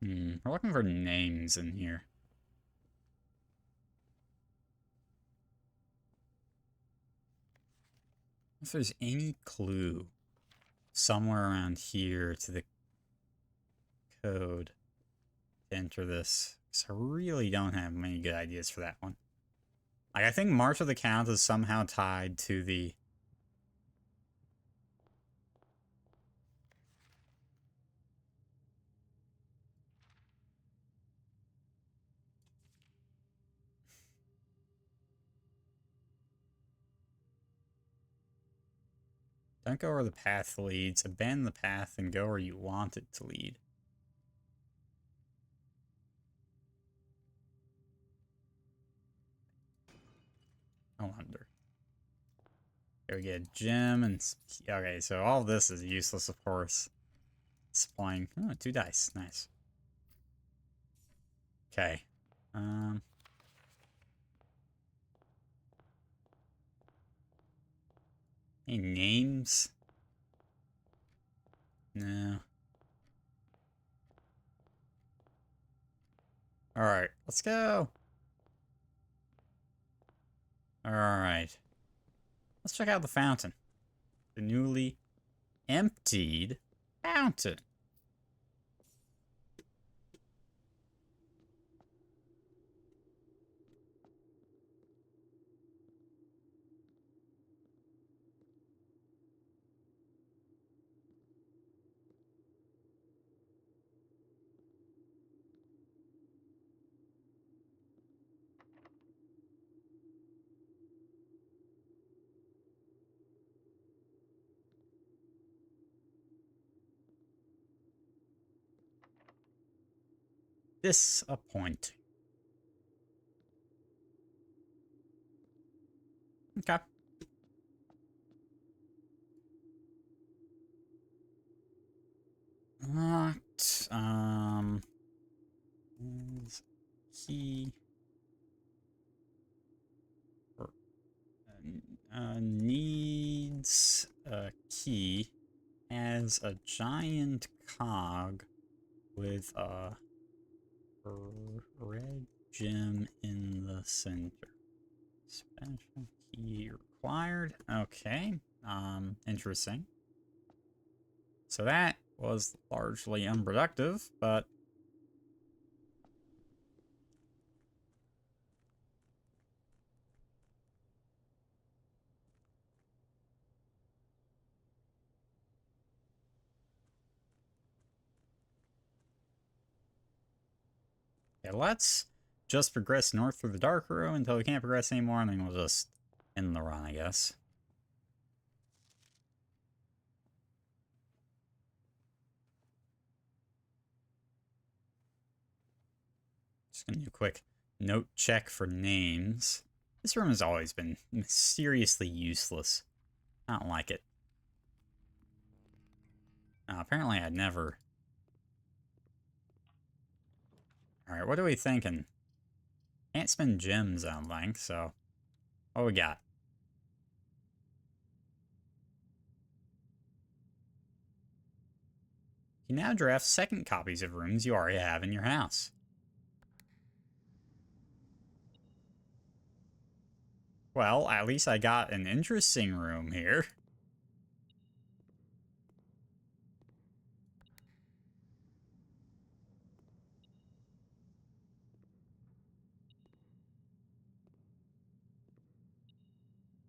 We're looking for names in here. If there's any clue somewhere around here to the code to enter this, because I really don't have many good ideas for that one. Like, I think March of the Count is somehow tied to the... Don't go where the path leads. Abandon the path and go where you want it to lead. I wonder. Here we get a gem and... Okay, so all this is useless, of course. Supplying... Oh, 2 dice. Nice. Okay. Any names? No. Alright, let's go. Alright. Let's check out the fountain. The newly emptied fountain. Disappointing. Okay. Locked. Key. Needs a key. Has a giant cog with a red gem in the center. Special key required. Okay. Interesting. So that was largely unproductive, but yeah, let's just progress north through the dark room until we can't progress anymore, and then we'll just end the run, I guess. Gonna do a quick note check for names. This room has always been mysteriously useless. I don't like it. Apparently I'd never... Alright, what are we thinking? Can't spend gems, I don't think, so... What we got? You now draft second copies of rooms you already have in your house. Well, at least I got an interesting room here.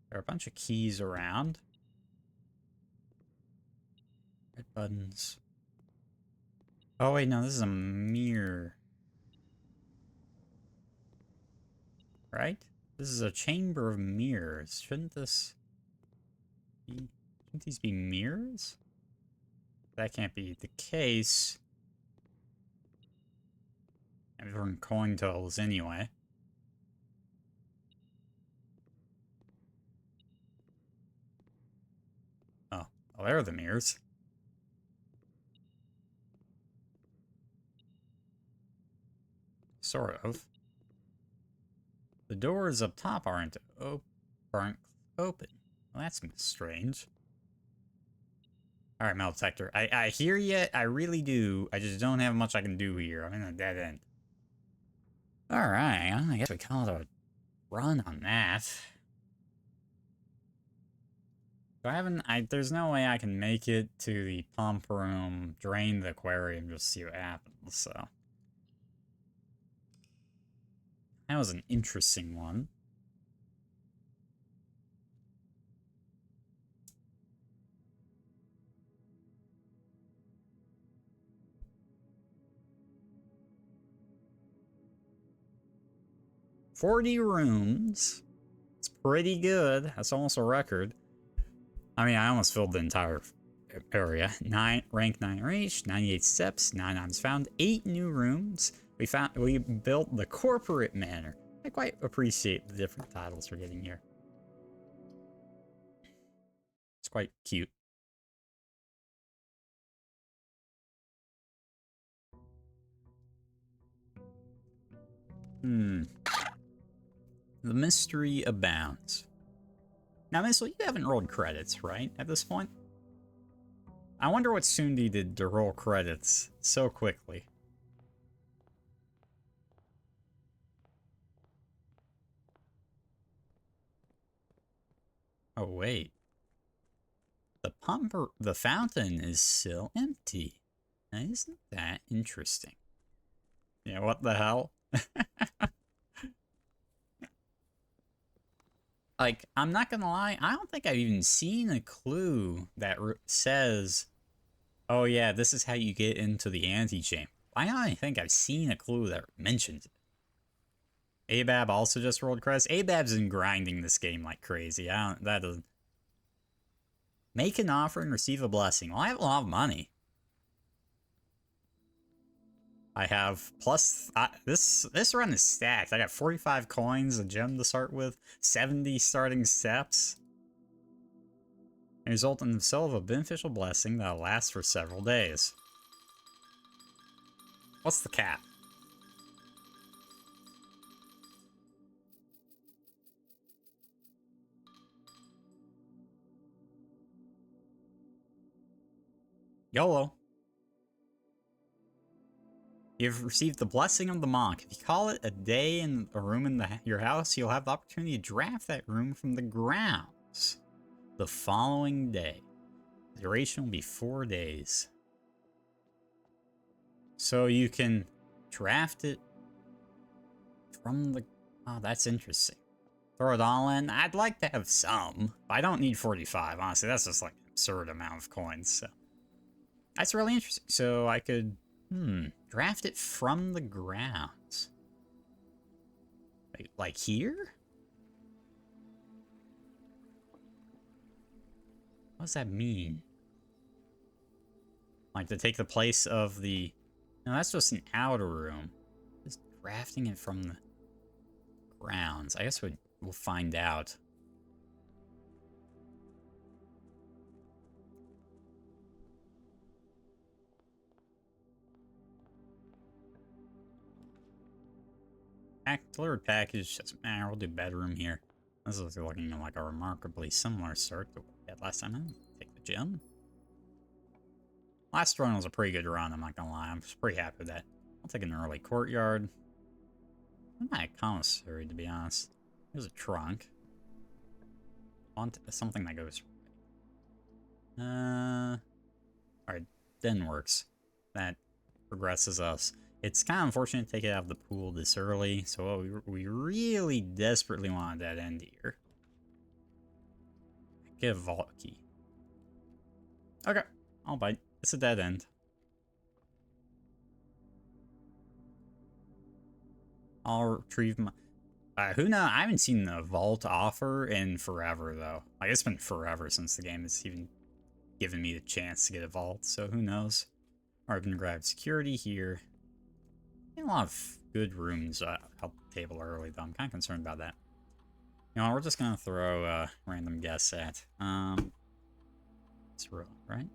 There are a bunch of keys around. Red buttons. Oh wait, no, this is a mirror. Right? This is a chamber of mirrors. Shouldn't these be mirrors? That can't be the case. Everyone coin totals anyway. Oh, well, there are the mirrors. Sort of. The doors up top aren't open. Well, that's strange. Alright, metal detector. I hear you. I really do. I just don't have much I can do here. I'm in a dead end. Alright, I guess we call it a run on that. So there's no way I can make it to the pump room, drain the aquarium, just see what happens, so. That was an interesting one. $40 rooms. It's pretty good. That's almost a record. I mean, I almost filled the entire area. Rank 9 reached, 98 steps, 9 items found, 8 new rooms. We built the corporate manor. I quite appreciate the different titles we're getting here. It's quite cute. The mystery abounds. Now, Missile, you haven't rolled credits, right, at this point? I wonder what Sundi did to roll credits so quickly. Oh, wait. The fountain is still empty. Now, isn't that interesting? Yeah, what the hell? Like, I'm not gonna lie, I don't think I've even seen a clue that says, oh yeah, this is how you get into the antechamber. I don't think I've seen a clue that mentions it. Abab also just rolled credits. Abab's been grinding this game like crazy. That doesn't... Make an offer and receive a blessing. Well, I have a lot of money. I have plus this run is stacked. I got 45 coins, a gem to start with, 70 starting steps. And result in themselves a beneficial blessing that'll last for several days. What's the cap? YOLO. You've received the blessing of the monk. If you call it a day in a room in your house, you'll have the opportunity to draft that room from the grounds the following day. The duration will be 4 days. So you can draft it from the... Oh, that's interesting. Throw it all in. I'd like to have some, but I don't need 45. Honestly, that's just like an absurd amount of coins. So that's really interesting. So I could... draft it from the grounds. Like here? What does that mean? Like to take the place of the... No, that's just an outer room. Just crafting it from the grounds? I guess we'll find out. Delivered package. Doesn't matter. We'll do bedroom here. This is looking like a remarkably similar start to what we had last time. I'm gonna take the gym. Last run was a pretty good run, I'm not gonna lie. I'm pretty happy with that. I'll take an early courtyard. I'm not a commissary, to be honest. There's a trunk. I want something that goes right. Alright, den works. That progresses us. It's kind of unfortunate to take it out of the pool this early, so what we really desperately want a dead end here. Get a vault key. Okay, I'll bite. It's a dead end. I'll retrieve my... who knows? I haven't seen the vault offer in forever, though. Like, it's been forever since the game has even given me the chance to get a vault, so who knows? Alright, I'm gonna grab security here. A lot of good rooms out the table early, though. I'm kind of concerned about that. You know, we're just gonna throw a random guess at. It's real, right?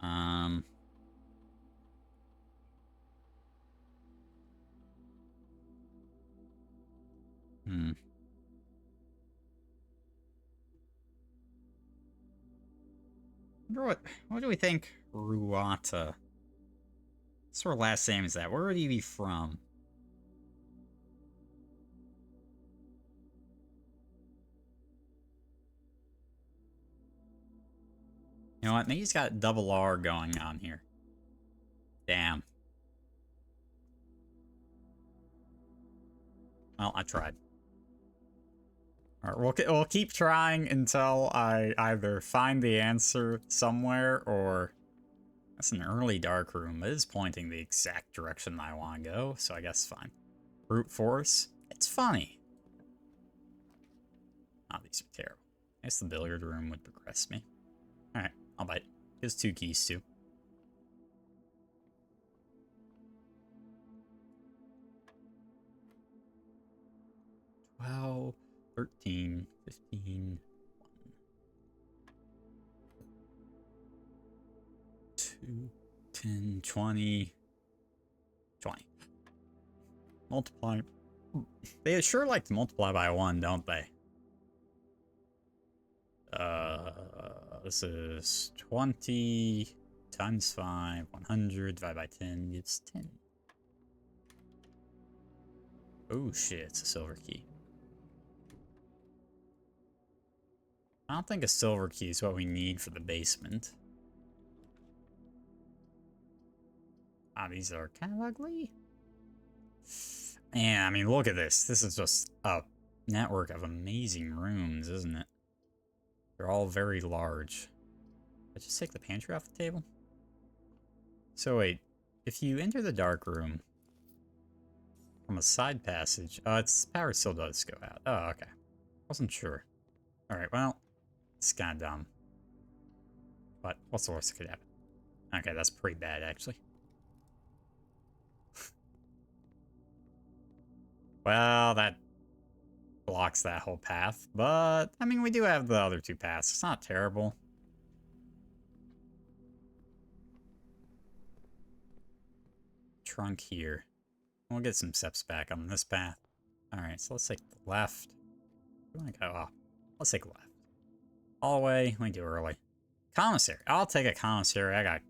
Yeah. What do we think Ruata? What sort of last name is that? Where would he be from? You know what? Maybe he's got double R going on here. Damn. Well, I tried. Alright, we'll keep trying until I either find the answer somewhere or... That's an early dark room. It is pointing the exact direction I want to go, so I guess fine. Brute force. It's funny. Oh, these are terrible. I guess the billiard room would progress me. Alright, I'll bite. Gives 2 keys too. Well, 13, 15, 2, 10, 20, 20. Multiply. They sure like to multiply by 1, don't they? This is 20 times 5, 100 divided by 10 gives 10. Oh shit, it's a silver key. I don't think a silver key is what we need for the basement. Ah, these are kind of ugly. Man, I mean, look at this. This is just a network of amazing rooms, isn't it? They're all very large. Let's just take the pantry off the table. So wait, if you enter the dark room from a side passage, its power still does go out. Oh, okay. Wasn't sure. Alright, well, it's kind of dumb. But what's the worst that could happen? Okay, that's pretty bad, actually. Well, that blocks that whole path, but, I mean, we do have the other 2 paths. It's not terrible. Trunk here. We'll get some steps back on this path. Alright, so let's take the left. Where do I go? Oh, let's take the left. Hallway, we do early. Commissary. I'll take a commissary. I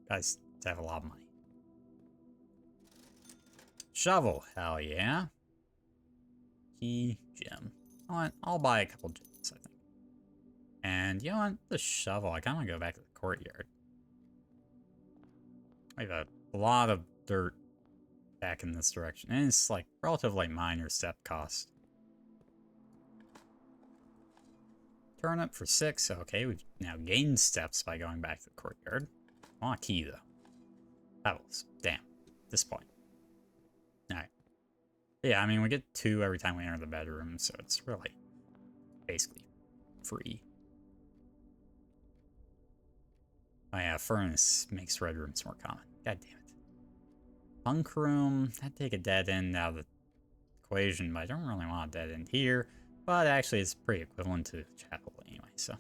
have a lot of money. Shovel. Hell yeah. Key, gem. I'll buy a couple gems, I think. And you know what? The shovel. I kind of want to go back to the courtyard. I have a lot of dirt back in this direction. And it's like relatively minor step cost. Turnip for 6. Okay, we've now gained steps by going back to the courtyard. I want a key, though. Pebbles. Damn. At this point. Alright. Yeah, I mean, we get 2 every time we enter the bedroom, so it's really basically free. Oh yeah, furnace makes red rooms more common. God damn it. Bunk room. I'd take a dead end out of the equation, but I don't really want a dead end here. But actually, it's pretty equivalent to chapel anyway, so.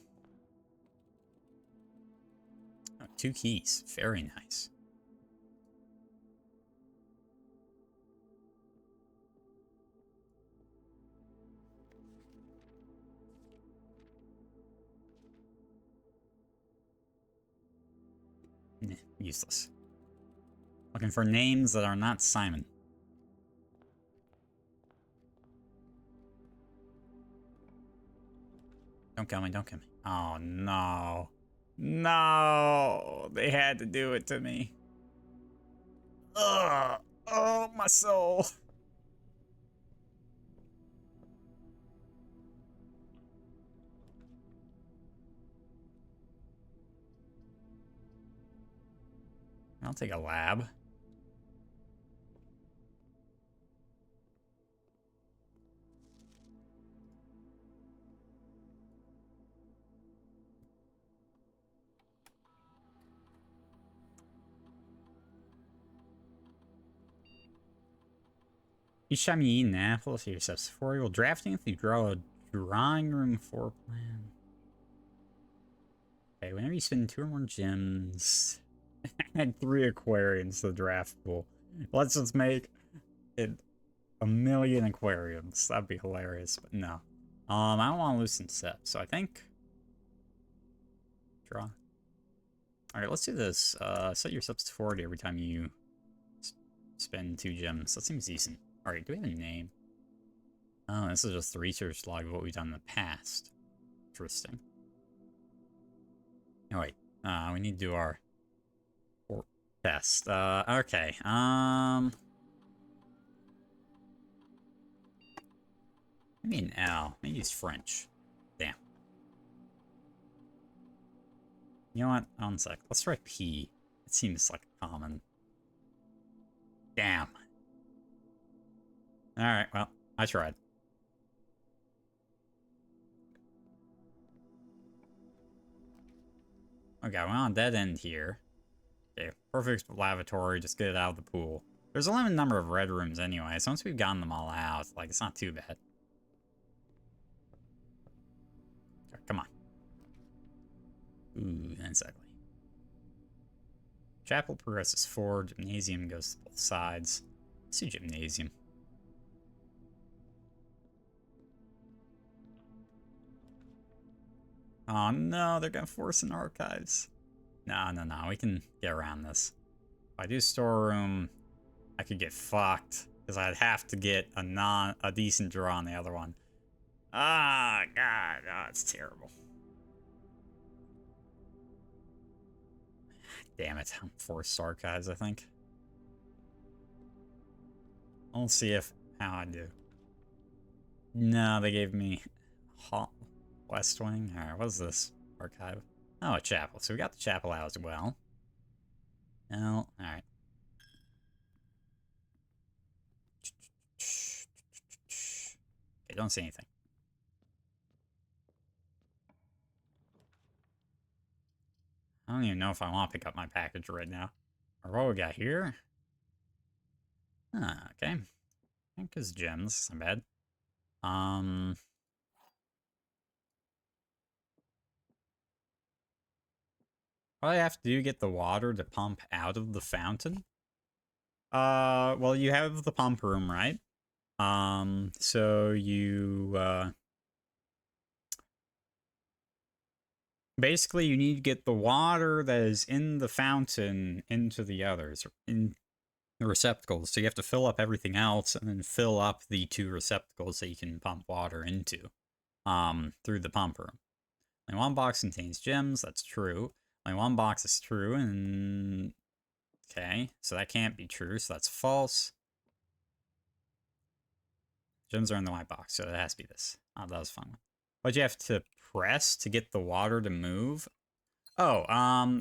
Oh, 2 keys. Very nice. Useless. Looking for names that are not Simon. Don't kill me, don't kill me. Oh, no. No! They had to do it to me. Ugh! Oh, my soul! I'll take a lab. Each time you eat an apple, see yourself before you will drafting if you draw a drawing room floor plan. Okay, whenever you spend 2 or more gems, add 3 aquariums to the draft pool. Let's just make it 1,000,000 aquariums. That'd be hilarious, but no. I don't want to loosen set, so I think draw. Alright, let's do this. Set your subs to 40 every time you spend 2 gems. That seems decent. Alright, do we have a name? Oh, this is just the research log of what we've done in the past. Interesting. Alright, we need to do our test. Okay, maybe an L. Maybe it's French. Damn. You know what? One sec. Let's try P. It seems like common. Damn. Alright, well, I tried. Okay, we're on a dead end here. Okay, perfect lavatory, just get it out of the pool. There's a limited number of red rooms anyway, so once we've gotten them all out, like, it's not too bad. Okay, come on. Ooh, exactly. Chapel progresses forward, gymnasium goes to both sides. Let's do gymnasium. Oh no, they're gonna force an archives. No, we can get around this. If I do storeroom, I could get fucked, because I'd have to get a decent draw on the other one. Ah, God, oh, it's terrible. Damn it, I'm forced archives, I think. I'll see how I do. No, they gave me West Wing. Alright, what is this? Archive. Oh, a chapel. So we got the chapel out as well. No, alright. Okay, don't say anything. I don't even know if I want to pick up my package right now. Or what we got here? Ah, okay. I think it's gems. Not bad. All I have to do get the water to pump out of the fountain. Well, you have the pump room, right? So you, basically you need to get the water that is in the fountain into the others, in the receptacles. So you have to fill up everything else and then fill up the 2 receptacles that you can pump water into, through the pump room. Only 1 box contains gems, that's true. Only 1 box is true, and okay, so that can't be true, so that's false. Gems are in the white box, so it has to be this. Oh, that was fun. What'd you have to press to get the water to move? Oh,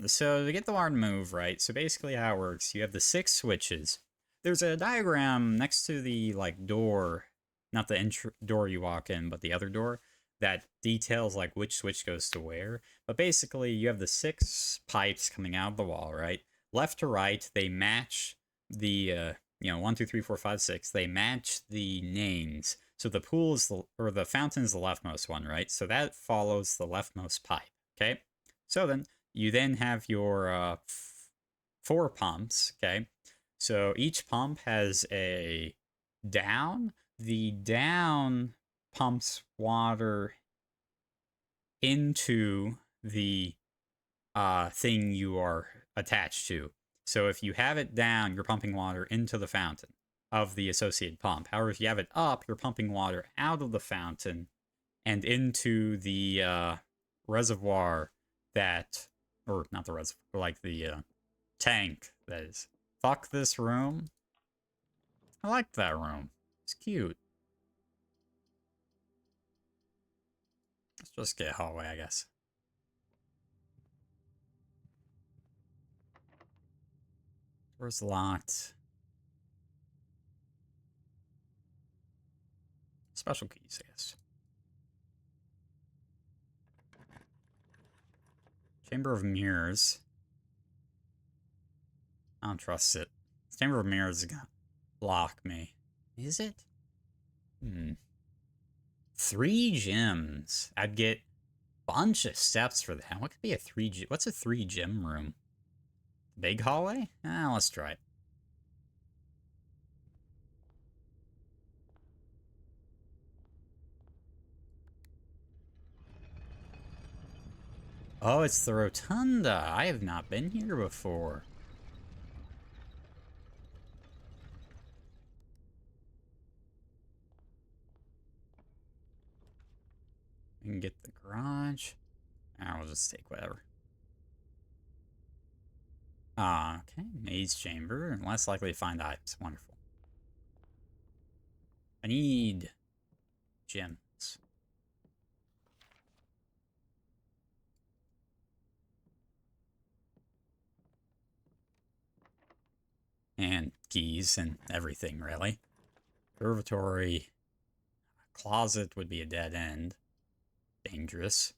so to get the water to move, right, so basically how it works, you have the 6 switches. There's a diagram next to the, like, door, not the door you walk in, but the other door, that details, like, which switch goes to where. But basically, you have the 6 pipes coming out of the wall, right? Left to right, they match the 1, 2, 3, 4, 5, 6. They match the names. So the pool is the fountain is the leftmost one, right? So that follows the leftmost pipe. Okay. So then you then have your 4 pumps. Okay. So each pump has a down. The down pumps water into the thing you are attached to. So if you have it down, you're pumping water into the fountain of the associated pump. However, if you have it up, you're pumping water out of the fountain and into the reservoir that, or not the reservoir, like the tank that is. Fuck this room. I like that room. It's cute. Let's just get a hallway, I guess. Door's locked. Special keys, I guess. Chamber of Mirrors. I don't trust it. Chamber of Mirrors is gonna block me. Is it? 3 gems. I'd get a bunch of steps for that. What could be a 3 what's a 3 gem room? Big hallway? Let's try it. Oh, it's the rotunda. I have not been here before. We can get the garage. We'll just take whatever. Okay. Maze chamber. Less likely to find items. Wonderful. I need gems. And keys and everything, really. Observatory. Closet would be a dead end. Dangerous.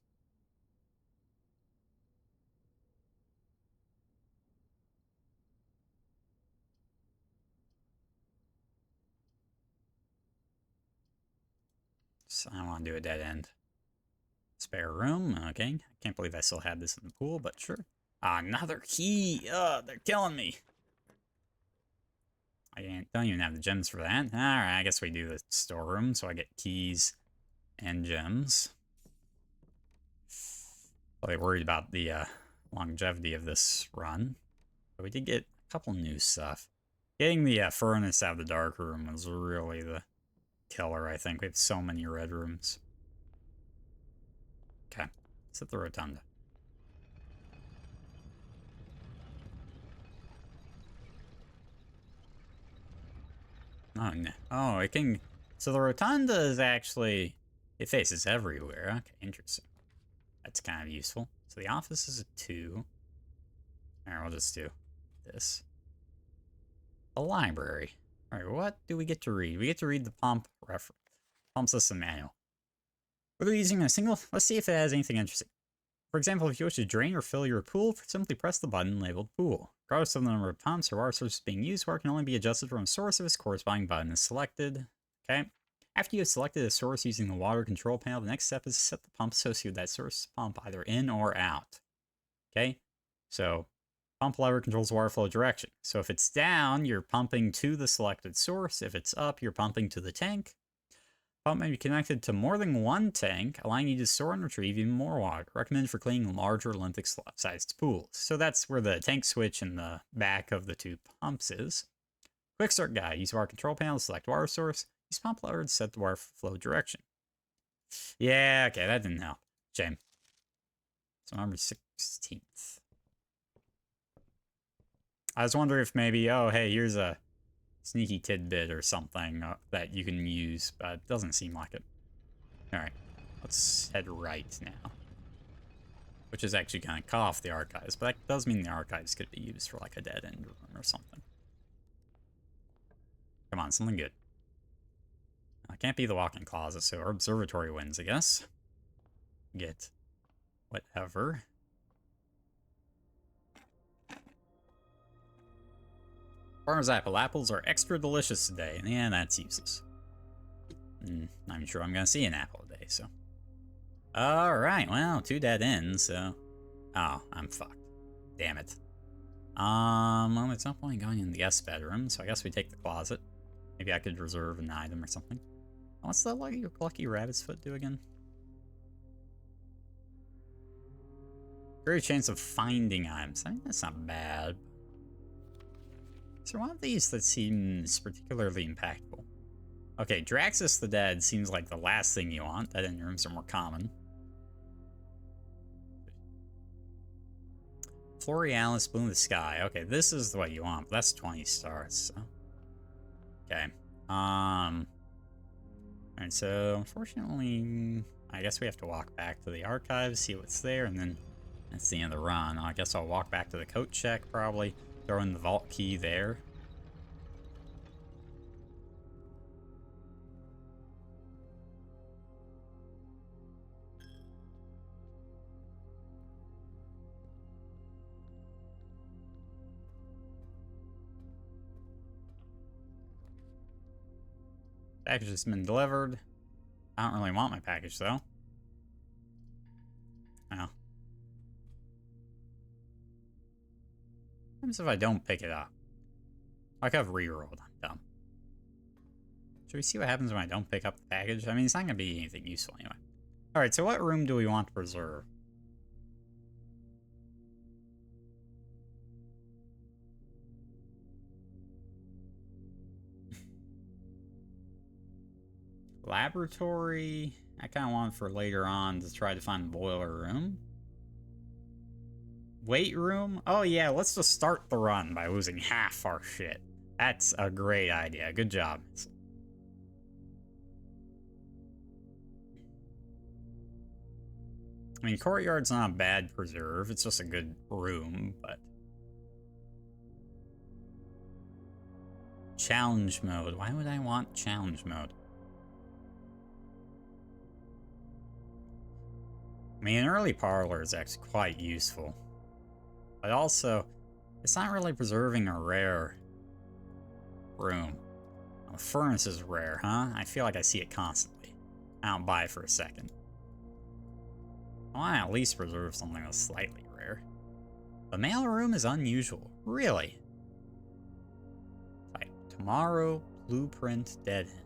So I want to do a dead end. Spare room. Okay. I can't believe I still had this in the pool, but sure. Another key. They're killing me. I don't even have the gems for that. Alright, I guess we do the storeroom, so I get keys and gems. Probably worried about the longevity of this run. But we did get a couple new stuff. Getting the furnace out of the dark room was really the killer, I think. We have so many red rooms. Okay, let's hit the rotunda. Oh, no. Oh, it can... So the rotunda is actually... It faces everywhere. Okay, interesting. That's kind of useful. So the office is a 2. Alright, we'll just do this. The library. Alright, what do we get to read? We get to read the pump system manual. Whether you're using a single... Let's see if it has anything interesting. For example, if you wish to drain or fill your pool, simply press the button labeled pool. Regardless of the number of pumps or water sources being used, water can only be adjusted from a source if its corresponding button is selected. Okay. After you have selected a source using the water control panel, the next step is to set the pump associated with that source pump either in or out. Okay. So, pump lever controls water flow direction. So if it's down, you're pumping to the selected source. If it's up, you're pumping to the tank. Pump may be connected to more than one tank, allowing you to store and retrieve even more water. Recommended for cleaning larger Olympic-sized pools. So that's where the tank switch in the back of the 2 pumps is. Quick start guide. Use water control panel to select water source. Use pump lever to set the water flow direction. Yeah, okay, that didn't help. Shame. So November 16th. I was wondering if maybe, oh, hey, here's a sneaky tidbit or something that you can use, but it doesn't seem like it. Alright, let's head right now. Which is actually going to cut off the archives, but that does mean the archives could be used for like a dead end room or something. Come on, something good. It can't be the walk-in closet, so our observatory wins, I guess. Get whatever. Farmer's apple. Apples are extra delicious today. Yeah, that's useless. Not even sure I'm gonna see an apple today, so. Alright, well, 2 dead ends, so. Oh, I'm fucked. Damn it. Well, there's no point going in the guest bedroom, so I guess we take the closet. Maybe I could reserve an item or something. What's the lucky rabbit's foot do again? Greater chance of finding items. I mean, that's not bad. Is there one of these that seems particularly impactful? Okay, Draxus the Dead seems like the last thing you want. Dead end rooms are more common. Florealis, Bloom the Sky. Okay, this is what you want, but that's 20 stars, so. Okay. Alright, so unfortunately, I guess we have to walk back to the archives, see what's there, and then that's the end of the run. I guess I'll walk back to the coat check, probably. Throw in the vault key there. Package has been delivered. I don't really want my package, though. Oh. What happens if I don't pick it up? I could have rerolled. I'm dumb. Should we see what happens when I don't pick up the package? I mean, it's not going to be anything useful anyway. Alright, so what room do we want to preserve? Laboratory. I kind of want for later on to try to find the boiler room. Weight room? Oh yeah, let's just start the run by losing half our shit. That's a great idea. Good job. I mean, Courtyard's not a bad preserve. It's just a good room, but... Challenge mode. Why would I want challenge mode? I mean, an early parlor is actually quite useful. But also, it's not really preserving a rare room. Well, the furnace is rare, huh? I feel like I see it constantly. I don't buy it for a second. I want to at least preserve something that's slightly rare. The mail room is unusual. Really? Type tomorrow, blueprint, dead end.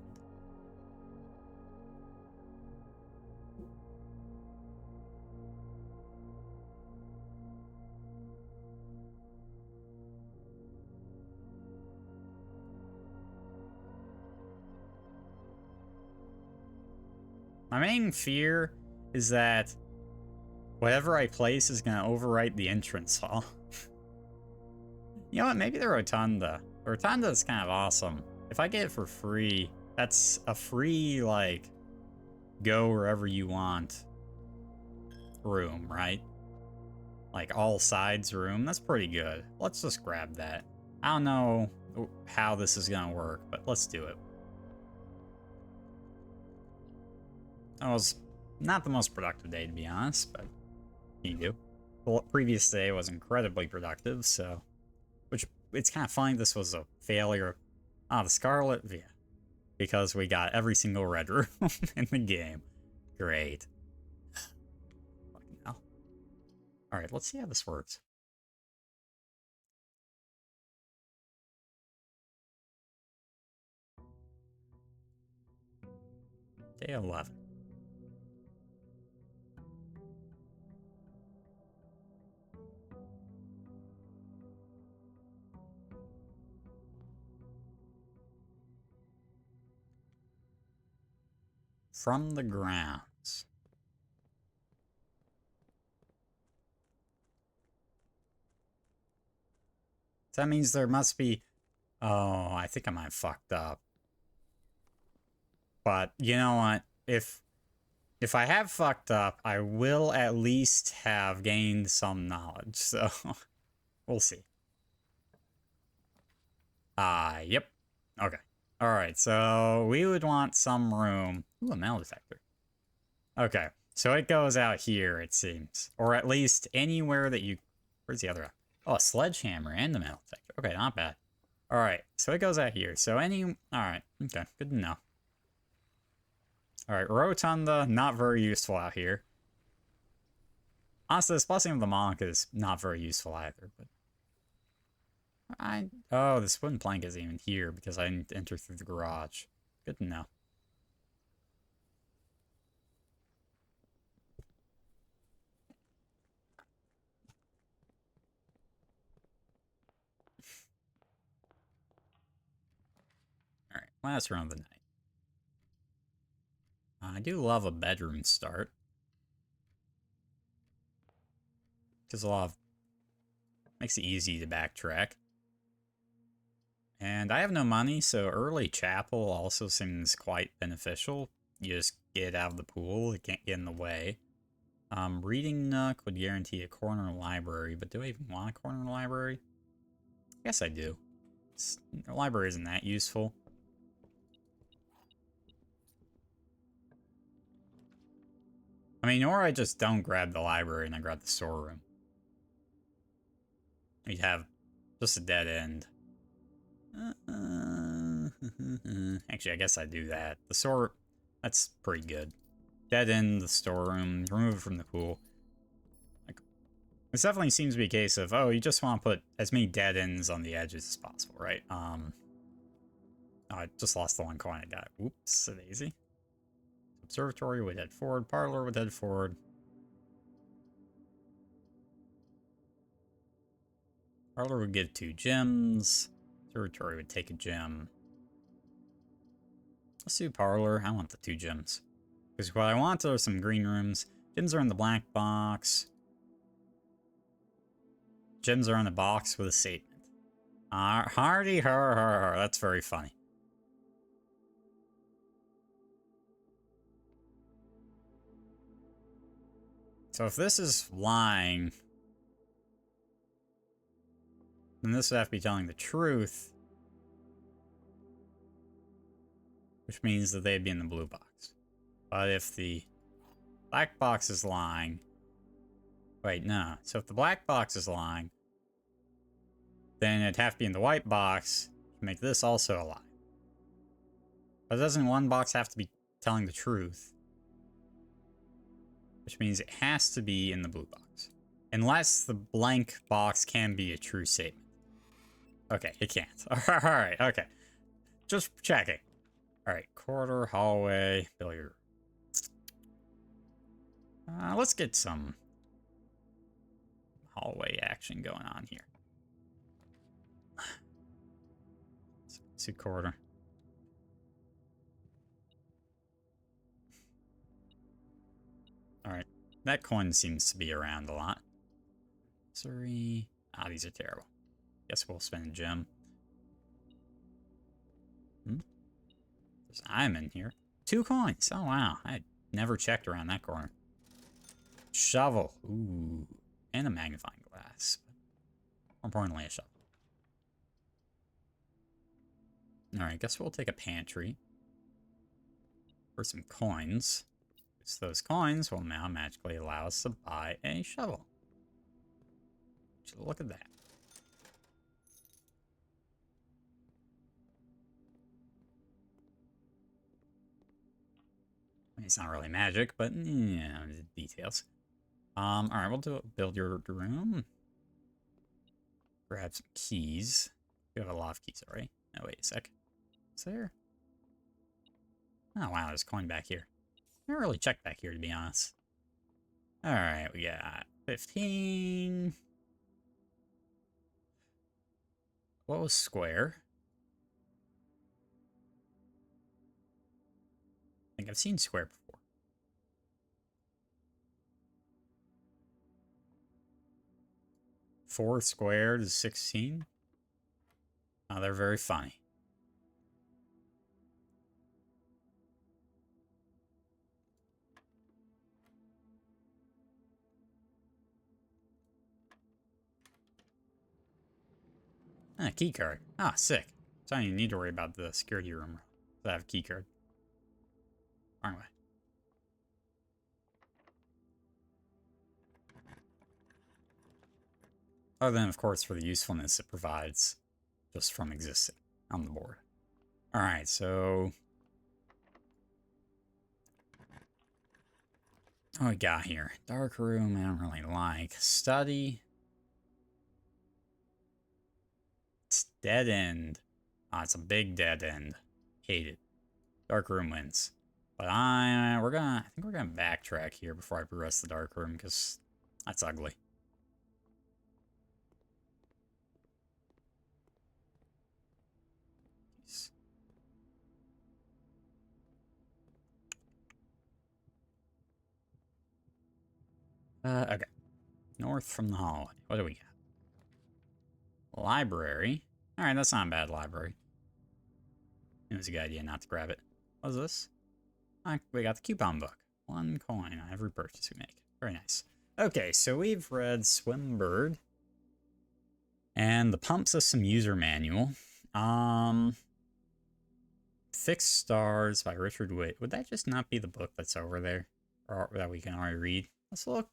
My main fear is that whatever I place is going to overwrite the entrance hall. You know what? Maybe the rotunda. The rotunda is kind of awesome. If I get it for free, that's a free, like, go wherever you want room, right? Like, all sides room. That's pretty good. Let's just grab that. I don't know how this is going to work, but let's do it. That was not the most productive day, to be honest, but you do. The previous day was incredibly productive, so... Which, it's kind of funny this was a failure. Ah, the Scarlet, yeah. Because we got every single red room in the game. Great. Fucking hell. Alright, let's see how this works. Day 11. From the grounds. That means there must be... Oh, I think I might have fucked up. But, you know what? If I have fucked up, I will at least have gained some knowledge, so... We'll see. Yep. Okay. Alright, so we would want some room... Ooh, a metal detector. Okay, so it goes out here, it seems. Or at least anywhere that you... Where's the other... Oh, a sledgehammer and a metal detector. Okay, not bad. Alright, so it goes out here. So alright, okay, good to know. Alright, Rotunda, not very useful out here. Honestly, this Blessing of the Monk is not very useful either, but... Oh, this wooden plank isn't even here because I didn't enter through the garage. Good to know. Alright, last round of the night. I do love a bedroom start. Because makes it easy to backtrack. And I have no money, so early chapel also seems quite beneficial. You just get out of the pool, it can't get in the way. Reading nook would guarantee a corner library, but do I even want a corner library? I guess I do. The library isn't that useful. I mean, or I just don't grab the library and I grab the storeroom. You'd have just a dead end. Actually, I guess I do that. The store, that's pretty good. Dead end, the storeroom, remove it from the pool. Like, this definitely seems to be a case of, oh, you just want to put as many dead ends on the edges as possible, right? Oh, I just lost the one coin I got. Oops, a daisy. Observatory would head forward. Parlor would head forward. Parlor would get 2 gems. Observatory would take a gem. Let's do Parlor. I want the 2 gems. Because what I want are some green rooms. Gems are in the black box. Gems are in a box with a statement. Hardy har har har. That's very funny. So if this is lying, then this would have to be telling the truth. Which means that they'd be in the blue box. But if the black box is lying... Wait, no. So if the black box is lying, then it'd have to be in the white box to make this also a lie. But doesn't one box have to be telling the truth? Which means it has to be in the blue box. Unless the blank box can be a true statement. Okay, it can't. Alright, okay. Just checking. Alright, corridor, hallway, billiard. Let's get some hallway action going on here. Let's do corridor. Alright, that coin seems to be around a lot. Sorry. Ah, these are terrible. Guess we'll spend a gem. There's I'm in here. 2 coins. Oh, wow. I never checked around that corner. Shovel. Ooh. And a magnifying glass. More importantly, a shovel. Alright, guess we'll take a pantry. For some coins. So those coins will now magically allow us to buy a shovel. So look at that. I mean, it's not really magic, but yeah, details. Alright, we'll build your room. Grab some keys. You have a lot of keys already. Oh, wait a sec. Is there? Oh, wow, there's a coin back here. I never really checked back here, to be honest. Alright, we got 15. What was square? I think I've seen square before. Four squared is 16. Oh, they're very funny. Ah, key card. Ah, sick. So I don't even need to worry about the security room. I have a key card. Wrong way. Other than, of course, for the usefulness it provides. just from existing on the board. Alright, so... what we got here? Dark room, I don't really like. Study. It's dead end. It's a big dead end. Hate it. Dark room wins. But I think we're gonna backtrack here before I progress the dark room, because that's ugly. Okay. North from the hallway. What do we got? Library. Alright, that's not a bad library. It was a good idea not to grab it. What is this? We got the coupon book. 1 coin on every purchase we make. Very nice. Okay, so we've read Swimbird. And the Pump System User Manual. Fixed Stars by Richard Witt. Would that just not be the book that's over there? Or that we can already read? Let's look.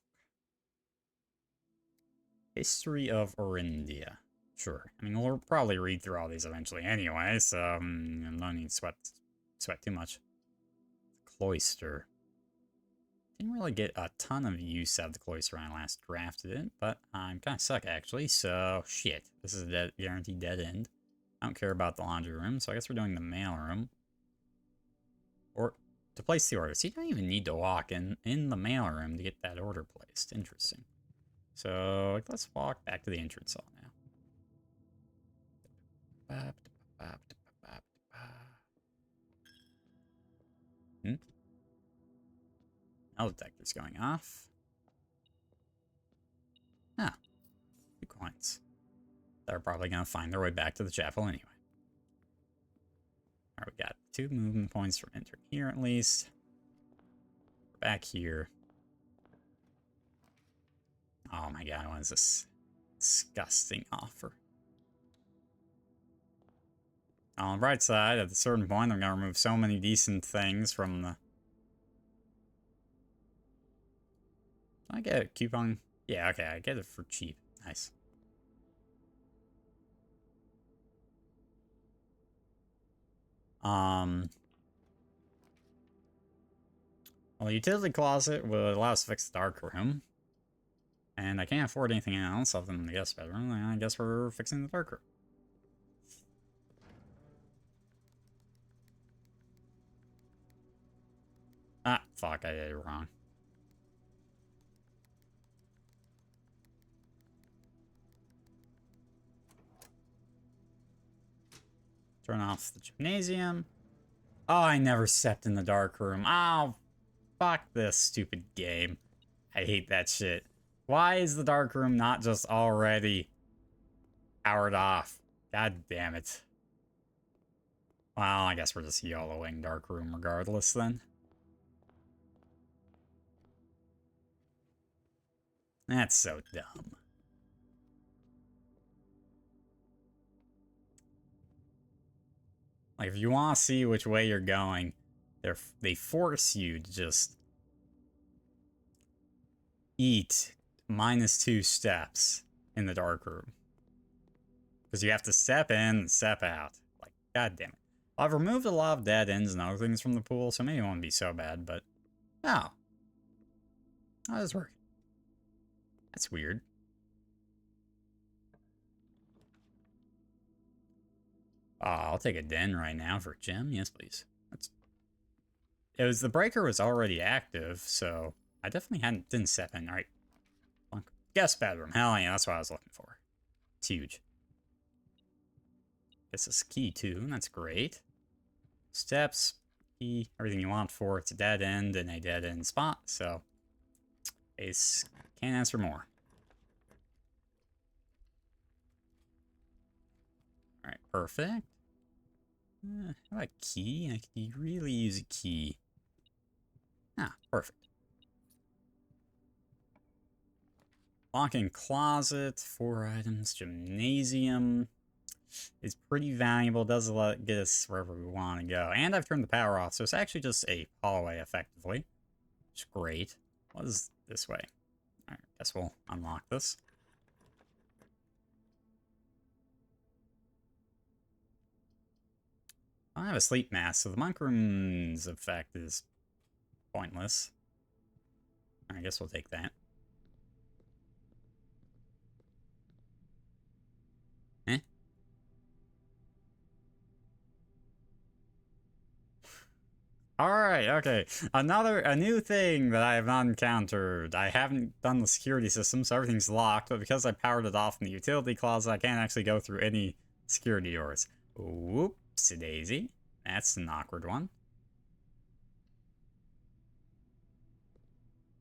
History of Orindia. Sure. I mean, we'll probably read through all these eventually anyway, so no need to sweat too much. Cloister. Didn't really get a ton of use out of the cloister when I last drafted it, but I'm kind of suck actually, so shit. This is a guaranteed dead end. I don't care about the laundry room, so I guess we're doing the mail room. Or to place the order. So you don't even need to walk in the mail room to get that order placed. Interesting. So let's walk back to the entrance hall now. Metal detector's going off. Ah, 2 coins. They're probably going to find their way back to the chapel anyway. Alright, we got 2 movement points from entering here at least. Back here. Oh my god, what is this disgusting offer? On the bright side, at a certain point, I'm going to remove so many decent things from the... Can I get a coupon? Yeah, okay, I get it for cheap. Nice. Well, the utility closet would allow us to fix the dark room. And I can't afford anything else other than the guest bedroom, and I guess we're fixing the dark room. Ah, fuck, I did it wrong. Turn off the gymnasium. Oh, I never stepped in the dark room. Oh, fuck this stupid game. I hate that shit. Why is the dark room not just already powered off? God damn it. Well, I guess we're just YOLOing dark room regardless then. That's so dumb. Like, if you want to see which way you're going, they force you to just eat -2 steps in the dark room. Because you have to step in and step out. Like, god damn it. Well, I've removed a lot of dead ends and other things from the pool, so maybe it won't be so bad, but... Oh. How does this work? That's weird. I'll take a den right now for gem. Yes, please. The breaker was already active, so I definitely didn't step in. All right. Guest bedroom. Hell yeah, that's what I was looking for. It's huge. This is key too. That's great. Steps, key, everything you want for it's a dead end and a dead end spot. So, Ace can't ask for more. All right, perfect. How about key? I could really use a key. Ah, perfect. Walk-in closet, 4 items, gymnasium. It's pretty valuable, does get us wherever we want to go. And I've turned the power off, so it's actually just a hallway, effectively. Which is great. What is this way? Alright, guess we'll unlock this. I don't have a sleep mask, so the monk room's effect is pointless. I guess we'll take that. Eh? Alright, okay. A new thing that I have not encountered. I haven't done the security system, so everything's locked, but because I powered it off in the utility closet, I can't actually go through any security doors. Whoopsie daisy. That's an awkward one.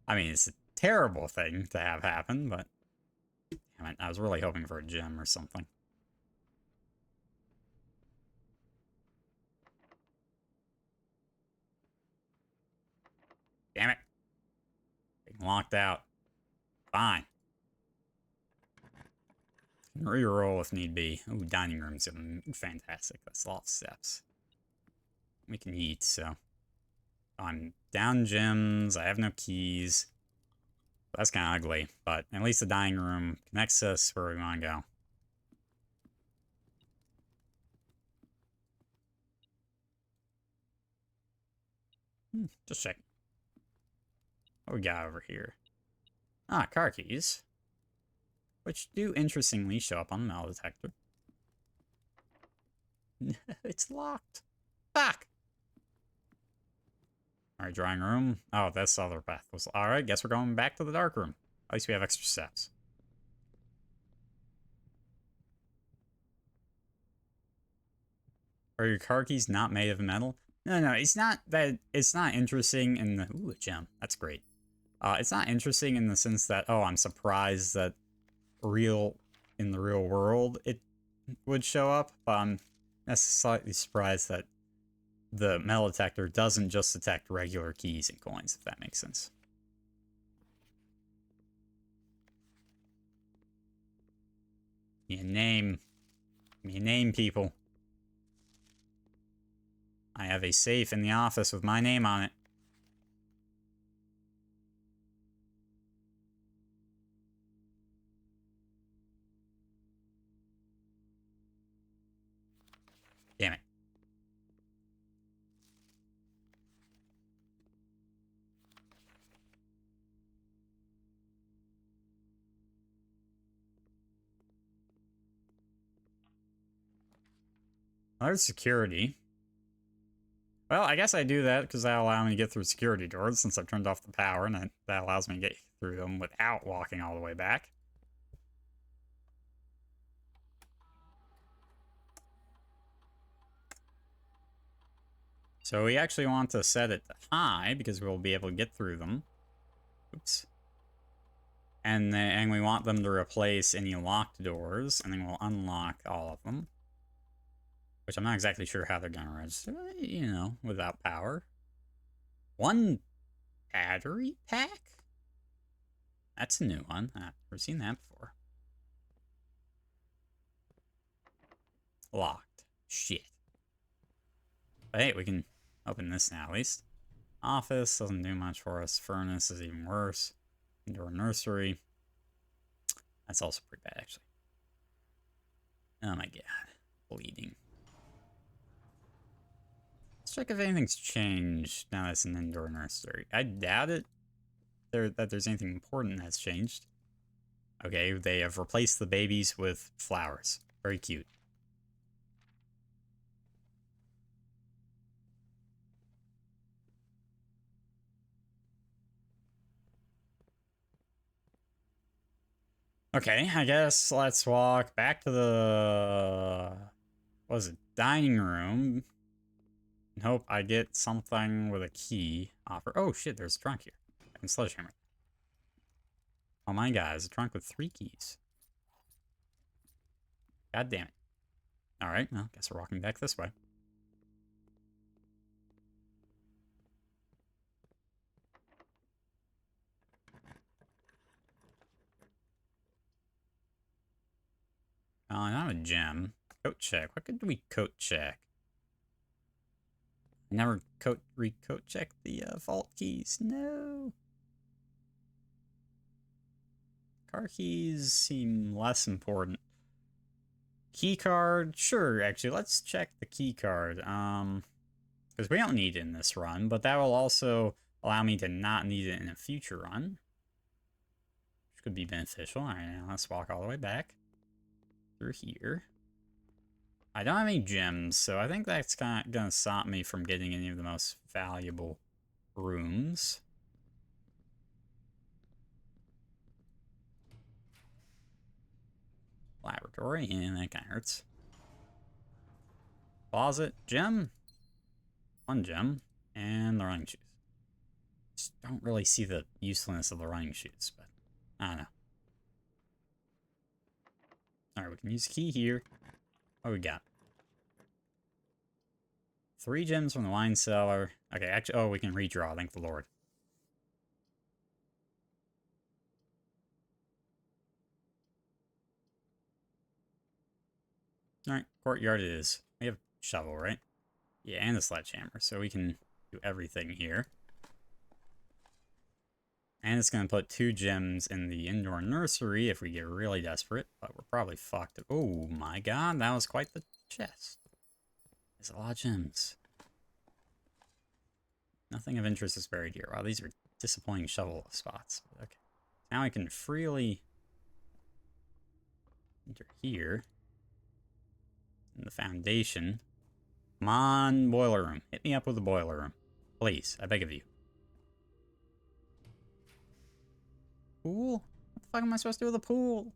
I mean, it's a terrible thing to have happen, but damn it, I was really hoping for a gem or something. Damn it. Being locked out. Fine. Reroll if need be. Ooh, dining room's fantastic. That's a lot of steps. We can eat, so. I'm down gems. I have no keys. That's kind of ugly, but at least the dining room connects us where we want to go. Just check. What we got over here? Ah, car keys. Which do interestingly show up on the metal detector. It's locked. Fuck! Alright, drawing room. Oh, that's the other path. Alright, guess we're going back to the dark room. At least we have extra steps. Are your car keys not made of metal? No, it's not that. It's not interesting in the... Ooh, a gem. That's great. It's not interesting in the sense that, oh, I'm surprised that in the real world it would show up, but I'm slightly surprised that the metal detector doesn't just detect regular keys and coins, if that makes sense. Give me a name. Give me a name, people. I have a safe in the office with my name on it. Damn it. Well, there's security. Well, I guess I do that because that'll allow me to get through security doors since I've turned off the power, and that allows me to get through them without walking all the way back. So we actually want to set it to high because we'll be able to get through them. Oops. And we want them to replace any locked doors, and then we'll unlock all of them. Which I'm not exactly sure how they're going to register, you know, without power. One battery pack? That's a new one. I've never seen that before. Locked. Shit. But hey, we can open this now at least. Office doesn't do much for us. Furnace is even worse. Indoor nursery. That's also pretty bad, actually. Oh my god. Bleeding. Let's check if anything's changed now that it's an indoor nursery. I doubt it. That there's anything important that's changed. Okay, they have replaced the babies with flowers. Very cute. Okay, I guess let's walk back to the... what was it? Dining room. And hope I get something with a key offer. Oh shit, there's a trunk here. I can sledgehammer. Oh my god, it's a trunk with 3 keys. God damn it. Alright, well, guess we're walking back this way. Oh, not a gem. Coat check. What could we coat check? I never recoat check the vault keys. No. Car keys seem less important. Key card, sure, actually, let's check the key card. Because we don't need it in this run, but that will also allow me to not need it in a future run. Which could be beneficial. Alright, now let's walk all the way back. Through here. I don't have any gems, so I think that's gonna stop me from getting any of the most valuable rooms. Laboratory, and that kind of hurts. Closet, gem. One gem. And the running shoes. Just don't really see the usefulness of the running shoes, but I don't know. Alright, we can use key here. What do we got? 3 gems from the wine cellar. Okay, actually, oh, we can redraw, thank the Lord. Alright, courtyard it is. We have shovel, right? Yeah, and a sledgehammer, so we can do everything here. And it's going to put 2 gems in the indoor nursery if we get really desperate, but we're probably fucked. Oh my god, that was quite the chest. There's a lot of gems. Nothing of interest is buried here. Wow, these are disappointing shovel spots. Okay. Now I can freely enter here. In the foundation. Come on, boiler room. Hit me up with the boiler room. Please, I beg of you. Pool? What the fuck am I supposed to do with a pool?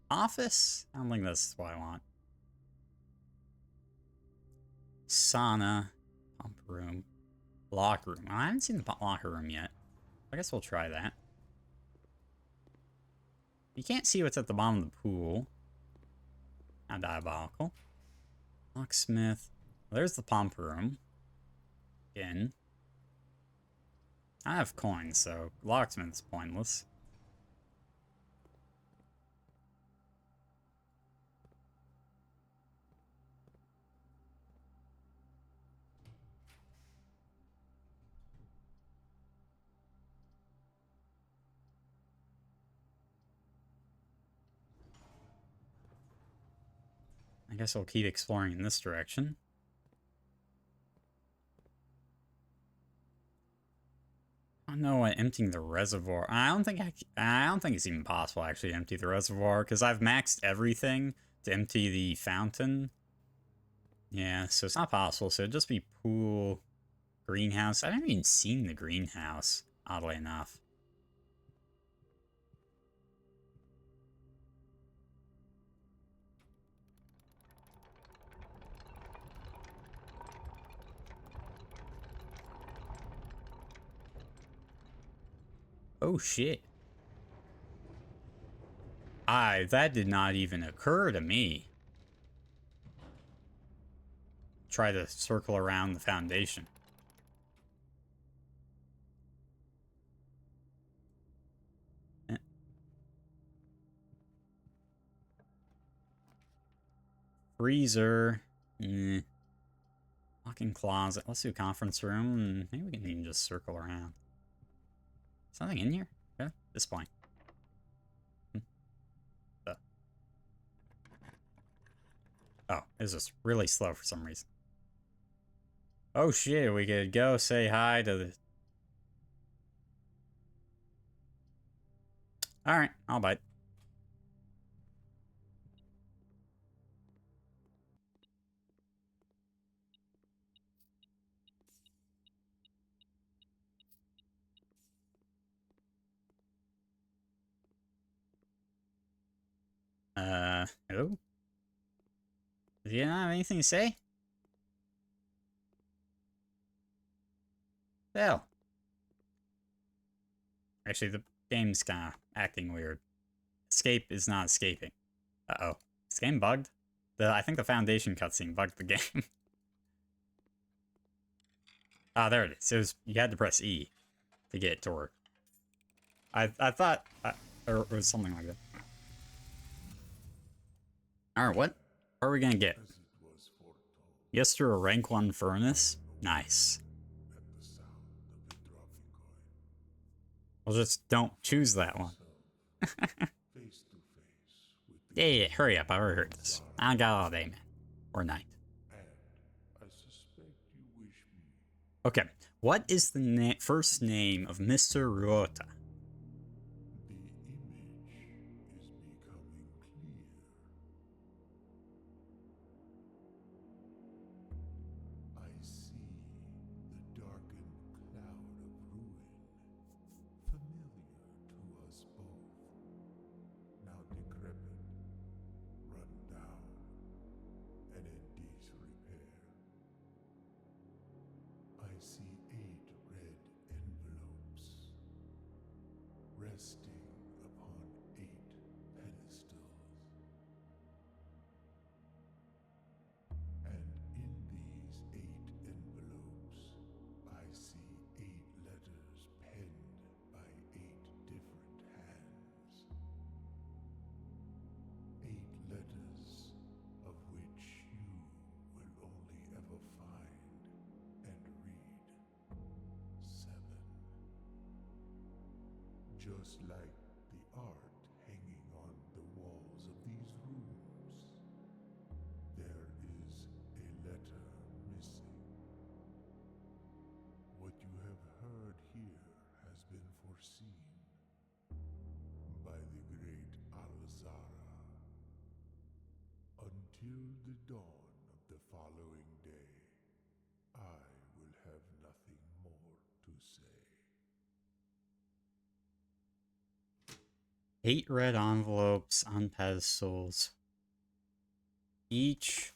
Office? I don't think that's what I want. Sauna. Pump room. Locker room. I haven't seen the locker room yet. I guess we'll try that. You can't see what's at the bottom of the pool. How diabolical. Locksmith. Well, there's the pump room. Again. I have coins, so locksmith's pointless. I guess I'll keep exploring in this direction. I don't know what emptying the reservoir. I don't think it's even possible actually to empty the reservoir because I've maxed everything to empty the fountain. Yeah, so it's not possible. So it'd just be pool, greenhouse. I haven't even seen the greenhouse, oddly enough. Oh shit. That did not even occur to me. Try to circle around the foundation. Freezer. Walk-in closet. Let's do a conference room. Maybe we can even just circle around. Something in here? Yeah, this point. Oh, it's just really slow for some reason. Oh shit, we could go say hi to the... Alright, I'll bite. Hello? Do you not have anything to say? Hell. Actually, the game's kind of acting weird. Escape is not escaping. Uh-oh. Is the game bugged? I think the Foundation cutscene bugged the game. Ah, there it is. You had to press E to get it to work. I thought... or it was something like that. Alright, what are we gonna get? Yes, to a rank 1 furnace? Nice. Well, just don't choose that one. Yeah, hurry up. I already heard this. I got all day, man. Or night. And I suspect you wish me. Okay. What is the first name of Mr. Ruota? The image is becoming clear. I see the darkened cloud of ruin, familiar to us both, now decrepit, run down, and in disrepair. I see 8 red envelopes, resting upon 8 pedestals. And in these 8 envelopes, I see 8 letters penned by 8 different hands. 8 letters of which you will only ever find and read 7. Just like the art hanging on the walls of these rooms, there is a letter missing. What you have heard here has been foreseen by the great Alzara. Until the dawn of the following day, I will have nothing more to say. 8 red envelopes on pedestals, each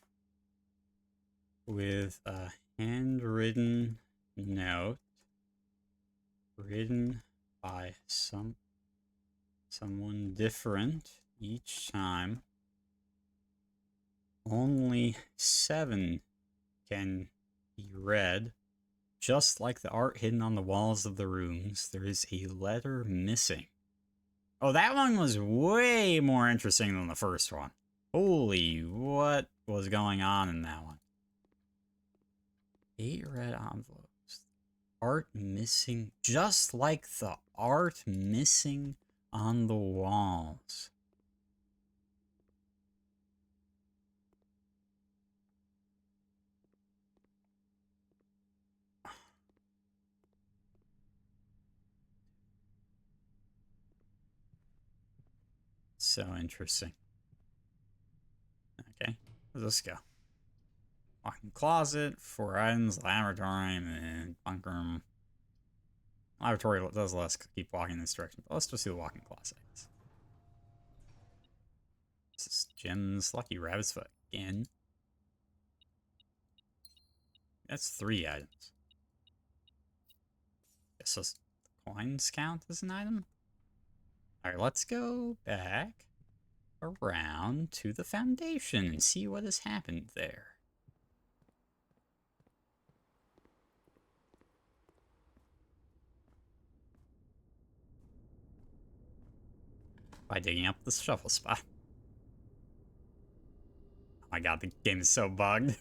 with a handwritten note written by someone different each time. Only 7 can be read. Just like the art hidden on the walls of the rooms, there is a letter missing. Oh, that one was way more interesting than the first one. Holy, what was going on in that one? 8 red envelopes. Art missing, just like the art missing on the walls. So interesting. Okay, where's this go? Walk-in closet, 4 items, laboratory, and bunker room. Laboratory does let us keep walking in this direction, but let's just do the walk-in closet. This is gems, lucky rabbit's foot again. That's 3 items. Guess those coins count as an item? Alright, let's go back around to the foundation and see what has happened there. By digging up the shuffle spot. Oh my god, the game is so bugged.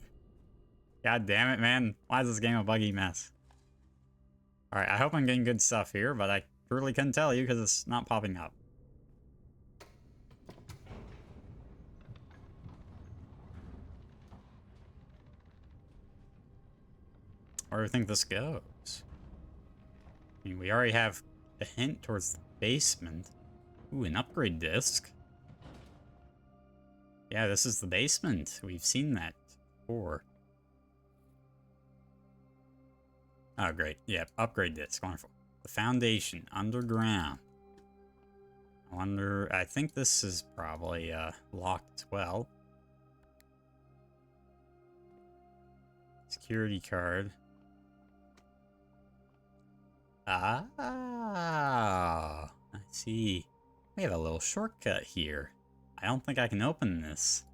God damn it, man. Why is this game a buggy mess? Alright, I hope I'm getting good stuff here, but I truly couldn't tell you because it's not popping up. Where do you think this goes? I mean, we already have a hint towards the basement. Ooh, an upgrade disc. Yeah, this is the basement. We've seen that before. Oh, great. Yep, upgrade disc. Wonderful. The foundation, underground. I wonder, I think this is probably locked as well. Security card. Ah, I see. We have a little shortcut here. I don't think I can open this.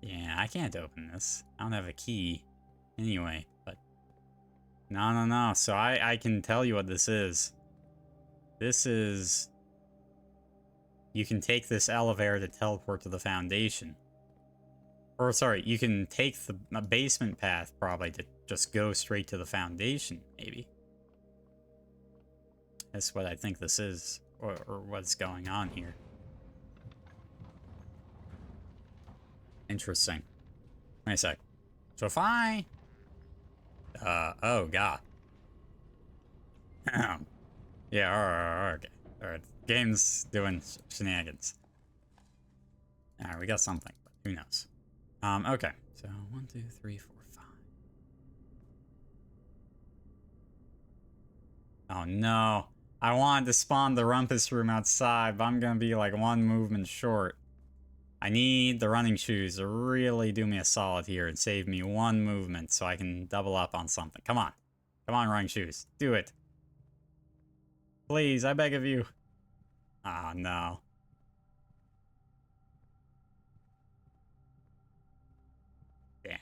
Yeah, I can't open this. I don't have a key. Anyway, but... No. So I can tell you what this is. This is... You can take this elevator to teleport to the foundation. Or, sorry, you can take the basement path, probably, to just go straight to the foundation, maybe. That's what I think this is, or what's going on here. Interesting. Wait a sec. So if I... oh, God. Yeah, alright, okay. Alright, game's doing shenanigans. Alright, we got something, but who knows. Okay. So, 1, 2, 3, 4, 5. Oh, no. I wanted to spawn the rumpus room outside, but I'm gonna be like one movement short. I need the running shoes to really do me a solid here and save me one movement so I can double up on something. Come on. Come on, running shoes. Do it. Please, I beg of you. Ah, no. Damn.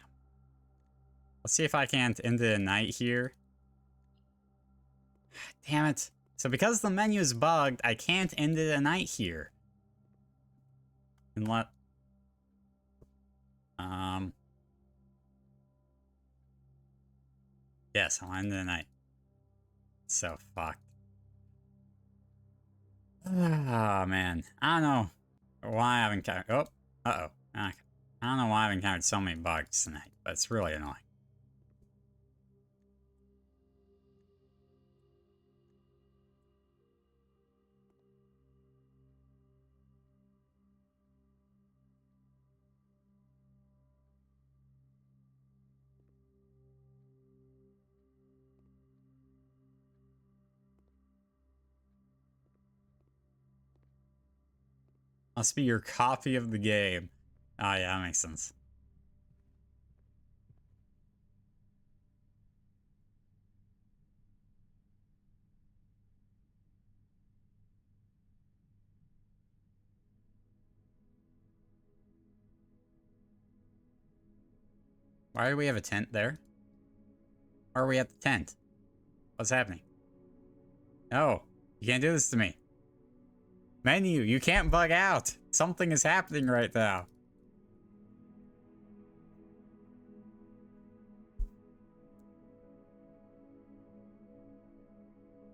Let's see if I can't end the night here. Damn it. So because the menu is bugged, I can't end it a night here. And let... Yes, I'll end the night. So fucked. Ah, man. I don't know why I've encountered... Oh, uh-oh. Okay. I don't know why I've encountered so many bugs tonight, but it's really annoying. Must be your copy of the game. Oh, yeah, that makes sense. Why do we have a tent there? Why are we at the tent? What's happening? No, you can't do this to me. Menu, you can't bug out. Something is happening right now.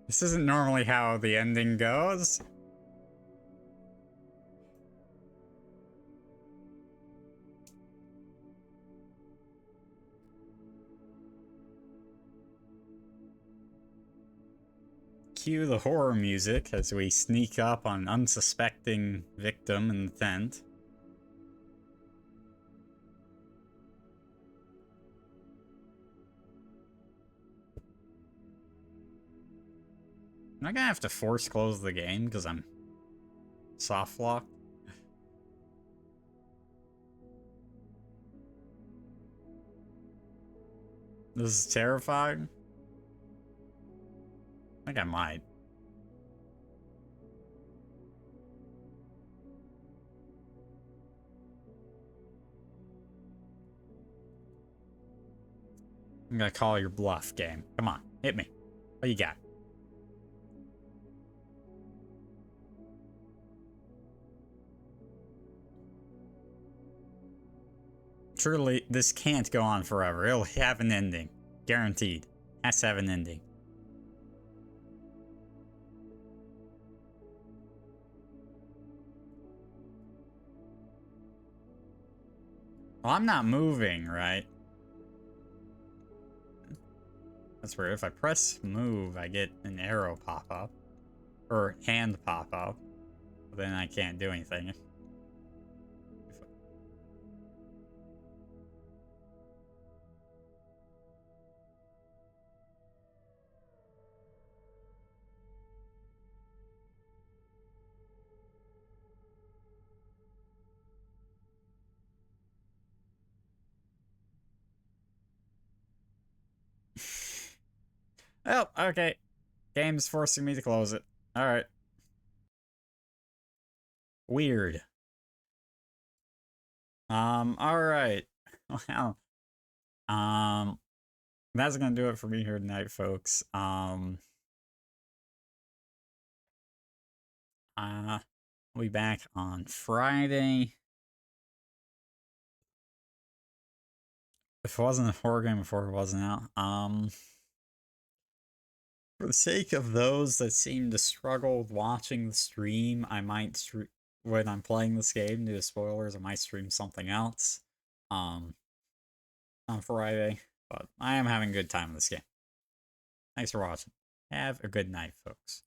This isn't normally how the ending goes. Cue the horror music as we sneak up on an unsuspecting victim in the tent. Am I gonna have to force close the game because I'm soft locked? This is terrifying. I think I might. I'm gonna call your bluff, game. Come on, hit me. What you got? Surely this can't go on forever. It'll have an ending. Guaranteed. Has to have an ending. Well, I'm not moving, right? That's weird. If I press move, I get an arrow pop up. Or hand pop up. But then I can't do anything. Oh, okay. Game's forcing me to close it. Alright. Weird. Alright. Well, that's gonna do it for me here tonight, folks. We'll be back on Friday. If it wasn't a horror game before, it wasn't out. For the sake of those that seem to struggle with watching the stream, I might when I'm playing this game due to spoilers. I might stream something else on Friday, but I am having a good time in this game. Thanks for watching. Have a good night, folks.